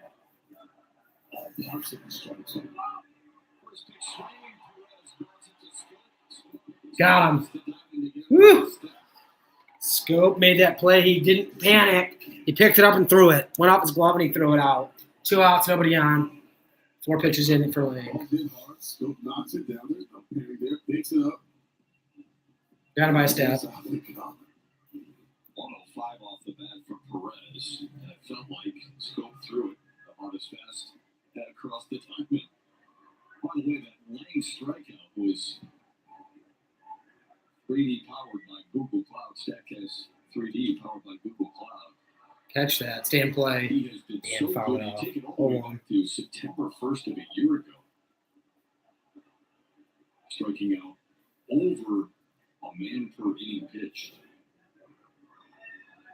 all parts of the strikes. Got him. Woo. Scope made that play. He didn't panic. He picked it up and threw it. Went off his glove and he threw it out. 2 outs, nobody on. 4 pitches in it for Lang. Scope knocks it down. There's no panic there. Picks it up. Got him by a step. 105 off the bat for Perez. And it felt like Scope threw it about as fast across the diamond. By the way, that Lang strikeout was 3D powered by Google Cloud. StatCast 3D powered by Google Cloud. Catch that. Stay in play. He has been And so foul good. it He off. took it all the way back to September 1st of a year ago. Striking out over a man per inning pitched.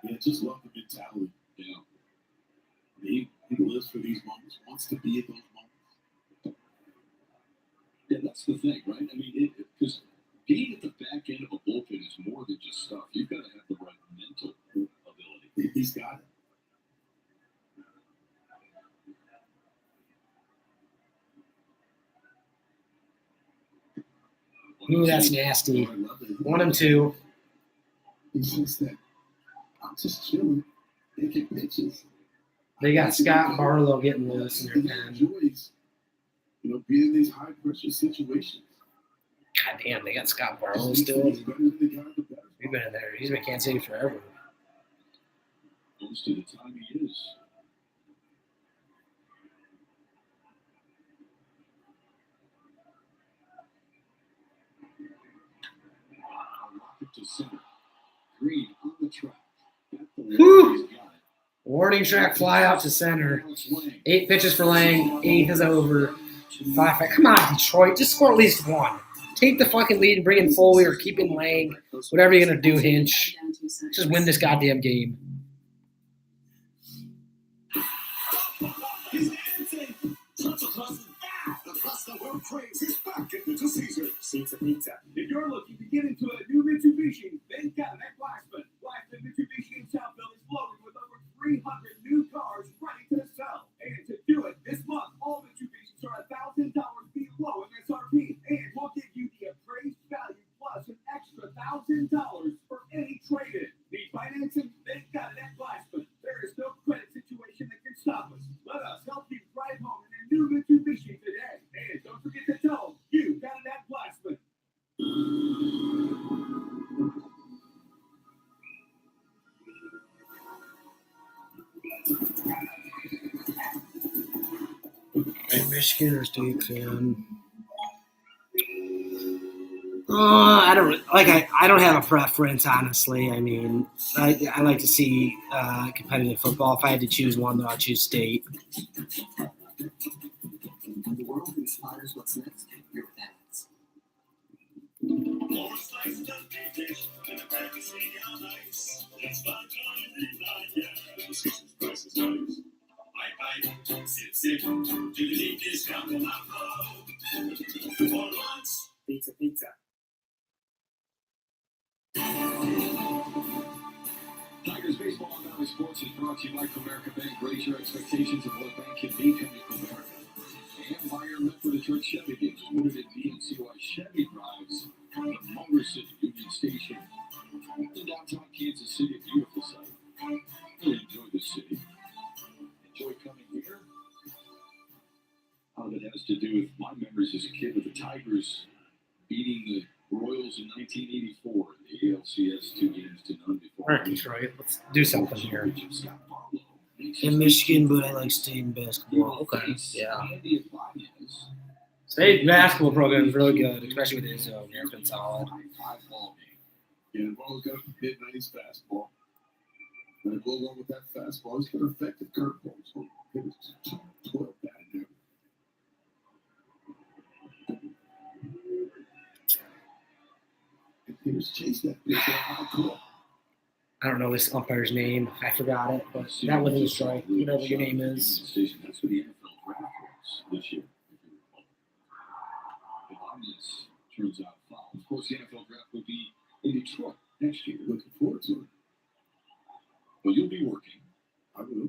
Yeah, just love the mentality. Yeah. He lives for these moments, wants to be at those moments. Yeah, that's the thing, right? I mean, because being at the back end of a bullpen is more than just stuff. You've got to have the right mental ability. He's got it. Ooh, that's nasty. I love it. 1 and 2. He's just that. I'm just chilling, making pitches. They got Scott Barlow getting loose in He their pen. enjoys, being in these high pressure situations. God damn, they got Scott Barlow still. He's better than the guy at the better. He's been in there. He's been in Kansas City forever. Most of the time he is. Rocket to center. Green on the track. Got the Whew. he's got it. Warning track fly out to center. 8 pitches for Lang. 8th is over. 5. Come on, Detroit. Just score at least 1. Take the fucking lead and bring in Foley or keep in Lang. Whatever you're going to do, Hinch. Just win this goddamn game. Pizza. If you're looking to get into a new Mitsubishi, then Cadillac Blacksman. Blacksman Mitsubishi in Southville is loaded with over 300 new cars ready to sell. And to do it this month, all Mitsubishis are $1,000 below MSRP, and we'll give you the appraised value plus an extra $1,000 for any trade-in. Need financing? Then Cadillac Blacksman. There is no credit situation that can stop us. Let us help you drive home in a new Mitsubishi today. And don't forget to tell them you got that Blacksman. And Michigan or State fan. I don't I don't have a preference, honestly. I mean, I like to see competitive football. If I had to choose one, though, I'd choose State. The world inspires what's next. Your ads. Pizza. Tigers baseball on Valley Sports is brought to you by Comerica Bank. Raise your expectations of what bank can be coming from Comerica. And by your Metro Detroit Chevy games, rooted in DNCY Chevy drives the Motor City Union Station in downtown Kansas City. Beautiful site. Really enjoy this city. Enjoy coming here. How that has to do with my memories as a kid of the Tigers beating the Royals in 1984 in the ALCS 2 games to none before. All right, Detroit, let's do something here. In Michigan, but I like State in basketball. Okay, yeah. State basketball program is really good, especially with Izzo. It's been solid. 5 ball game. Yeah, Ball's got a mid-90s fastball. And to go along with that fastball, he's got an effective curveball. So it was 12 bad now. And here's Chase that pitch. Cool. I don't know this umpire's name. I forgot it, but that wasn't a strike. Whatever your name is. That's what the NFL draft was this year. If Ibanez turns out foul. Of course, the NFL draft will be in Detroit next year. Looking forward to it. Well, you'll be working. I will.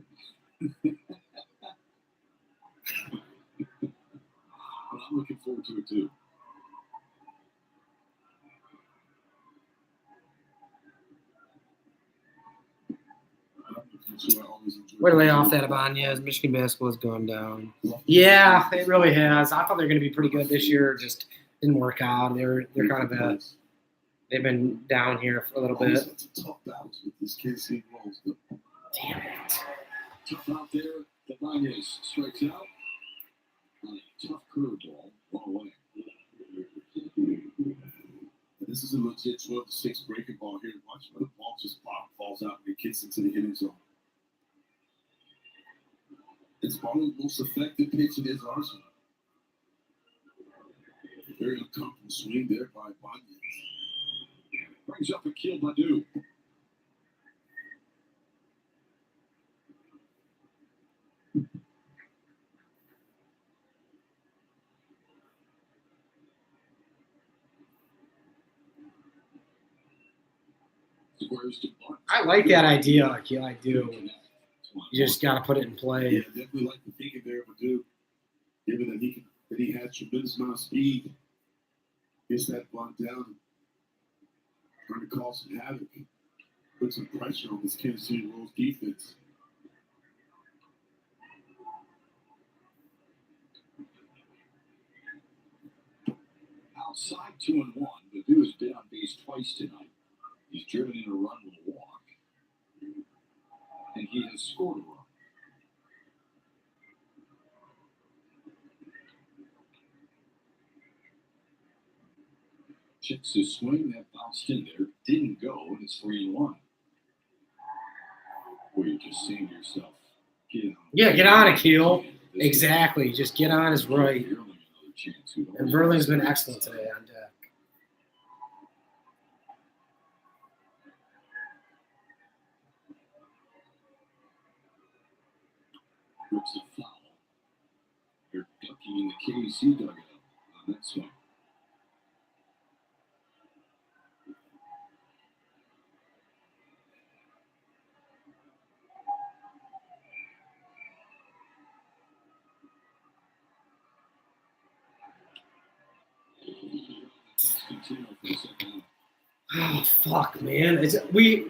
Well, I'm looking forward to it too. Way to lay off that Ibanez. Michigan basketball has gone down. Yeah, it really has. I thought they were going to be pretty good this year. Just didn't work out. They're kind of they've been down here for a little bit. Tough battles with these KC Wolves. Damn it. Tough out there. Ibanez strikes out on a tough curveball. One away. This is a legit 12-6 breaking ball here. Watch where the ball just falls out and it gets into the hitting zone. It's probably the most effective pitch in his arsenal. Very uncomfortable swing there by Ibanez. Brings up Akil Badu. I like that idea, Akil. I do. You just got to put it in play. Yeah, definitely like the thinking there, Badu. Given that he had tremendous amount of speed, gets that bunt down, trying to cause some havoc, put some pressure on this Kansas City Royals defense. Outside 2-1, Badu has been on base twice tonight. He's driven in a run with a walk, and he has scored a run. Checks his swing, that bounced in there, didn't go, and it's 3-1. Where you're just saying to yourself, get on, Akil. Exactly. Just get on is right. And Verlin's been excellent today on deck. Rips a foul. They're ducking in the KC dugout on that swing. Oh, fuck, man.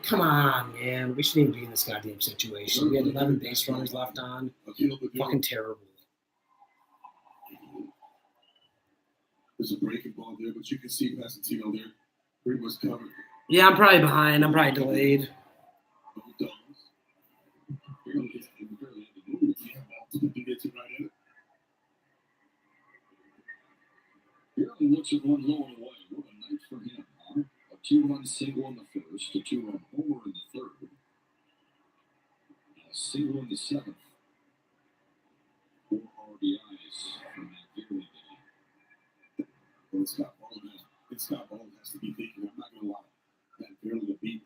Come on, man. We shouldn't even be in this goddamn situation. We had 11 base runners left on. Fucking terrible. There's a breaking ball there, but you can see Pasatino there pretty much covered. Yeah, I'm probably behind. I'm probably delayed. Barely looks at one low and away. What a night for him, huh? A 2-run single in the first, a 2-run homer in the third, a single in the seventh. 4 RBIs from that very day. Well, Scott Ball has to be thinking, I'm not going to lie, that barely a beat.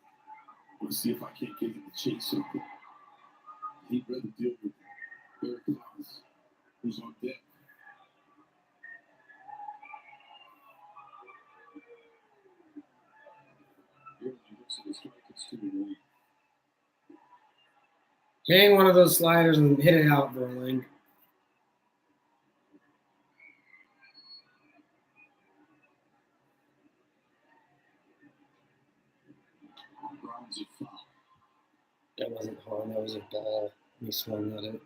I'm going to see if I can't get him to chase something. He'd rather deal with Barry Clowns, who's on deck. Hang one of those sliders and hit it out, Verling. That wasn't hard. That was a ball. He swung at it.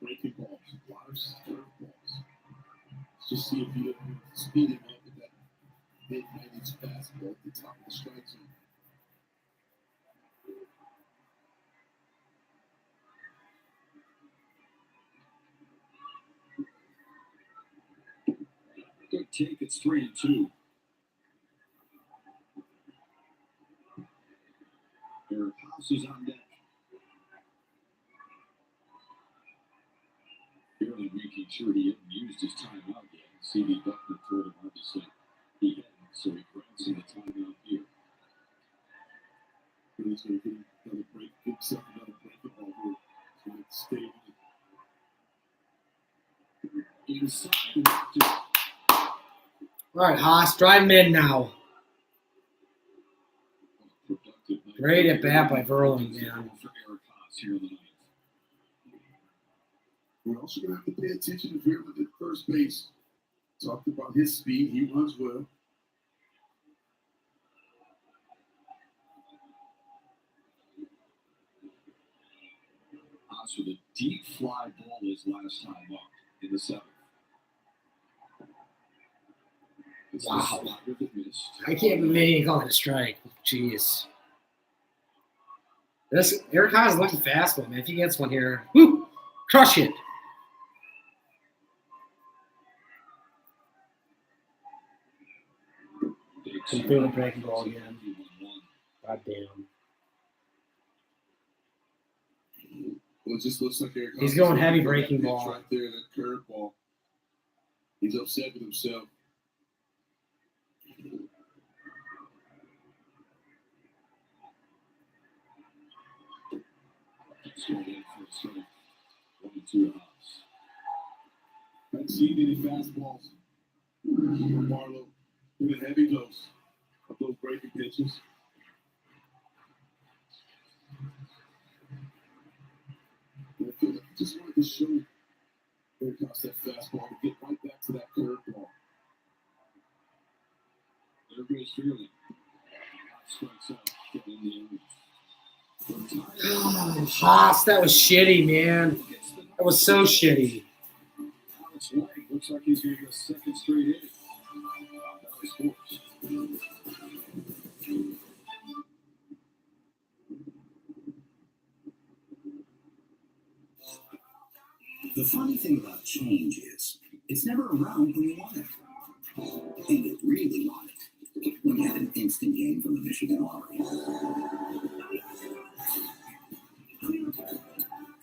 Breaking balls, a lot of curve balls. Just see if you speed him up with that mid-90s fastball. Fastball at the top of the strike zone. Good take. It's 3-2. Eric Haas is on deck. Barely making sure he hadn't used his timeout yet. C.D. Buckner told him obviously he hadn't, so he grants him the timeout here. He's going to get another break, give himself another break at all here. So let's stay Inside and after. All right, Haas, drive him in now. Great at bat by Verlander, man. We're also going to have to pay attention to Verlander at first base. Talked about his speed. He runs well. Haas with a deep fly ball his last time up in the seventh. It's the Wow. slider that missed. I can't believe he called it a strike. Jeez. This Eric Haas is looking fastball, man. If he gets one here, woo, crush it. Completely breaking ball again. God damn. Well, it just looks like Eric He's Haas going is heavy looking for that breaking pitch ball. right there, that curveball. He's upset with himself. Straight in for a strike. 1-2 Haas. Haven't seen any fastballs from Marlowe with a heavy dose of those breaking pitches. And I feel like he just wanted to show Eric Haas that fastball to get right back to that curveball. There goes Freeland. Strikes out. Get in the end. Haas, that was shitty, man. That was so shitty. Alex White looks like he's going to get a second straight hit. Valley Sports. The funny thing about change is, it's never around when you want it. And you really want it when you have an instant game from the Michigan Lottery.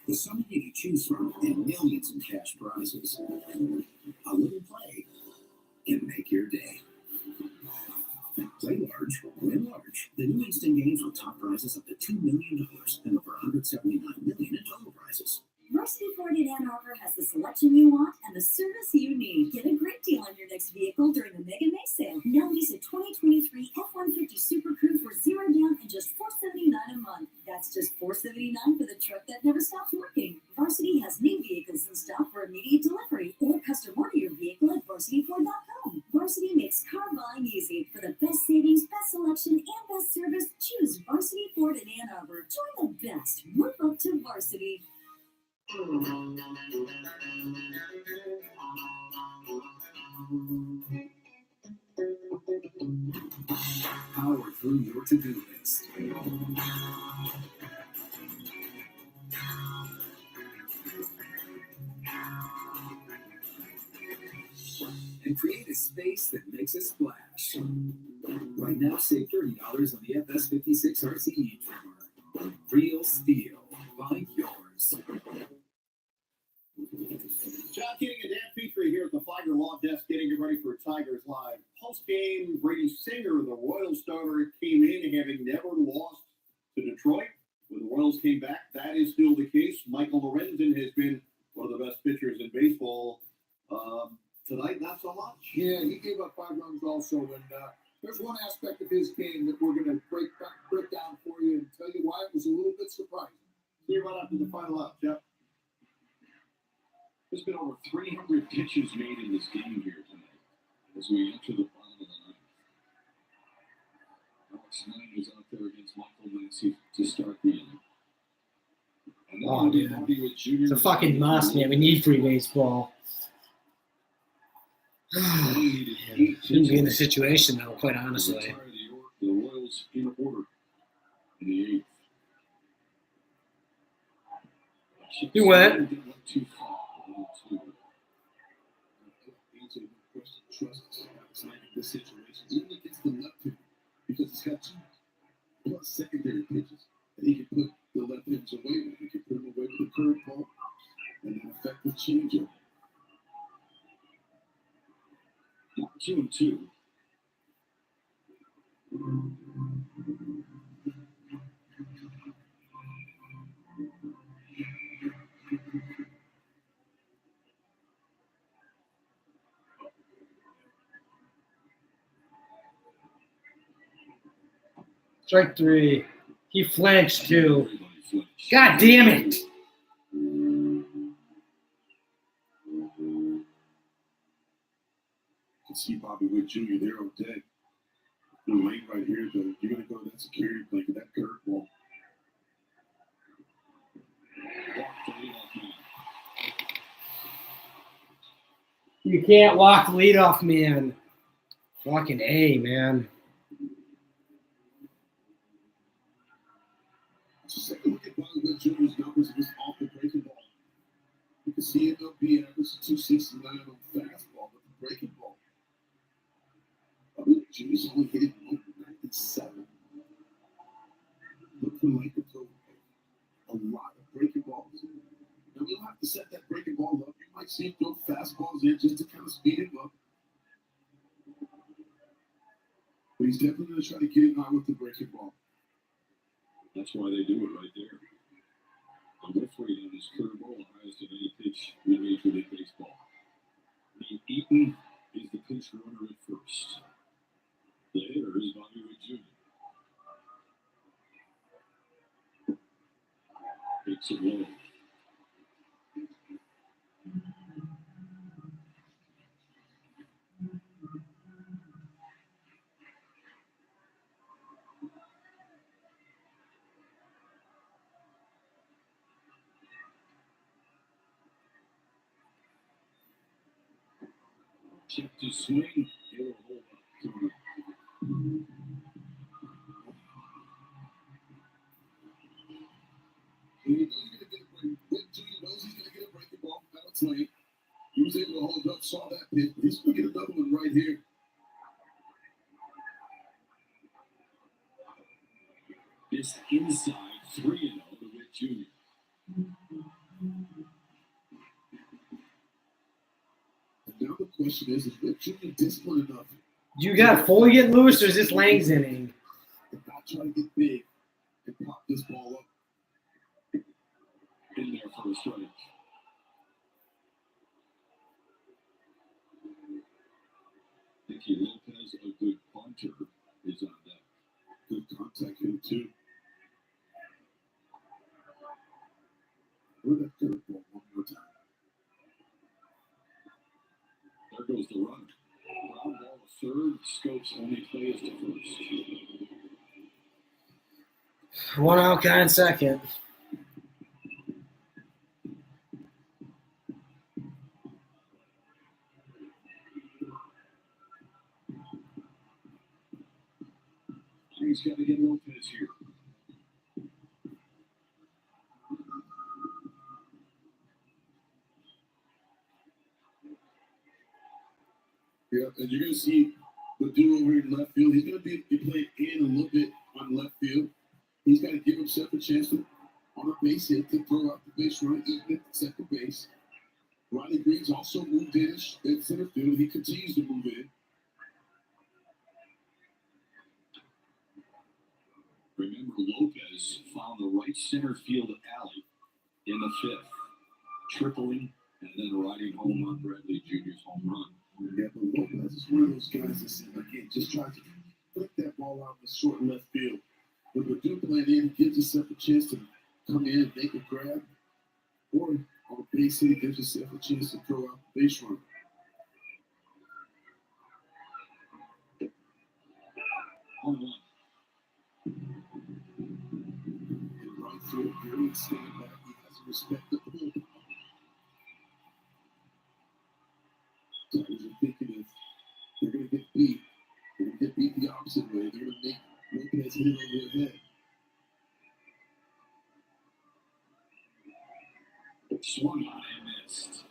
With so many to choose from and millions in cash prizes, a little play can make your day. Play large, win large. The new instant games with top prizes up to $2 million and over $179 million in total prizes. Varsity Ford in Ann Arbor has the selection you want and the service you need. Get a great deal on your next vehicle during the Mega May sale. Now lease a 2023 F-150 Super Crew for $0 down and just $479 a month. That's just $479 for the truck that never stops working. Varsity has new vehicles in stock for immediate delivery or custom order your vehicle at varsityford.com. Varsity makes car buying easy. For the best savings, best selection, and best service, choose Varsity Ford in Ann Arbor. Join the best. Move up to Varsity. Power through your to-do list. And create a space that makes a splash. Right now, save $30 on the FS56 RCE trimmer. Real steel. Find yours. John King and Dan Petrie here at the Flagler Law Desk getting you ready for Tigers Live. Post-game, Brady Singer, the Royals starter, came in having never lost to Detroit. When the Royals came back, that is still the case. Michael Lorenzen has been one of the best pitchers in baseball. Tonight, not so much. Yeah, he gave up 5 runs also. And there's one aspect of his game that we're going to break down for you and tell you why it was a little bit surprising. See you right after the final out, Jeff. There's been over 300 pitches made in this game here tonight as we enter the bottom of the ninth. Alex Knight is out there against Michael Lancey to start the inning. And then Oh, dude. It's a fucking must, man. We need free baseball. Shouldn't be in the situation, though, quite honestly. Royals in order in the eighth. He went. Too far. Trust in this situation, even against the left pitcher, because it's got 2 plus secondary pitches, and he can put the left pitch away with. He can put him away with the curveball and an effective changeup. 2-2. Strike 3. He flinched too. God damn it. You can see Bobby Witt Jr. there on deck. The lane right here, though. You're going to go to that security blanket, that curveball. You can't walk the leadoff man. Fucking A, man. Just take a look at Bobby Witt Jr.'s numbers just off the breaking ball. You can see MLB average 269 on fastball with the breaking ball. Bobby Witt Jr.'s only hitting 197. Look for Lane to throw a lot of breaking balls. Now, we don't have to set that breaking ball up. You might see him throw fastballs in just to kind of speed him up. But he's definitely going to try to get him out with the breaking ball. That's why they do it right there. The whiff rate on his curveball, the highest of any pitch in Major League Baseball. Nate Eaton is the pinch runner at first. The hitter is Bobby Witt Jr. Takes it low. Check to swing. It'll hold up to him. Jr. knows he's going to get a breaking ball from Alex Lane. He was able to hold up, saw that pitch. He's going to get another one right here. This inside 3-0 to Witt Jr. And now the question is Witt Jr. disciplined enough? You got fully get loose, or is this Lang's inning? To not try to get big and pop this ball up. In there for a strike. Nicky Lopez, a good punter, is on deck. Good contact him too. Where'd that curveball one more time? There goes the run. Ground ball to third. Scopes only plays to first. 1 out guy in second. He's got to get Lopez here. Yeah, and you're going to see the dude over here in left field. He's going to be playing in a little bit on left field. He's got to give himself a chance to, on a base hit, to throw out the base run, even at second base. Riley Green's also moved in at center field. He continues to move in. Remember, Lopez found the right center field alley in the fifth, tripling and then riding home on Bradley Jr.'s home run. Yeah, but Lopez is one of those guys that said, again, just tries to flick that ball out in the short left field. But with Duke playing in, he gives himself a chance to come in and make a grab. Or on a base hit, he gives himself a chance to throw out the base run. Home run. Right field, very stand back. He has to respect the pull. Tigers are thinking if they're going to get beat the opposite way. They're going to make Lopez That's hit over the head. Swung on and missed.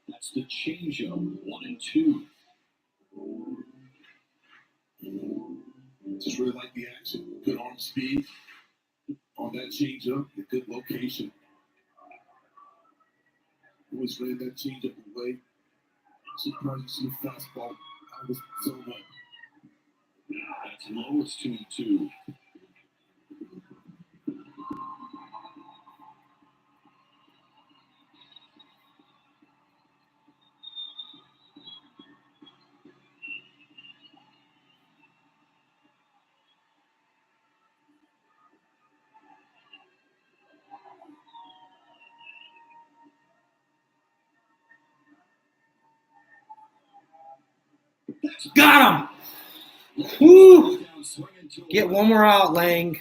That's the changeup. 1-2. Just really like the action. Good arm speed on that changeup. A good location. Always ran that changeup away. Surprised to see the fastball. I was so much. That's low. It's 2-2. Got him! Woo! Get one more out, Lang.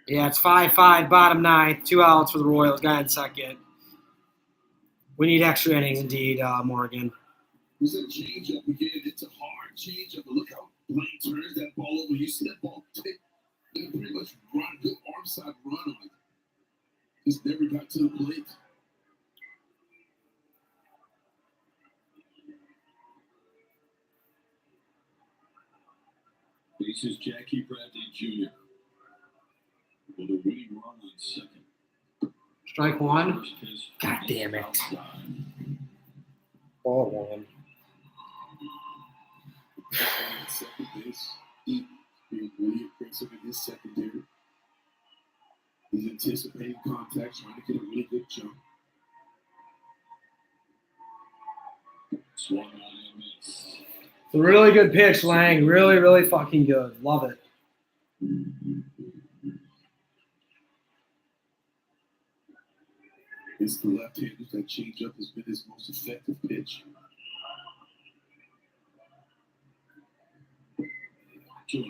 Yeah, it's 5-5, bottom ninth. 2 outs for the Royals. Guy in second. We need extra innings, indeed, Morgan. It's a changeup again. It's a hard changeup. But look how Blaine turns that ball over. You see that ball take and pretty much run a good arm side run on it. Just never got to the plate. This is Jackie Bradley Jr. with a winning run on second. Strike one. First pitch. God damn it. Outside. Ball one. At second base, he being really aggressive in his secondary. He's anticipating contact, trying to get a really good jump. Swung on and missed. It's a really good pitch, Lang. Really, really fucking good. Love it. It's the left-handers that changeup has been his most effective pitch. 2-1.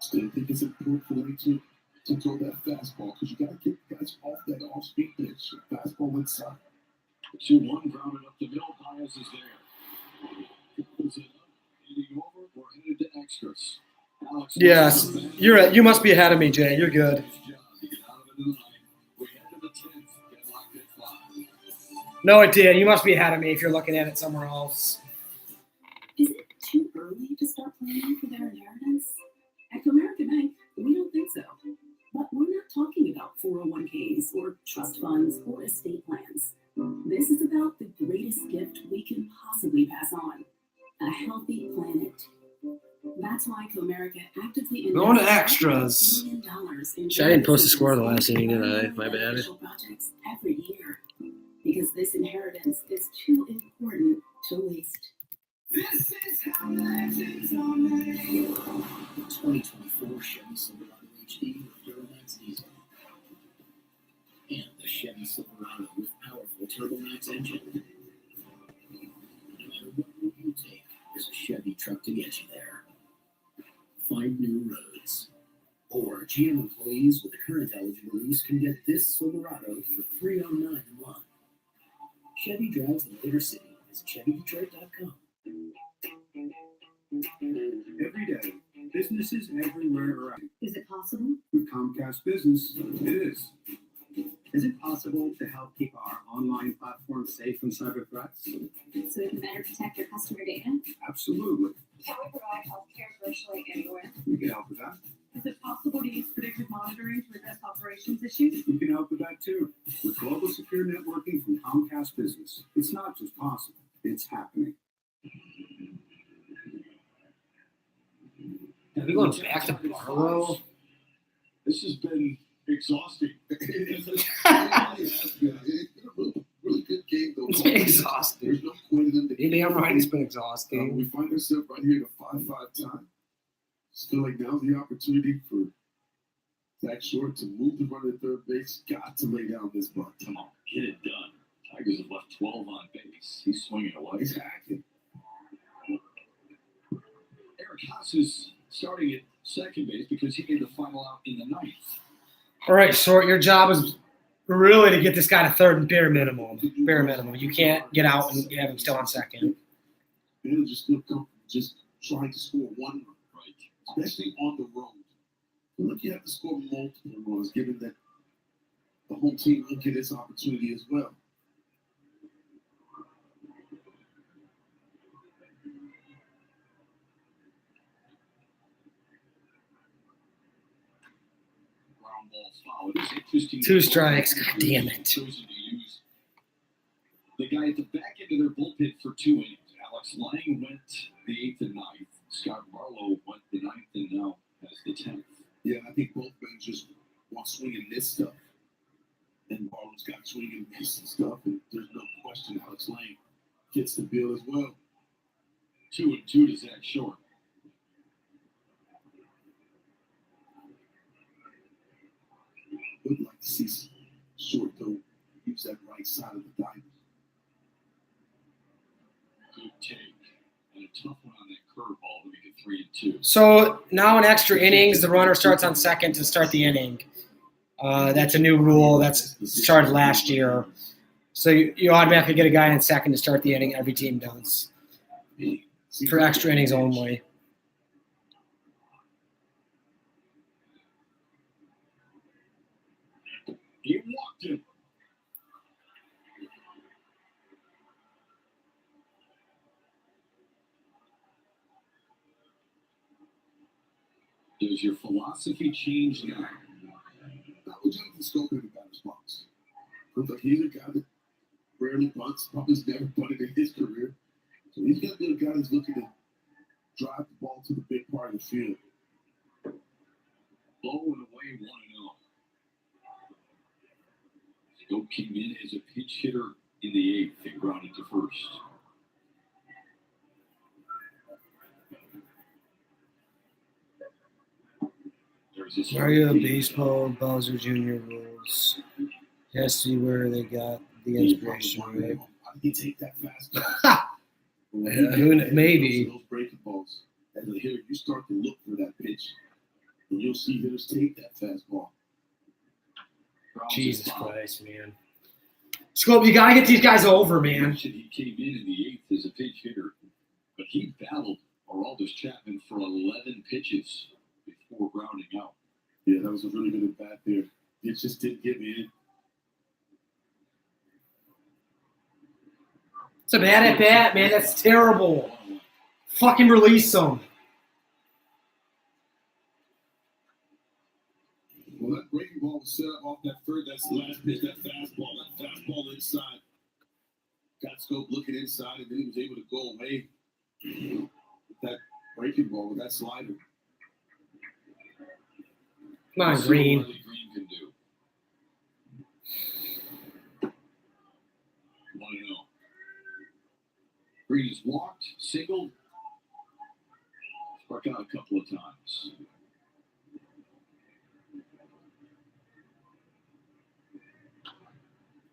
Still think it's important for them to throw that fastball because you got to get guys off that off-speed pitch. Fastball inside. 2-1 grounded up the middle. Pius is there. Is it inning over or headed to extras? Alex Yes, you must be ahead of me, Jay. You're good. His job to get out of the 9. We head to the 10th. Get locked at 5. No, it did. You must be ahead of me if you're looking at it somewhere else. Is it too early to start planning for their inheritance? At Comerica Bank, we don't think so. But we're not talking about 401ks or trust funds or estate plans. This is about the greatest gift we can possibly pass on, a healthy planet. That's why Comerica actively Going to invests extras. $1 billion in Shit, I didn't post a score of the last inning, did I? My bad. beneficial projects every year. Because this inheritance is too important to waste. This is how legends are made. The 2024 Chevy Silverado HD with Duramax diesel. And the Chevy Silverado with powerful TurboMax engine. No matter what route you take, there's a Chevy truck to get you there. Find new roads. Or GM employees with a current eligible lease can get this Silverado for $309 a month. Chevy drives the Motor City. Visit ChevyDetroit.com. Every day, businesses everywhere are out. Is it possible? With Comcast Business, it is. Is it possible to help keep our online platform safe from cyber threats? So we can better protect your customer data? Absolutely. Can we provide healthcare virtually anywhere? We can help with that. Is it possible to use predictive monitoring to address operations issues? We can help with that too. With global secure networking from Comcast Business, it's not just possible, it's happening. Are we going back to Barlow? This has been exhausting. It's been a really good game, though. It's been exhausting. There's no point in them to Maybe I'm right. It's been exhausting. we find ourselves right here in a 5-5 tie. Still like now's the opportunity for Zach Short to move the runner to third base. Got to lay down this bunt. Come on, get it done. Tigers have left 12 on base. He's swinging away. Exactly. Eric Haas is starting at second base because because he made the final out in the ninth. All right, Short, your job is really to get this guy to third and bare minimum. Bare minimum. You can't get out and have him still on second. They'll just feel comfortable just trying to score one run, right? Especially on the road. Look, you have to score multiple runs, given that the home team will get this opportunity as well. Ground ball foul. It is interesting. 2 strikes. God damn it. Chosen to use the guy at the back end of their bullpen for 2 innings. Alex Lang went the 8th and 9th. Scott Barlow went the 9th and now has the 10th. Yeah, I think both managers want swing and miss stuff. And Barlow's got swing and miss and stuff. And there's no question Alex Lang gets the bill as well. 2-2 to Zach Short. Would like to see Short, though, use that right side of the diamond. Good take. And a tough one on that curveball to make it 3-2. So now in extra innings, the runner starts on second to start the inning. That's a new rule. That's started last year. So you automatically get a guy in second to start the inning. Every team does. For extra innings only. He walked him. Does your philosophy change now? Not with Jonathan Schoop in the batter's box. Looks like he's a guy that rarely bunts, probably never bunted in his career. So he's going to be a guy that's looking to drive the ball to the big part of the field. Low and away, 1-0. Schoop came in as a pinch hitter in the 8th and grounded to first. Mario Baseball Bowser Jr. rules. Has to be where they got the inspiration, right? How did he take that fastball? Maybe. Those breaking balls. As a hitter, you start to look for that pitch, and you'll see hitters take that fastball. Jesus Christ, man. Scope, you got to get these guys over, man. He came in the 8th as a pinch hitter, but he battled Aroldis Chapman for 11 pitches before grounding out. Yeah, that was a really good at bat there. It just didn't give in. It's a bad at bat, man. That's terrible. Fucking release them. Well, that breaking ball was set up off that third. That's the last pitch, that fastball inside. Got Schoop looking inside, and then he was able to go away with that breaking ball, with that slider. Come on, Green. Green can do. 1-0. Green is walked, singled, struck out a couple of times.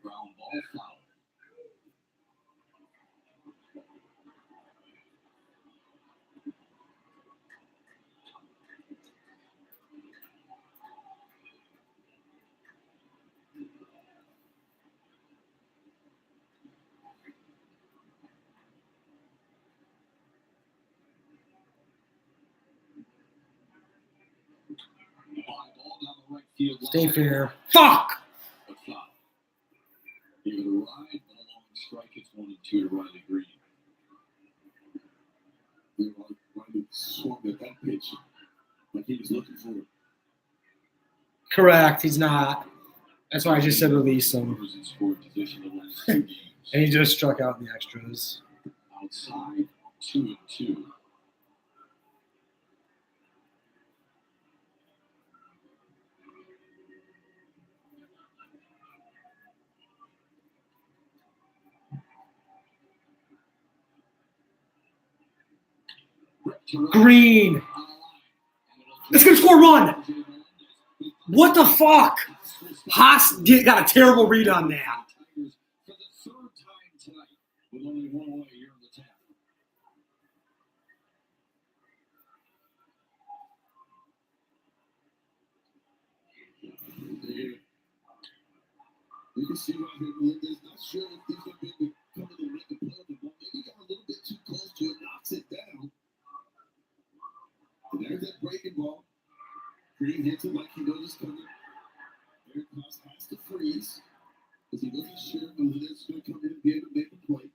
Ground ball foul. Stay fair. Fuck! Give it a ride, but a long strike. It's 1-2 to Riley Green. Riley swung at that pitch like he was looking for it. Correct. He's not. That's why I just said release him. And he just struck out in the extras. Outside, 2-2. Green. It's going to score a run. What the fuck? Haas got a terrible read on that. For the third time tonight, with only 1 away here in the 10th. You can see right here, Melendez not sure if he's going to be able to come in and make a play on the ball. Maybe got a little bit too close to it, knocks it down. And there's that breaking ball. Green hits it like he knows it's coming. Eric Cross has to freeze because he wasn't sure Melendez is going to come in and be able to make a play.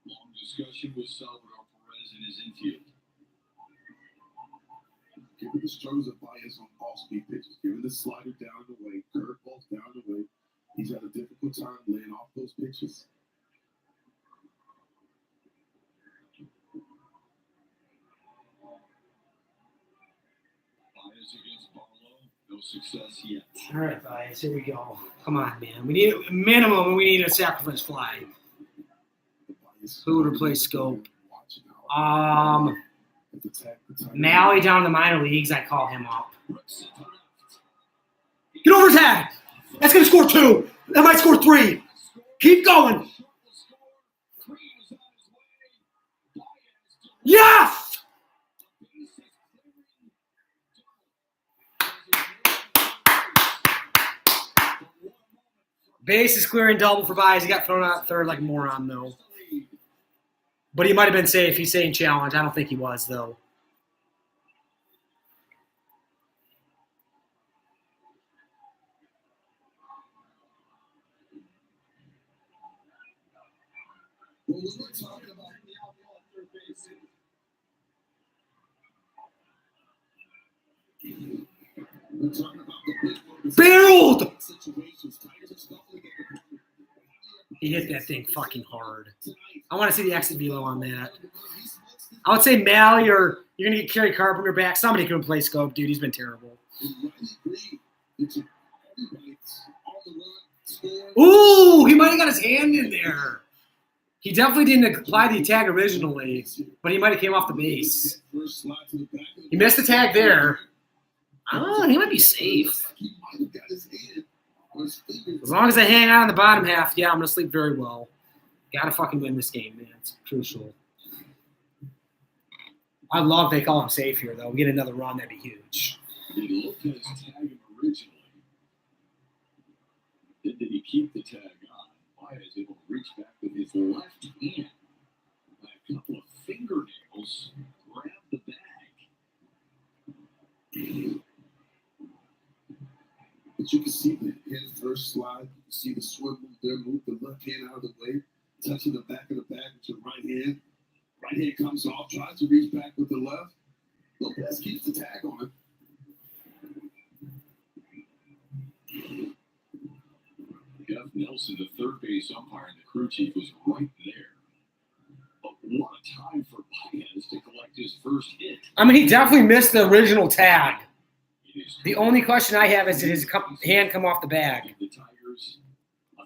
Long discussion with Salvador Perez in his infield. Given the struggles of Baez on off-speed pitches, given the slider down the way, curveballs down the way, he's had a difficult time laying off those pitches. Baez against Barlow, no success yet. All right, guys, here we go. Come on, man. We need a minimum. We need a sacrifice fly. Who would replace Scope? Maui down in the minor leagues. I call him up. Get over tag. That's gonna score 2. That might score 3. Keep going. Yes. Base is clearing double for Baez. He got thrown out third like a moron, though. But he might have been safe. He's saying challenge. I don't think he was, though. Well, we're talking about the outlaw third base. We're talking about the big Barreled! situations. Tigers are scuffling at the He hit that thing fucking hard. I want to see the exit velo on that. I would say Mally or you're going to get Kerry Carpenter back. Somebody can replace Scope, dude. He's been terrible. Ooh, he might have got his hand in there. He definitely didn't apply the tag originally, but he might have came off the base. He missed the tag there. Oh, he might be safe. As long as I hang out in the bottom half, yeah, I'm going to sleep very well. Got to fucking win this game, man. It's crucial. I'd love if they call him safe here, though. We get another run, that'd be huge. Did Lopez tag him originally? Did he keep the tag on? Baez able to reach back with his left hand by a couple of fingernails, grab the bag. But you can see the hand first slide. You can see the swim move there, move the left hand out of the way, touching the back of the bag with your right hand. Right hand comes off, tries to reach back with the left. Lopez keeps the tag on. Jeff Nelson, the third base umpire, and the crew chief was right there. But what a time for Baez to collect his first hit. I mean, he definitely missed the original tag. The only question I have is, did his hand come off the bag?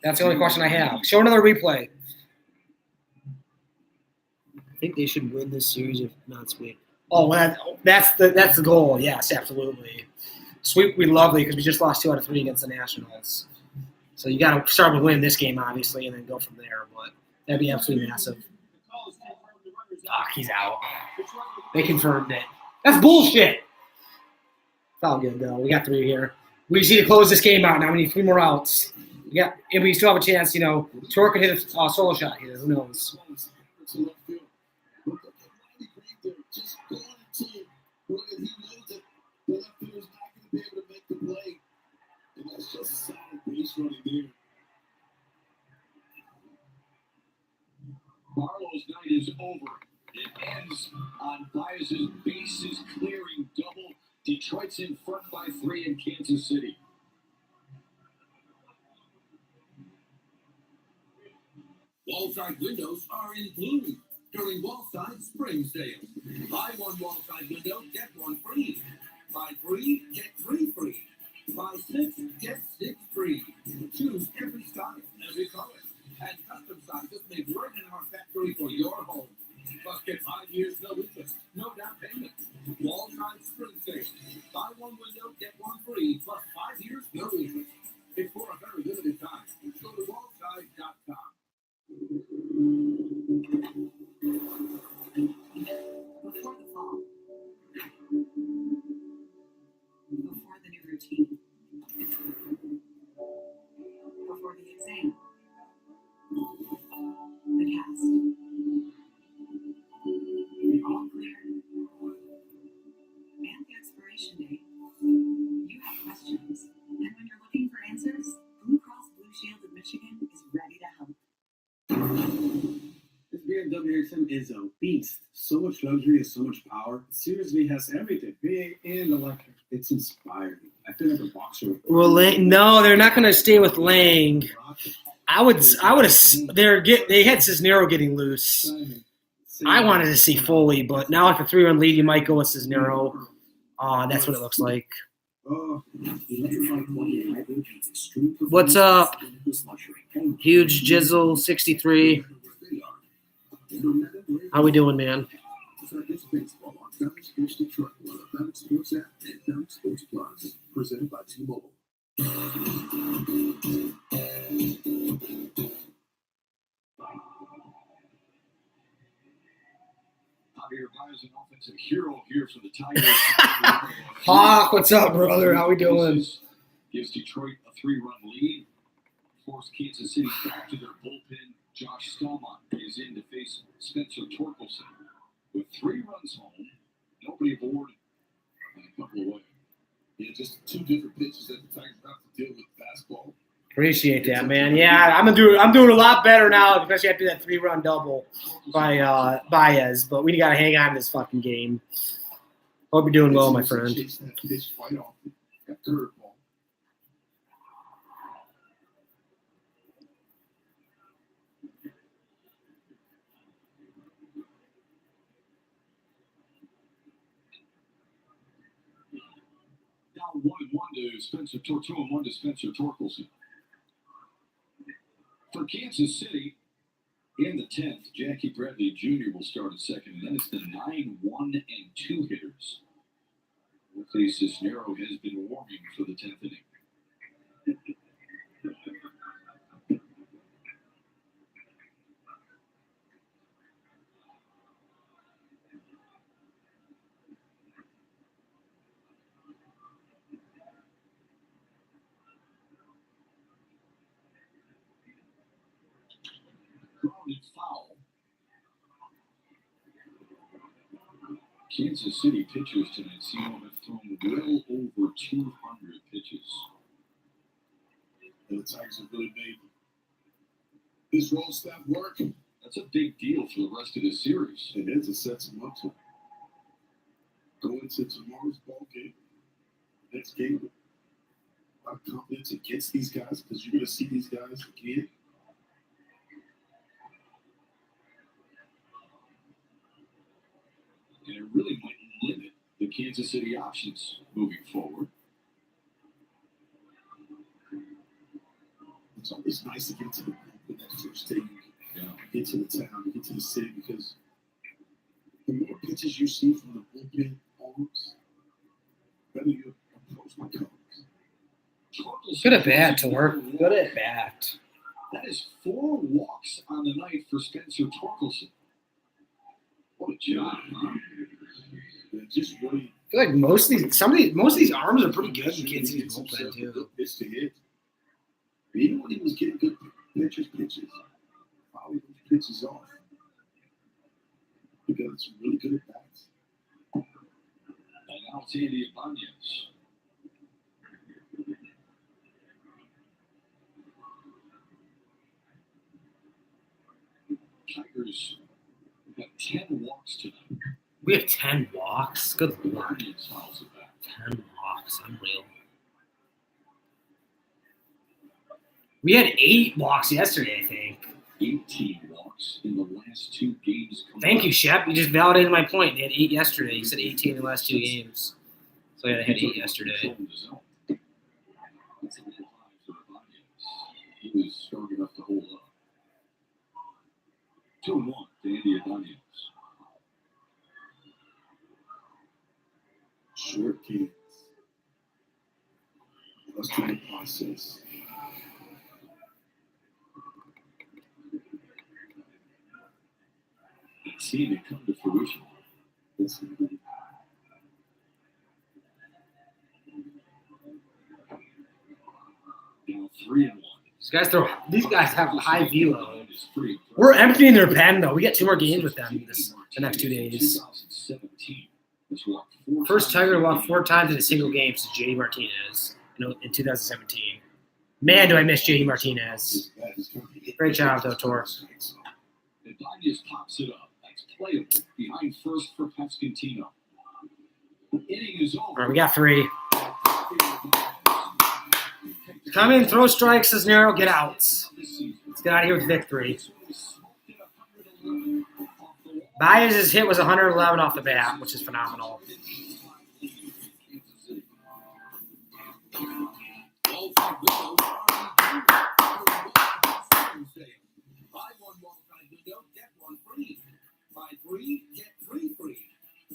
That's the only question I have. Show another replay. I think they should win this series if not sweep. Oh, that's the goal. Yes, absolutely. Sweep would be lovely because we just lost 2 out of 3 against the Nationals. So you got to start with winning this game, obviously, and then go from there. But that'd be absolutely massive. He's out. They confirmed it. That's bullshit. It's all good, though. We got 3 here. We just need to close this game out now. We need 3 more outs. Yeah, and we still have a chance, Torque could hit a solo shot here. Who knows? Barlow's night is over. It ends on Baez's bases clearing double. Detroit's in front by 3 in Kansas City. Wallside windows are in bloom during Wallside Spring Sale. Buy one Wallside window, get one free. Buy 3, get 3 free. Buy 6, get 6 free. Choose every style, every color, and custom sizes made right in our factory for your home. Plus, get 5 years, no interest, no down payment. Wallside Spring Sale. Buy one window, get one free, plus 5 years, no interest. It's for a very limited time. Go to Wallside. Ride.com. Before the fall. Before the new routine. Before the exam. The cast. The all clear. And the expiration date. You have questions. And when you're looking for answers, Blue Cross Blue Shield of Michigan is ready to help. This BMW XM is a beast. So much luxury and so much power. Seriously, has everything, big and electric. It's inspiring. I feel like a boxer. Well, no, they're not going to stay with Lang. I would have. They had Cisnero getting loose. I wanted to see Foley, but now after 3-run lead, you might go with Cisnero. That's what it looks like. What's up? Huge Jizzle 63. How we doing, man? Presented by T-Mobile. Javier Baez, an offensive hero here for the Tigers. Hawk, what's up, brother? How we doing? Gives Detroit a 3-run lead. Forced Kansas City back to their bullpen. Josh Stallman is in to face Spencer Torkelson. With 3 runs home, nobody aboard, and a couple away. Yeah, just 2 different pitches that the Tigers have to deal with fastball. Appreciate that, man. Yeah, I'm doing a lot better now, especially after that 3-run double by Baez. But we got to hang on to this fucking game. Hope you're doing well, my friend. Chase that pitch quite often. Got curveball. Now 1-1 to Spencer 2-1 to Spencer Torkelson. For Kansas City, in the 10th, Jackie Bradley Jr. will start at second, and then it's the 9-1-2 hitters. Luckily, Cisnero has been warming for the 10th inning. Grounded foul. Kansas City pitchers tonight seem to have thrown well over 200 pitches. And the Tigers have really made this roll staff work. That's a big deal for the rest of the series. It is. It sets them up to go into tomorrow's ball game. Next game with a lot of confidence against these guys because you're going to see these guys again. And it really might limit the Kansas City options moving forward. It's always nice to get to the that first day, get to the town, get to the city, because the more pitches you see from the bullpen arms, better you approach my colleagues. Good at bat, Torque. Good at bat. That is 4 walks on the night for Spencer Torkelson. What a job, huh? Just really. I feel like most of these arms are pretty good in Kansas City's bullpen too. Pitch to hit. Even when he was getting good pitches, following those pitches off. He got some really good at bats. And now it's Andy Ibanez. Tigers have 10 walks tonight. We have 10 walks. Good lord. 10 walks. Unreal. We had 8 walks yesterday, I think. 18 walks in the last 2 games. Thank you, Shep. You just validated my point. They had 8 yesterday. You said 18 in the last 2 games. So yeah, they had 8 yesterday. He was strong enough to hold up. 2-1 to Andy Ibanez. Short games. Let's do the process. seen it come to fruition. Now 3-1. These guys have high velo. We're emptying their pen though. We got 2 more games with them the next 2 days. First Tiger walked 4 times in a single game since JD Martinez in 2017. Man, do I miss JD Martinez. Great job, though, Torres. And Bonius pops it up. That's playable. Behind first for Pascantino. Inning is over. All right, we got 3. Come in, throw strikes, Cisnero, get outs. Let's get out of here with victory. Baez's hit was 111 off the bat, which is phenomenal. Buy 3, get 3 free.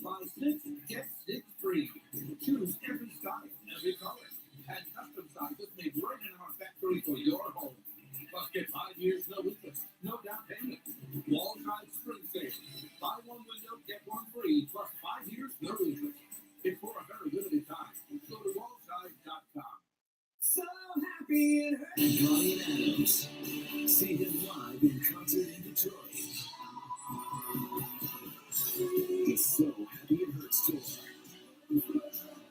Buy 6, get 6 free. Choose every size, every color, and custom sizes made right in our factory for your home. Plus, get 5 years, no interest, no down payment. Wall-side spring sale. Buy 1 window, get 1 free. Plus 5 years, no interest. It's for a very limited time. Go to wallside.com. So happy it hurts. Brian Adams. See him live in concert in Detroit. It's So Happy It Hurts tour.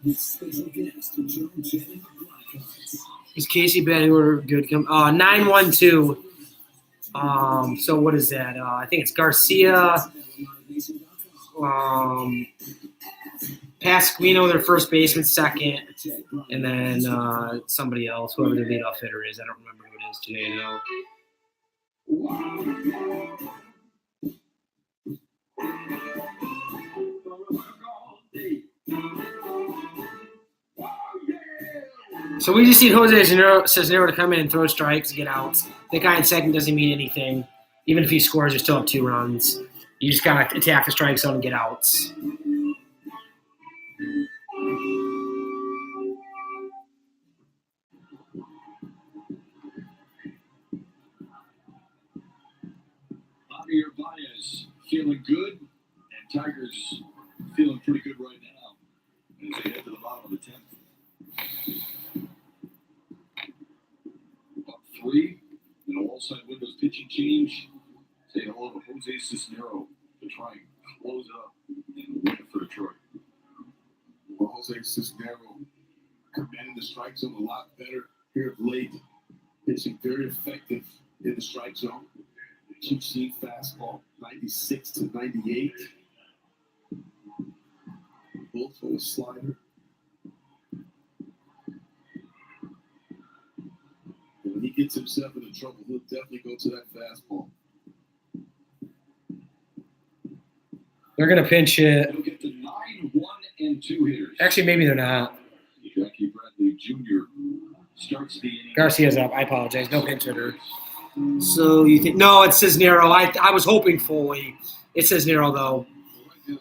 With special guest Joe Jennings of Blackhearts. Is Casey betting order good? 9-1-2. So what is that? I think it's Garcia. Pasquino, their first baseman, second, and then somebody else, whoever the leadoff hitter is. I don't remember who it is today, though. So we just need Jose Cisnero to come in and throw strikes, get out. The guy in second doesn't mean anything. Even if he scores, you still have 2 runs. You just got to attack the strike zone and get outs. Javier Baez feeling good, and Tigers feeling pretty good right now as they head to the bottom of the 10th. Up 3, and a wall-side windows pitching change. Say hello to Jose Cisnero to try and close it up and win for Detroit. Well, Jose Cisnero commanding the strike zone a lot better here of late. Pitching very effective in the strike zone. Two-seam fastball, 96 to 98. Both for a slider. And when he gets himself into trouble, he'll definitely go to that fastball. They're going to pinch it. They'll get to 9, 1, and 2 hitters. Actually, maybe they're not. Jackie Bradley Jr. starts the inning. Garcia's up. I apologize. No pinch hitter. So you think no? It's Cisnero. I was hoping Foley. It's Cisnero though. You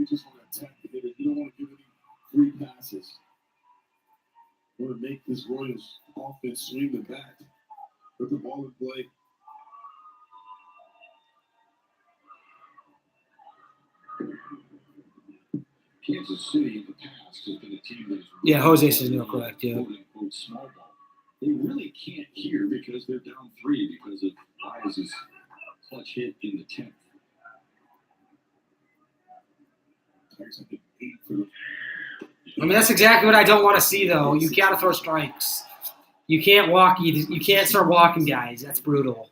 just want to attack the hitter. You don't want to give any free passes. You want to make this Royals offense swing the bat. Put the ball in play. Kansas City in the past has been a team that is Yeah, Jose Cisnero, correct. Yeah. quote, small ball. They really can't hear because they're down 3 because of Baez's clutch hit in the 10th. I mean, that's exactly what I don't want to see, though. You got to throw strikes. You can't walk. You can't start walking guys. That's brutal.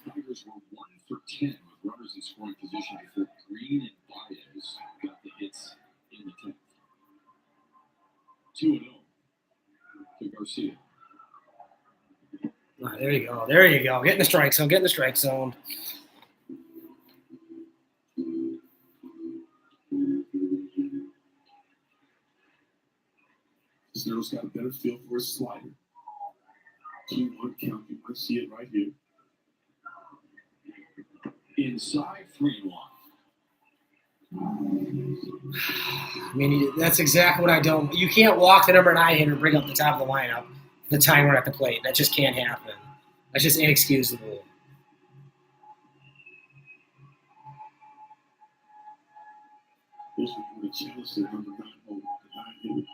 Tigers were 1 for 10 with runners in scoring position before Green and Baez got the hits in the 10th. 2-0 to Garcia. All right, there you go. There you go. Get in the strike zone. Get in the strike zone. Cisnero's got a better feel for his slider. 2-1 count. You might see it right here. Inside 3-1. I mean, that's exactly what I don't. You can't walk the number 9 hitter and bring up the top of the lineup the time we're at the plate. That just can't happen. That's just inexcusable. Those were the challenge that under 9 hitter.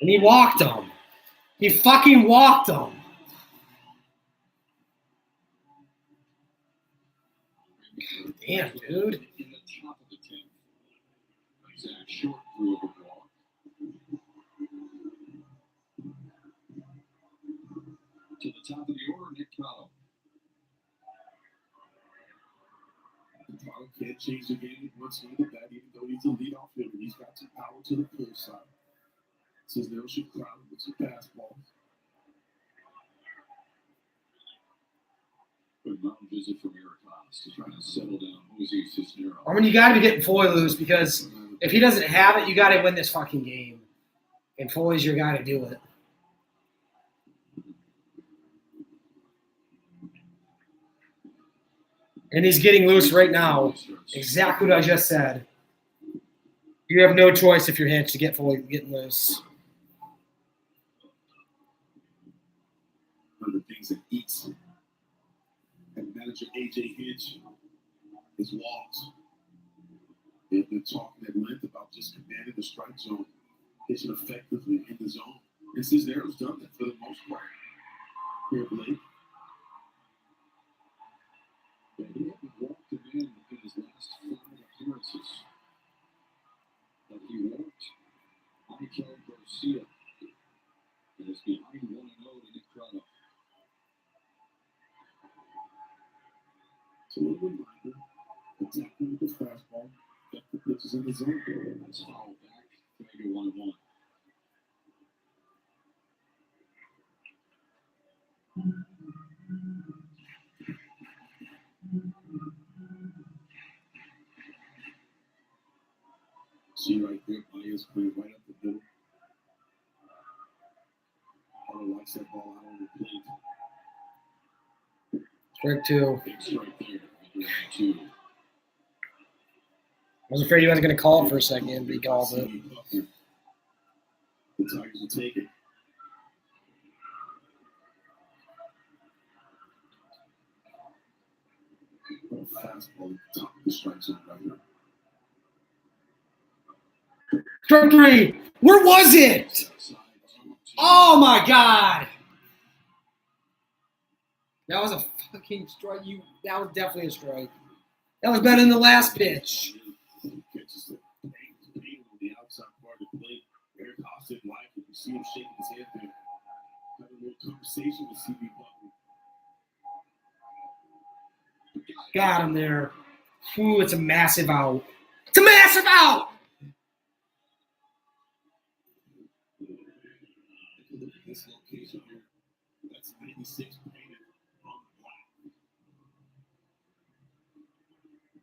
And he walked him. He fucking walked him. Damn, dude. In the top of the 10th. Zach Short threw over the wall. To the top of the order, Nick Prado. Prado can't change the game once with the bat, even though he's a leadoff hitter. He's got some power to the pull side. Says they'll shoot Prado with some fastballs. Good mountain visit from Eric Haas to try to settle down Jose Cisneros. I mean, you got to be getting Foley loose because if he doesn't have it, you got to win this fucking game. And Foley's your guy to do it. And he's getting loose right now. Exactly what I just said. You have no choice if you're Hinch to get Foley getting loose. One of the things that eats and manager AJ Hinch is walks. They've been talking at length about just commanding the strike zone, pitching effectively in the zone. And Cisneros done that for the most part here of late. But he hadn't walked a man in his last 5 appearances. But he walked Michael Garcia. And is behind 1-0 to Nick Prado. So a reminder, attacking with the fastball, get the pitches in the zone. That's foul back. Tiger 1-1. See right there, Baez playing right up the middle. Carter likes that ball out on the plate. Strike 2. Big strike there. Under 2. I was afraid he wasn't going to call it for a second, but he called it. The Tigers will take it. What a fastball at the top of the strike zone right now. Strike 3. Where was it? Oh my god. That was a fucking strike. That was definitely a strike. That was better than the last pitch. Catches the pain on the outside part of the plate. Eric Haas didn't like it. You see him shaking his head there. Having a little conversation with CB Buckner. Got him there. Ooh, it's a massive out. It's a massive out! Look at this location here. That's 96 painted on the black.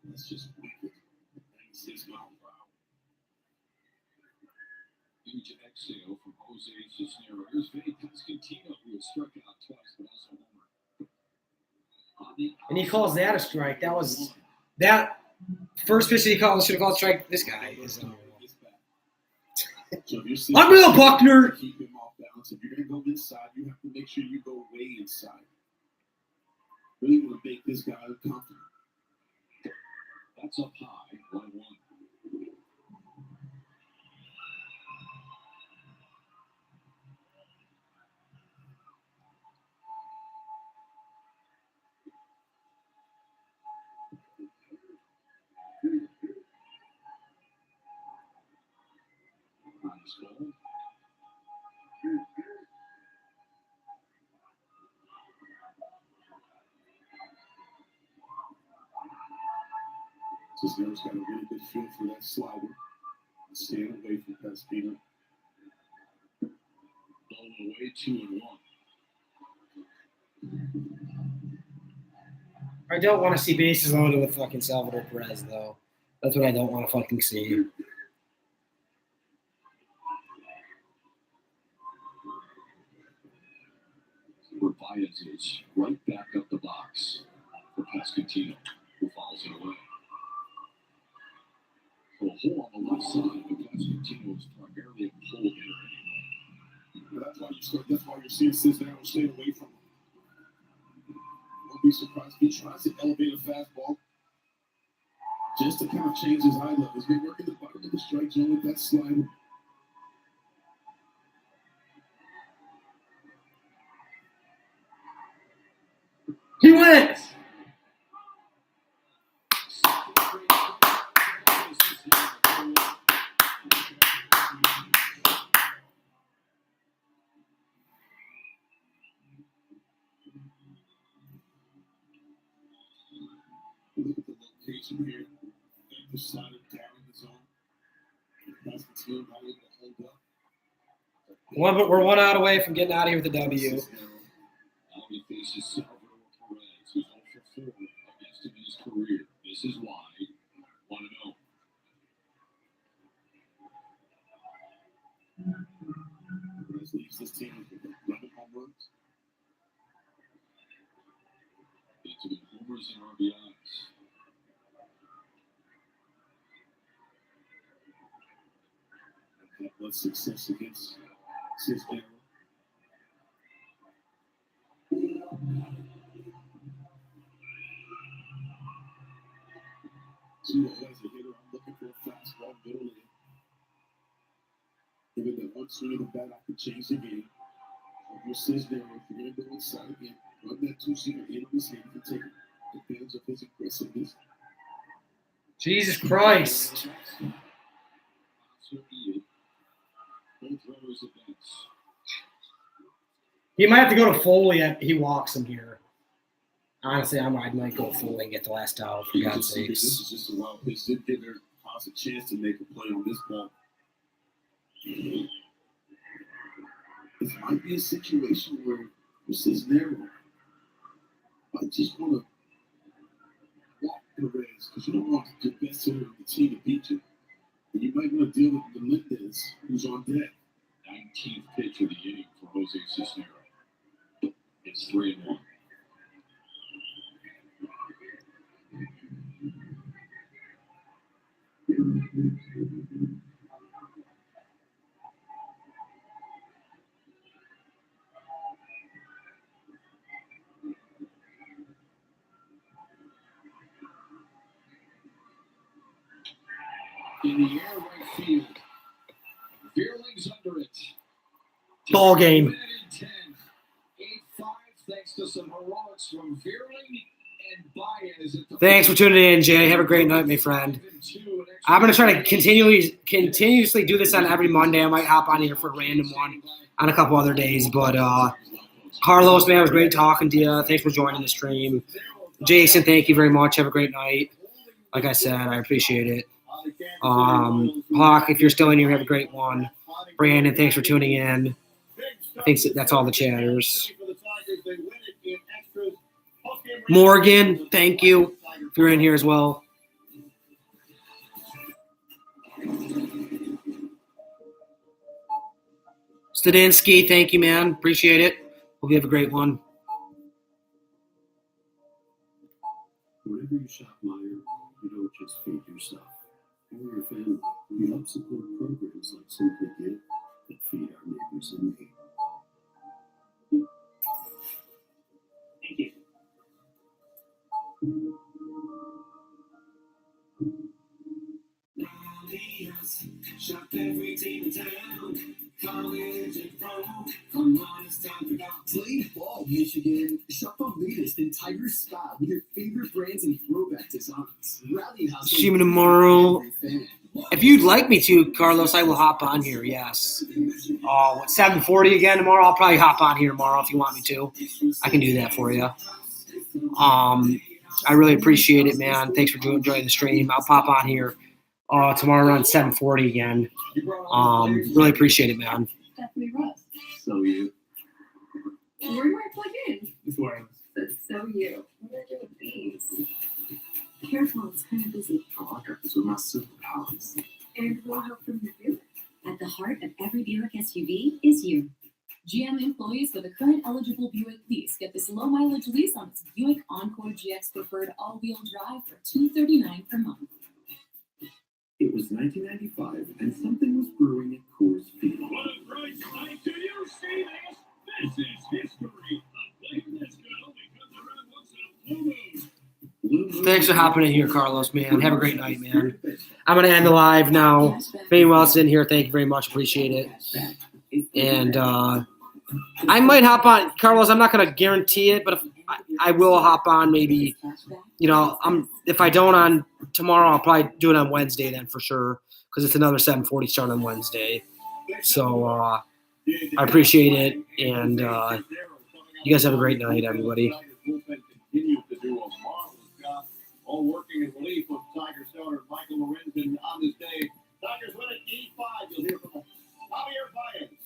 That's just wicked. 96 miles per hour. Huge exhale from Jose Cisneros. Here's Vinny Pasquantino, who had struck out twice, but also homer. And he calls that a strike. That first pitch that he called should have called strike. This guy is unreal, Buckner. Keep him off balance. If you're going to go inside, you have to make sure you go way inside. Really want to make this guy uncomfortable. That's up high, 1-1. Nice ball. Cisneros got a really good feel for that slider. Staying away from Pasquantino. Blown away 2-1. I don't want to see bases loaded with fucking Salvador Perez, though. That's what I don't want to fucking see. Where Baez is right back up the box for Pasquantino, who fouls it away. So a hole on the left side, but Pasquantino is primarily a pull hitter anyway. That's why you're seeing Cisneros stay away from him. I'd be surprised if he tries to elevate a fastball just to kind of change his eye level. He's been working the bottom of the strike zone with that slider. He went. Look at the location here. The side of down in the zone. That's the team not able to hold up. We're 1 out away from getting out of here with the W. Now he faces Salvador Perez, who's 0 for 4 against him in his career. This is why 1-0. Perez leads this team with 11 home runs. Into the homers and RBIs. That was success against Cisco. Gio has a hitter. I'm looking for a fastball middle in. Given that one swing of the bat, I could change the game. Over Cisco, if you're going to go inside again, run that two-seamer in on his hand and take advantage of his aggressiveness. Jesus Christ. Both runners advance. He might have to go to Foley if he walks him here. Honestly, I might go Foley and get the last out, for God's sakes. This is just a wild pitch. Didn't give their Haas a chance to make a play on this ball. This might be a situation where Cisnero might just want to walk Perez because you don't want the best hitter of the team to beat you. And you might want to deal with Melendez, who's on deck. 19th pitch of the inning for Jose Cisnero. It's 3-1. In the air, right field. Veerling's under it. Ball game. 8-5, thanks to some heroics from Veerling and Baez. Thanks for tuning in, Jay. Have a great night, my friend. I'm going to try to continuously do this on every Monday. I might hop on here for a random one on a couple other days. But Carlos, man, it was great talking to you. Thanks for joining the stream. Jason, thank you very much. Have a great night. Like I said, I appreciate it. Hawk, if you're still in here, have a great one. Brandon, thanks for tuning in. I think that's all the chatters. Morgan, thank you if you're in here as well. Stadinsky, thank you, man. Appreciate it. Hope you have a great one. Whenever you shop Meijer, you don't just feed yourself or your family. You help support programs like Simply Give that feed our neighbors in need. Thank you. Shop every team in town, college and pro. Come on, it's time to go. Play ball, Michigan. Shop the latest in Tiger Sky with your favorite brands and throwback designs. Rally House. Stream tomorrow. If you'd like me to, Carlos, I will hop on here. Yes. 7:40 again tomorrow. I'll probably hop on here tomorrow if you want me to. I can do that for you. I really appreciate it, man. Thanks for enjoying the stream. I'll pop on here tomorrow around 7:40 again. Really appreciate it, man. Definitely Russ. So you. Where do I plug in? It's wireless. That's so you. What are I doing with these? Careful, it's kind of busy. Oh, I got this with my superpowers. And we'll help from your viewer. At the heart of every Buick SUV is you. GM employees with a current eligible Buick lease get this low mileage lease on its Buick Encore GX Preferred all-wheel drive for $239 per month. It was 1995, and something was brewing at Coors Field. What a great night! Do you see this? This is history. A play that's good because the Red Woods have Thanks for hopping in here, Carlos, man. Have a great night, man. I'm going to end the live now. If anyone else is in here, thank you very much. Appreciate it. And I might hop on. Carlos, I'm not going to guarantee it, but if I will hop on maybe, if I don't on tomorrow, I'll probably do it on Wednesday then for sure because it's another 7:40 start on Wednesday. So I appreciate it. And you guys have a great night, everybody. Continue to do a marvelous job all working.